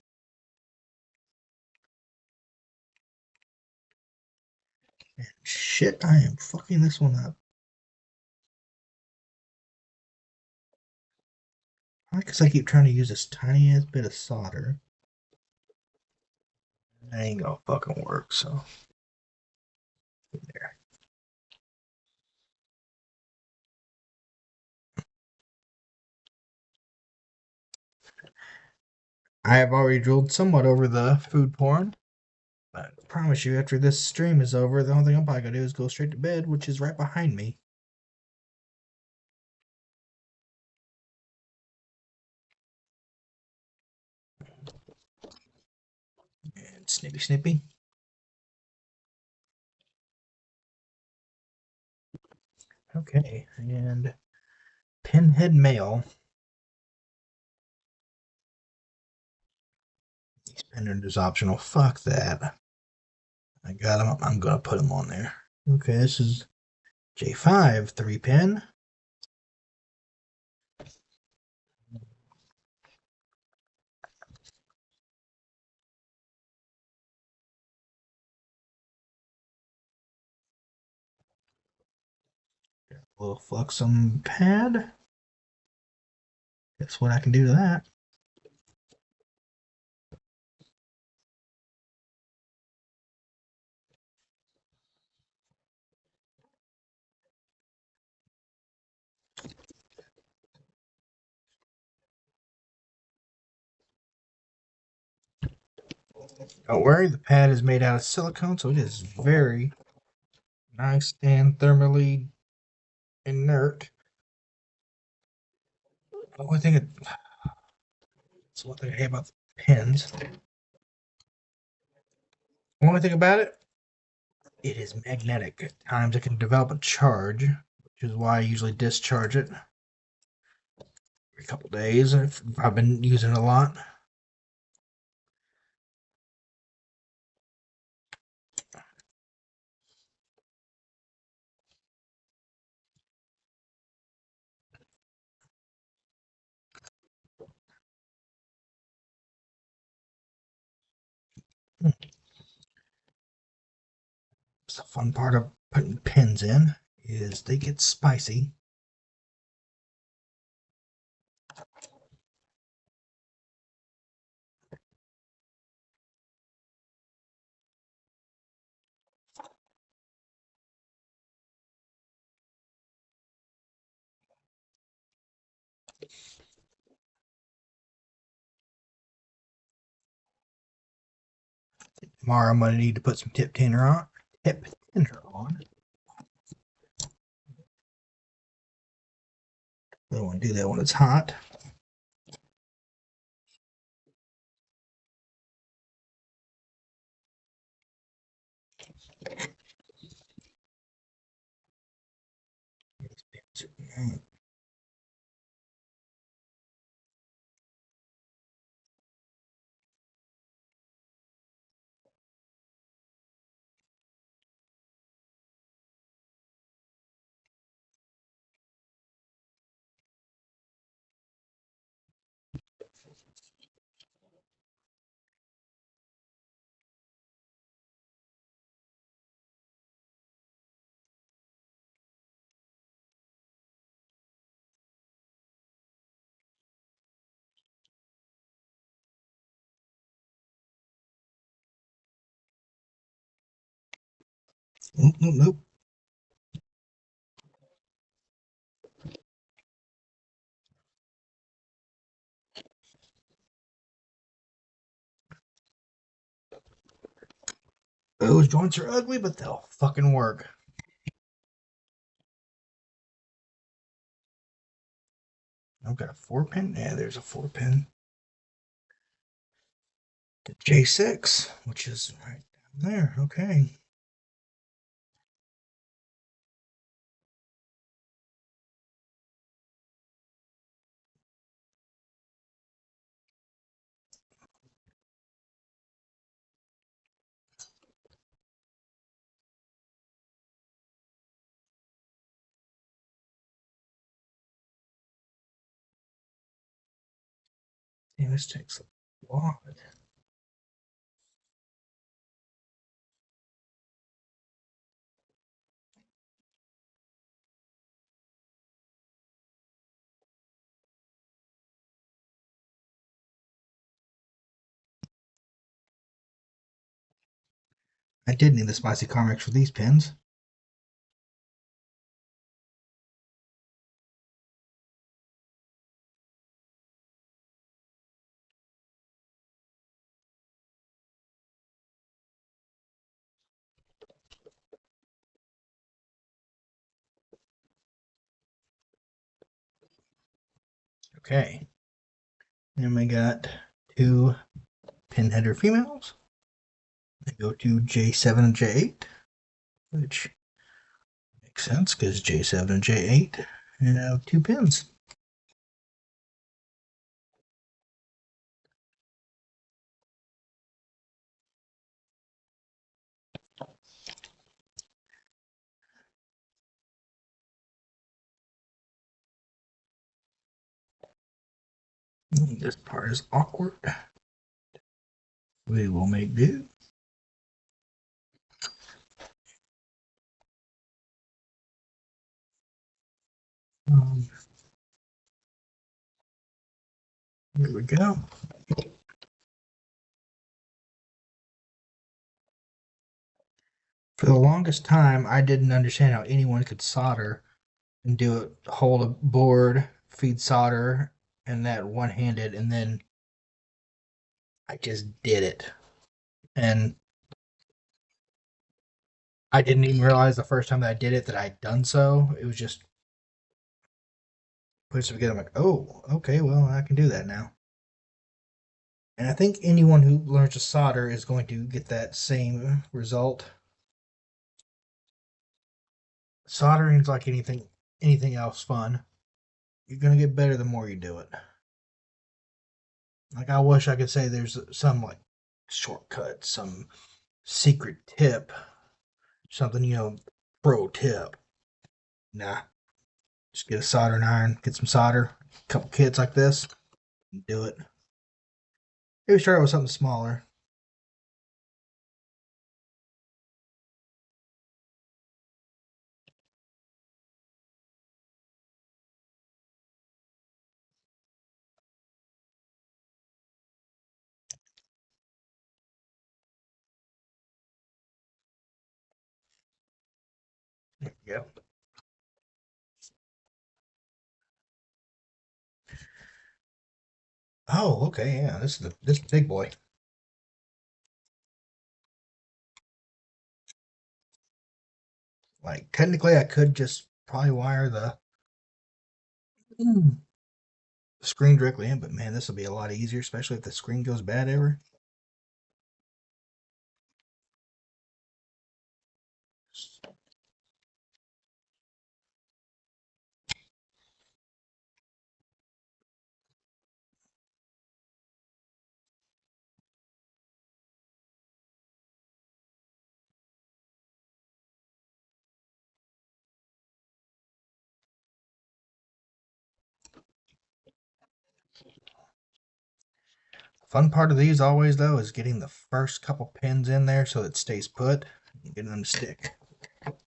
And shit, I am fucking this one up. Because I keep trying to use this tiny ass bit of solder. That ain't gonna fucking work, so. There. I have already drilled somewhat over the food porn. But I promise you, after this stream is over, the only thing I'm probably gonna do is go straight to bed, which is right behind me. And snippy snippy. Okay, and pinhead mail. These pendant is optional. Fuck that. I got them. I'm gonna put them on there. Okay, this is J5 3-pin. A little fluxum pad. Guess what I can do to that. Don't worry, the pad is made out of silicone, so it is very nice and thermally inert. The only thing it's one thing I hate about the pins. The only thing about it, it is magnetic. At times it can develop a charge, which is why I usually discharge it every couple days if I've been using it a lot. It's the fun part of putting pins in is they get spicy. Tomorrow I'm gonna need to put some tip tinder on. Tip tinder on. I don't want to do that when it's hot. Nope, nope, nope. Those joints are ugly, but they'll fucking work. I've got a 4-pin. Yeah, there's a 4-pin. The J6, which is right down there. Okay. Yeah, this takes a lot. I did need the spicy Carmex for these pins. Okay. And we got 2 pin header females. They go to J7 and J8, which makes sense because J7 and J8 have 2 pins. This part is awkward. We will make do. Here we go. For the longest time, I didn't understand how anyone could solder and do it, hold a board, feed solder, and that one-handed, and then I just did it. And I didn't even realize the first time that I did it that I'd done so. It was just put it together. I'm like, oh, okay, well, I can do that now. And I think anyone who learns to solder is going to get that same result. Soldering is like anything else fun. You're gonna get better the more you do it. Like I wish I could say there's some like shortcut, some secret tip, something pro tip. Nah, just get a soldering iron, get some solder, a couple kits like this, and do it. Maybe start with something smaller. Yeah. Oh, okay, yeah. This big boy. Like technically, I could just probably wire the screen directly in, but man, this will be a lot easier, especially if the screen goes bad ever. Fun part of these always though is getting the first couple pins in there so it stays put and getting them to stick. That's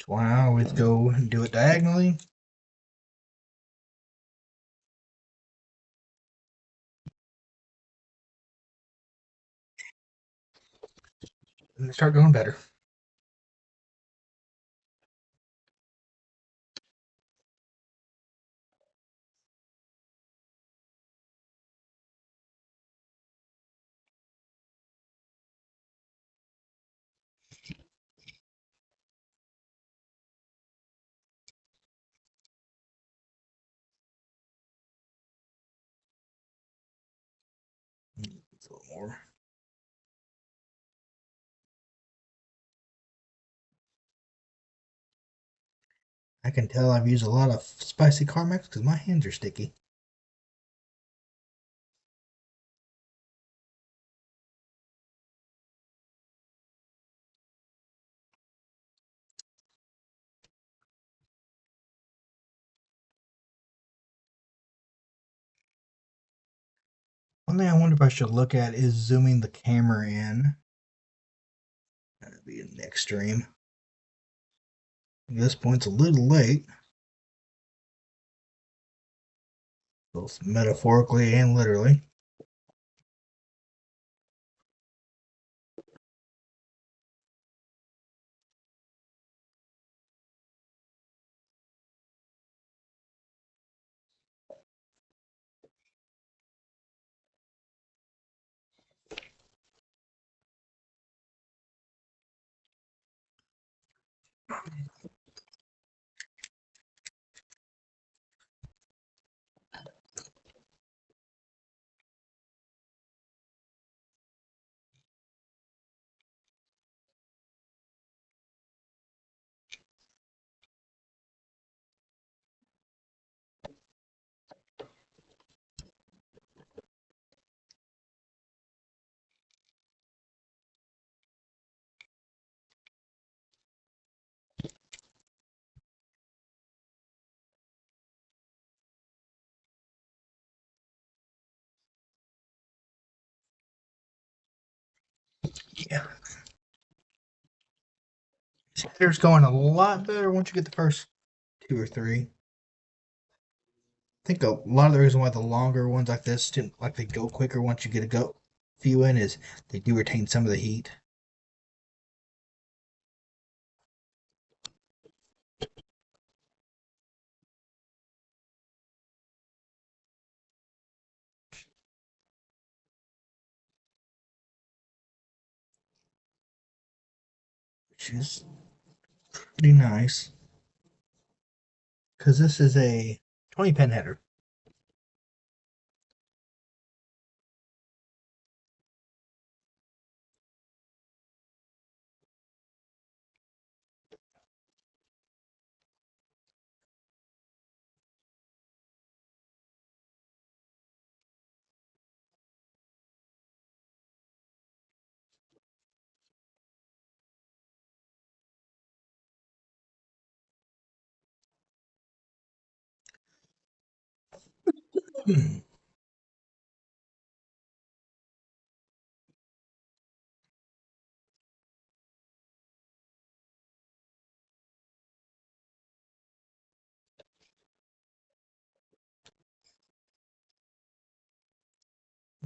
why I always go and do it diagonally. and they start going better. It's a little more. I can tell I've used a lot of spicy Carmex because my hands are sticky. One thing I wonder if I should look at is zooming the camera in. That'd be an extreme. At this point, it's a little late, both metaphorically and literally. Yeah. It's going a lot better once you get the first two or three. I think a lot of the reason why the longer ones like this, like they go quicker once you get a go few in, is they do retain some of the heat. Which is pretty nice because this is a 20 pin header.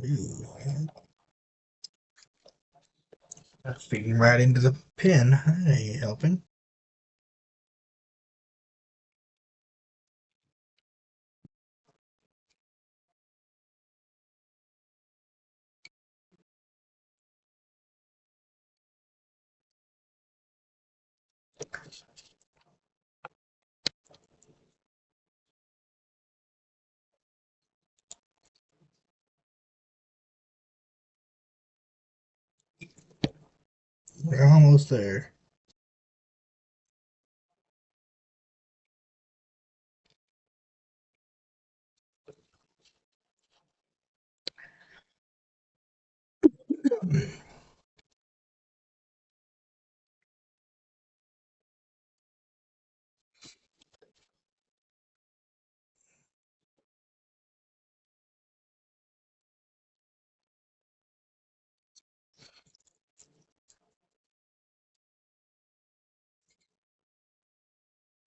Ooh, that's feeding right into the pin. That ain't helping. We're almost there.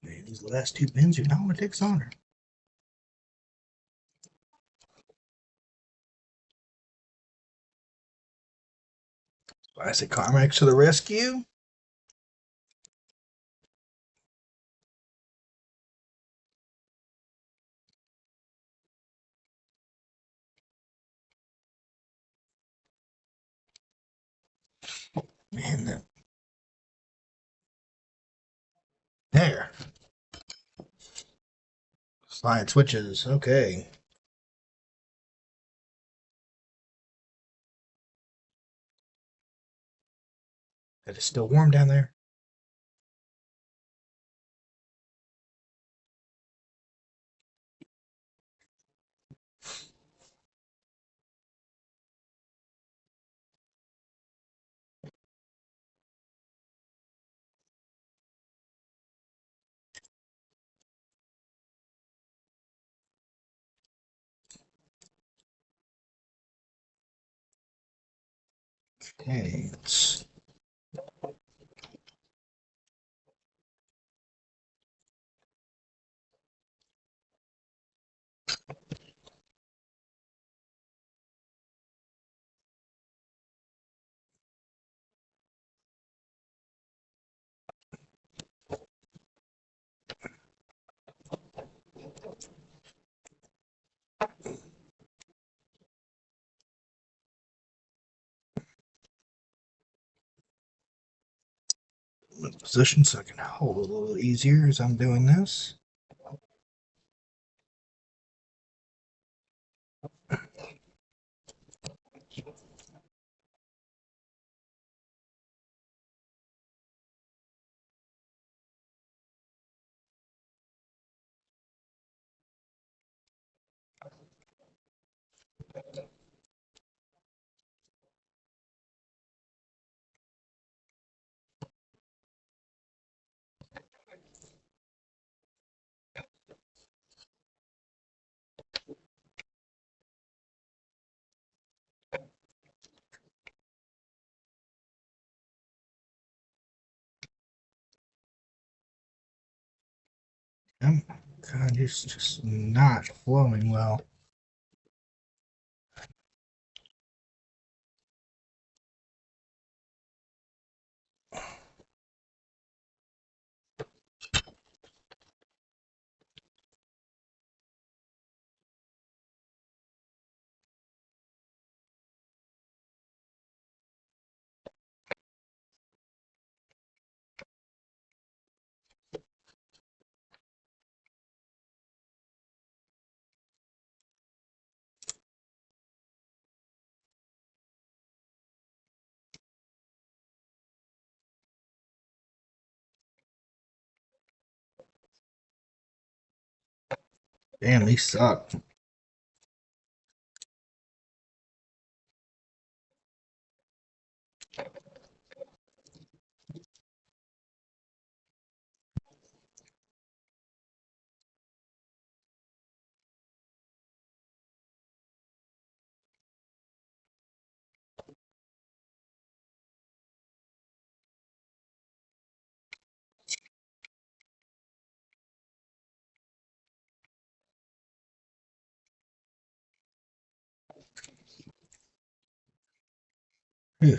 These last two pins are not what takes honor. Classic Carmex to the rescue. Man, there. Slide switches. Okay. It is still warm down there. Okay. Position so I can hold it a little easier as I'm doing this. God, it's just not flowing well. Damn, these suck. Phew.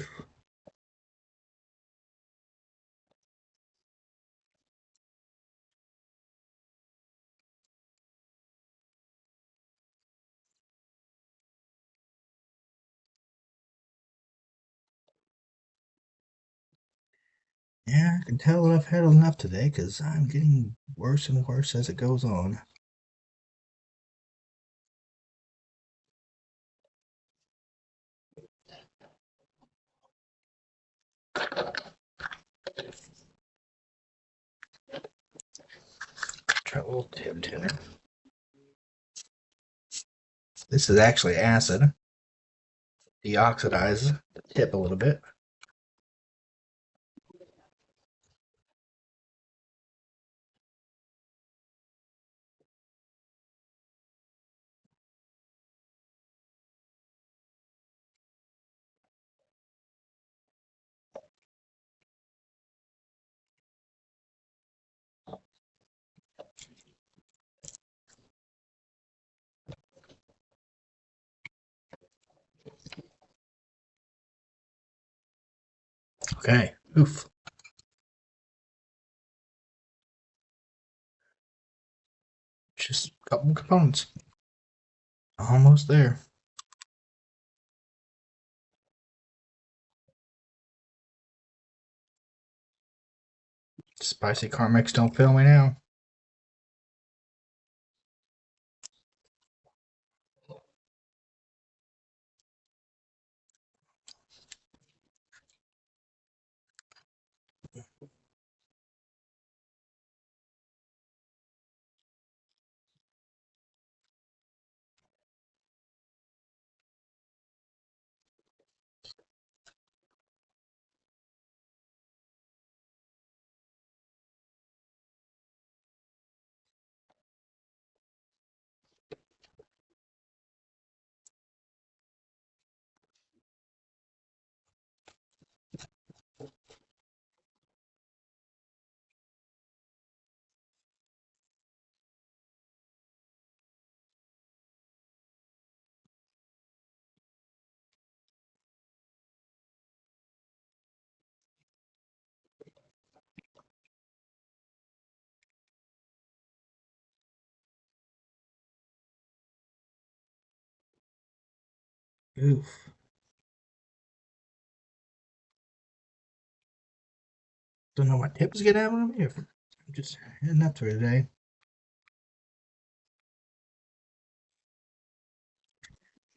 Yeah, I can tell that I've had enough today because I'm getting worse and worse as it goes on. Try a little tip tinner. This is actually acid. Deoxidizes the tip a little bit. Okay. Oof. Just a couple components. Almost there. Spicy Carmex don't fail me now. Oof. Don't know what tips get out of me. If I'm just heading up to it today.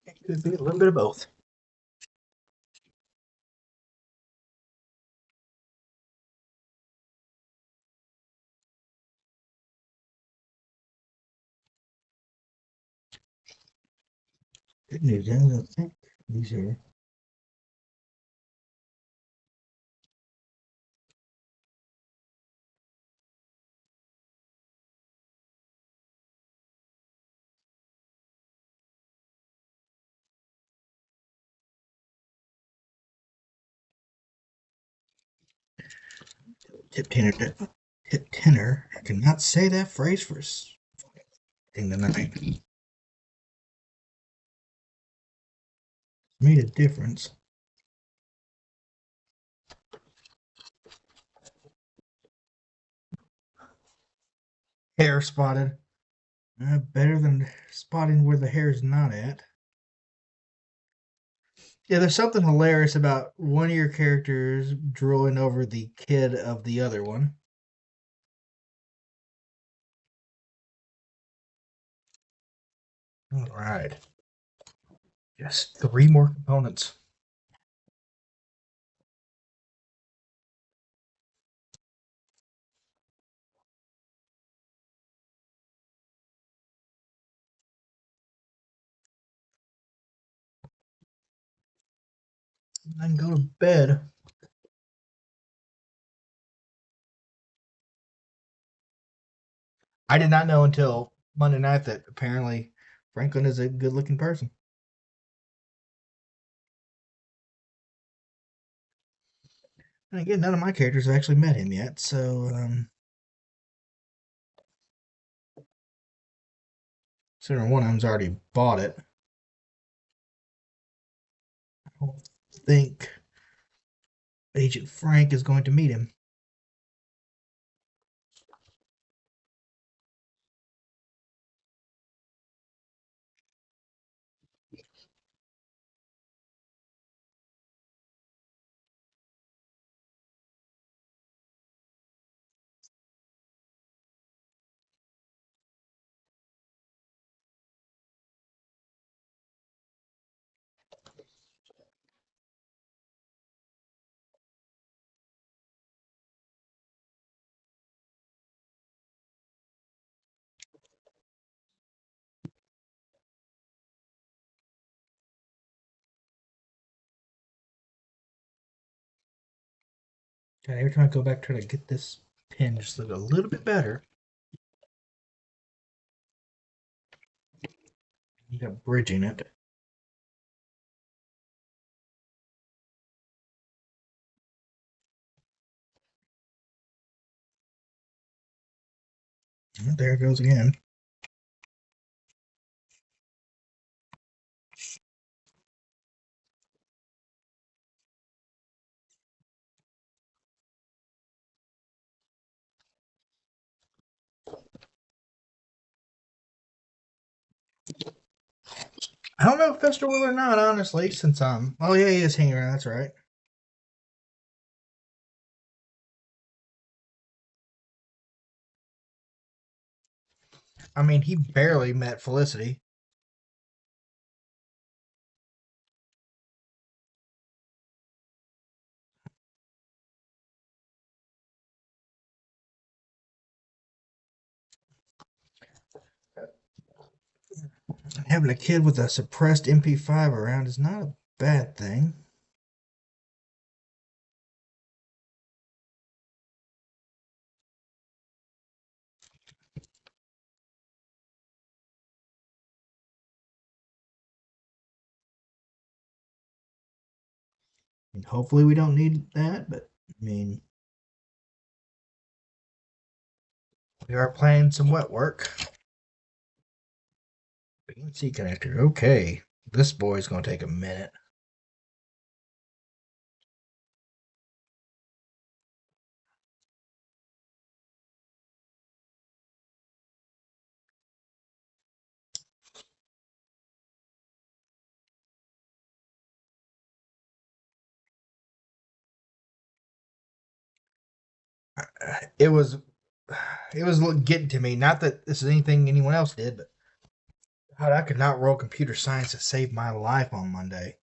It could be a little bit of both. Good news is I think these are tip tenor. Tip tenor. I cannot say that phrase for thing tonight. Made a difference. Hair spotted. Better than spotting where the hair is not at. Yeah, there's something hilarious about one of your characters drooling over the kid of the other one. All right. Yes, 3 more components. I can go to bed. I did not know until Monday night that apparently Franklin is a good looking person. And again, none of my characters have actually met him yet, so considering one of them's already bought it, I don't think Agent Frank is going to meet him. God, every time I go back try to get this pin just look a little bit better, you got bridging it. There it goes again. I don't know if Fester will or not, honestly, since oh yeah, he is hanging around, that's right. I mean, he barely met Felicity. Having a kid with a suppressed MP5 around is not a bad thing. And hopefully we don't need that, but I mean, we are planning some wet work. BNC connector, okay. This boy's gonna take a minute. It was getting to me. Not that this is anything anyone else did, but God, I could not roll computer science to save my life on Monday.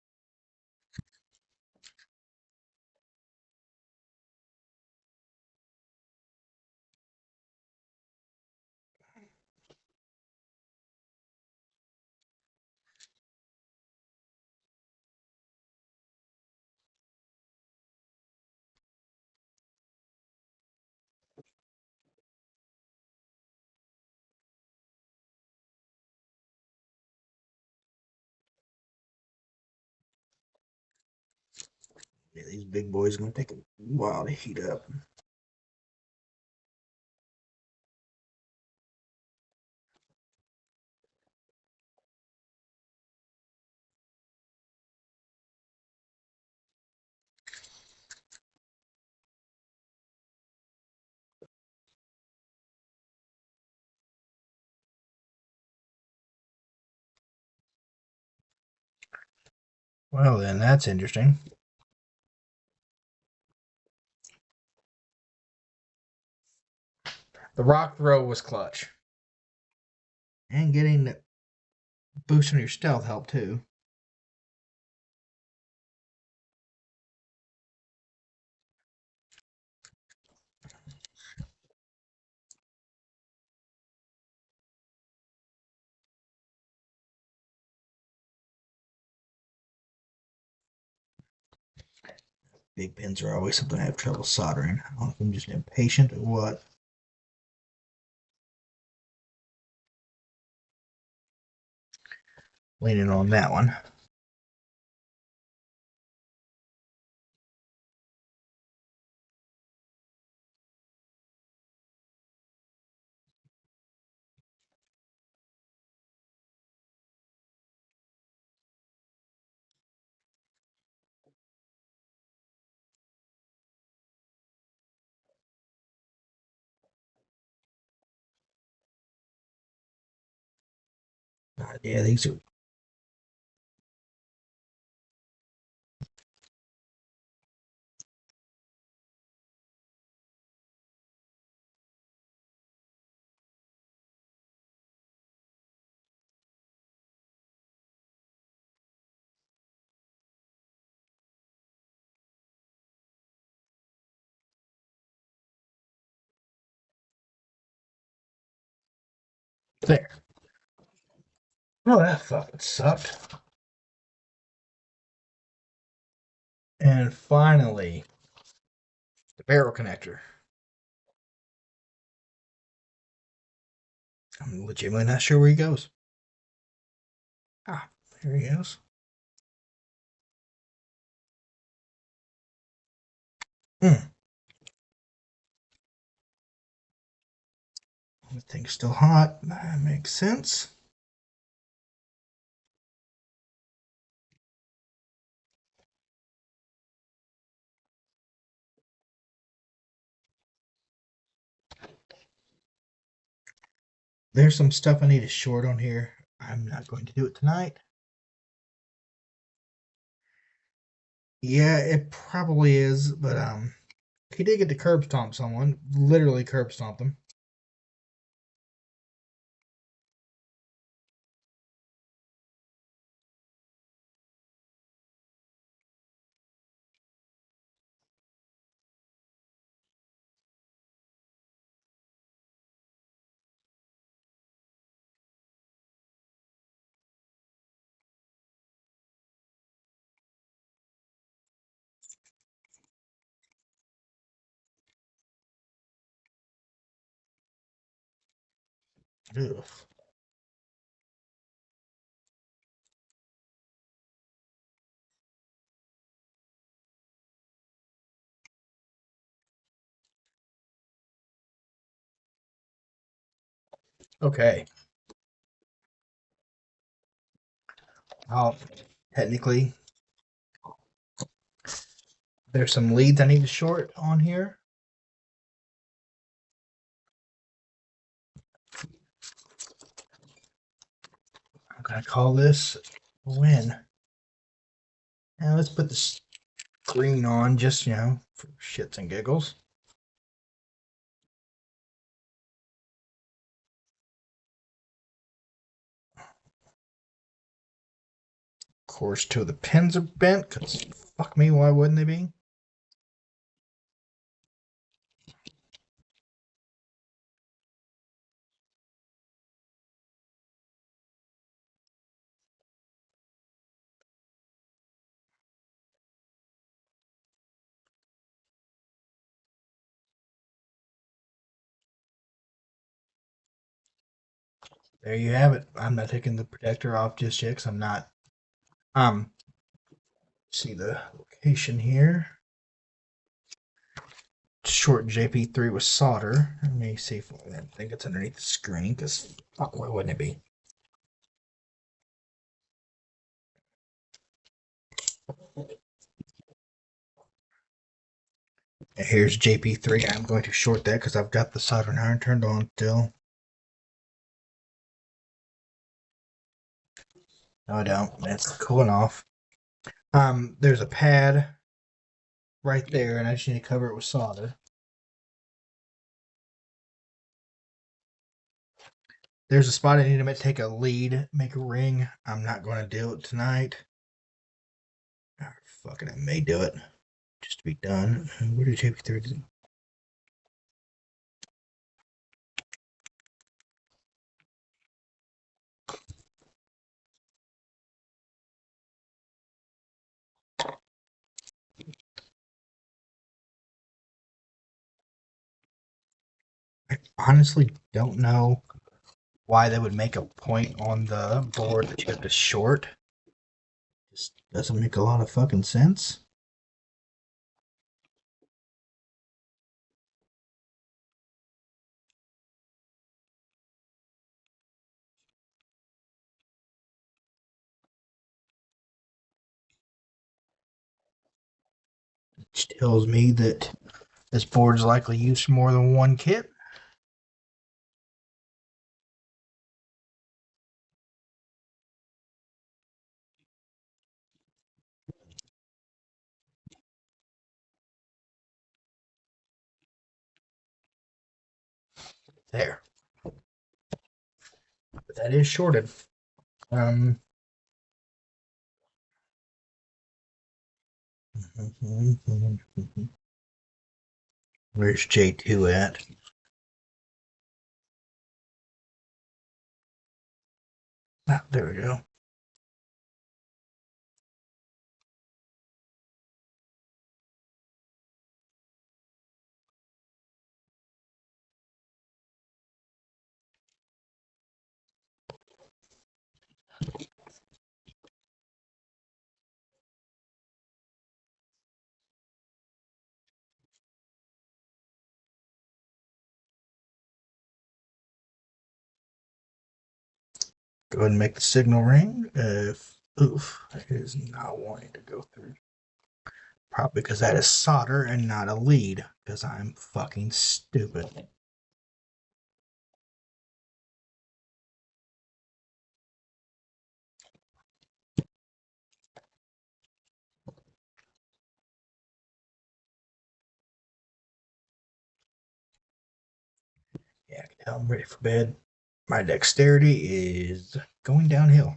Yeah, these big boys are gonna take a while to heat up. Well, then that's interesting. The rock throw was clutch, and getting the boost on your stealth helped too. Big pins are always something I have trouble soldering. I don't know if I'm just impatient or what. Leaning on that one. Yeah, these are. There. Oh, that fucking sucked. And finally, the barrel connector. I'm legitimately not sure where he goes. Ah, there he goes. Hmm. The thing's still hot. That makes sense. There's some stuff I need to short on here. I'm not going to do it tonight. Yeah, it probably is, but he did get to curb stomp someone, literally curb stomp them. Ugh. Okay. I'll technically there's some leads I need to short on here. I'm gonna call this a win. Now let's put the screen on just for shits and giggles. Of course, two of the pins are bent, because fuck me, why wouldn't they be? There you have it. I'm not taking the protector off just yet because I'm not. See the location here. Short JP3 with solder. Let me see if I think it's underneath the screen because fuck, why wouldn't it be? And here's JP3. I'm going to short that because I've got the soldering iron turned on still. No, I don't. It's cooling off. There's a pad right there, and I just need to cover it with solder. There's a spot I need to take a lead, make a ring. I'm not going to do it tonight. Oh, fuck it, I may do it just to be done. Where did JP3 do? I honestly don't know why they would make a point on the board that you have to short. Just doesn't make a lot of fucking sense. Which tells me that this board is likely used for more than one kit. There. But that is shorted. Um, where's J2 at? Ah, there we go. Go ahead and make the signal ring. Oof, it is not wanting to go through. Probably because that is solder and not a lead. Because I'm fucking stupid. I'm ready for bed. My dexterity is going downhill.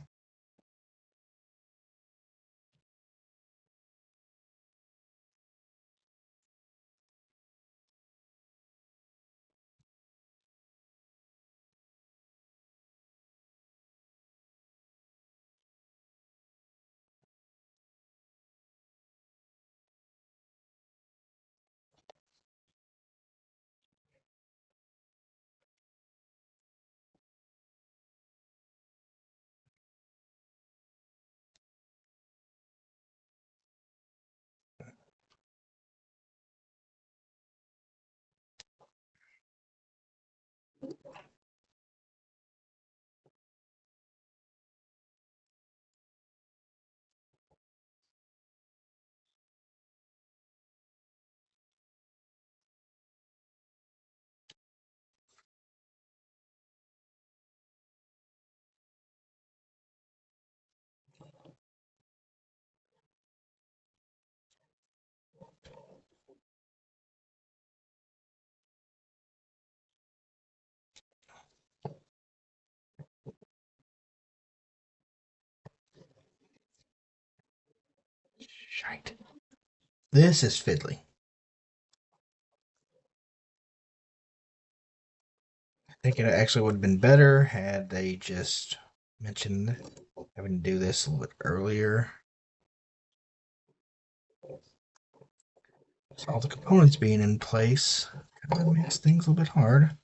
Shite. This is fiddly. I think it actually would have been better had they just mentioned having to do this a little bit earlier. So all the components being in place kind of makes things a little bit hard.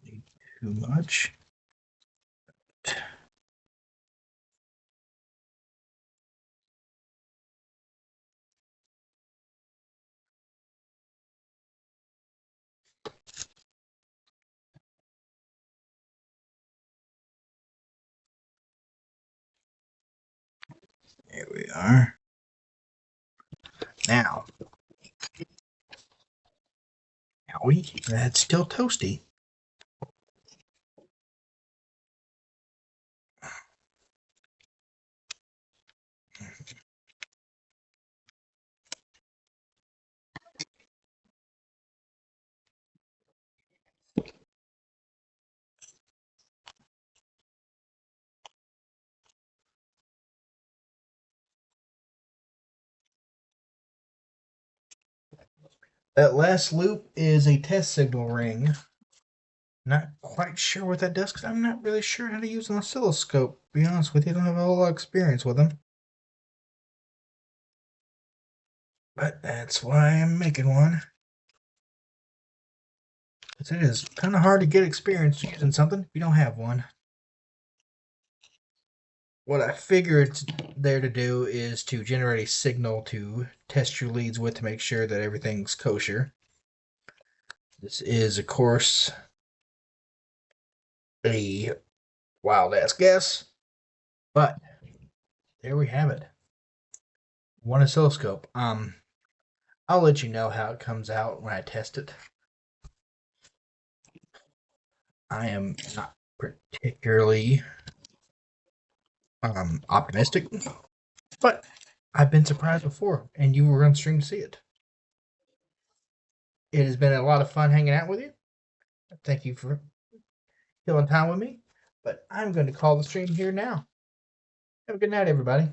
Need too much. There we are. Now, that's still toasty. That last loop is a test signal ring. Not quite sure what that does because I'm not really sure how to use an oscilloscope. To be honest with you, I don't have a whole lot of experience with them. But that's why I'm making one. Because it is kind of hard to get experience using something if you don't have one. What I figure it's there to do is to generate a signal to test your leads with to make sure that everything's kosher. This is, of course, a wild ass guess, but there we have it. One oscilloscope. I'll let you know how it comes out when I test it. I am not particularly optimistic, but I've been surprised before, and you were on stream to see it. It has been a lot of fun hanging out with you. Thank you for killing time with me, but I'm going to call the stream here now. Have a good night, everybody.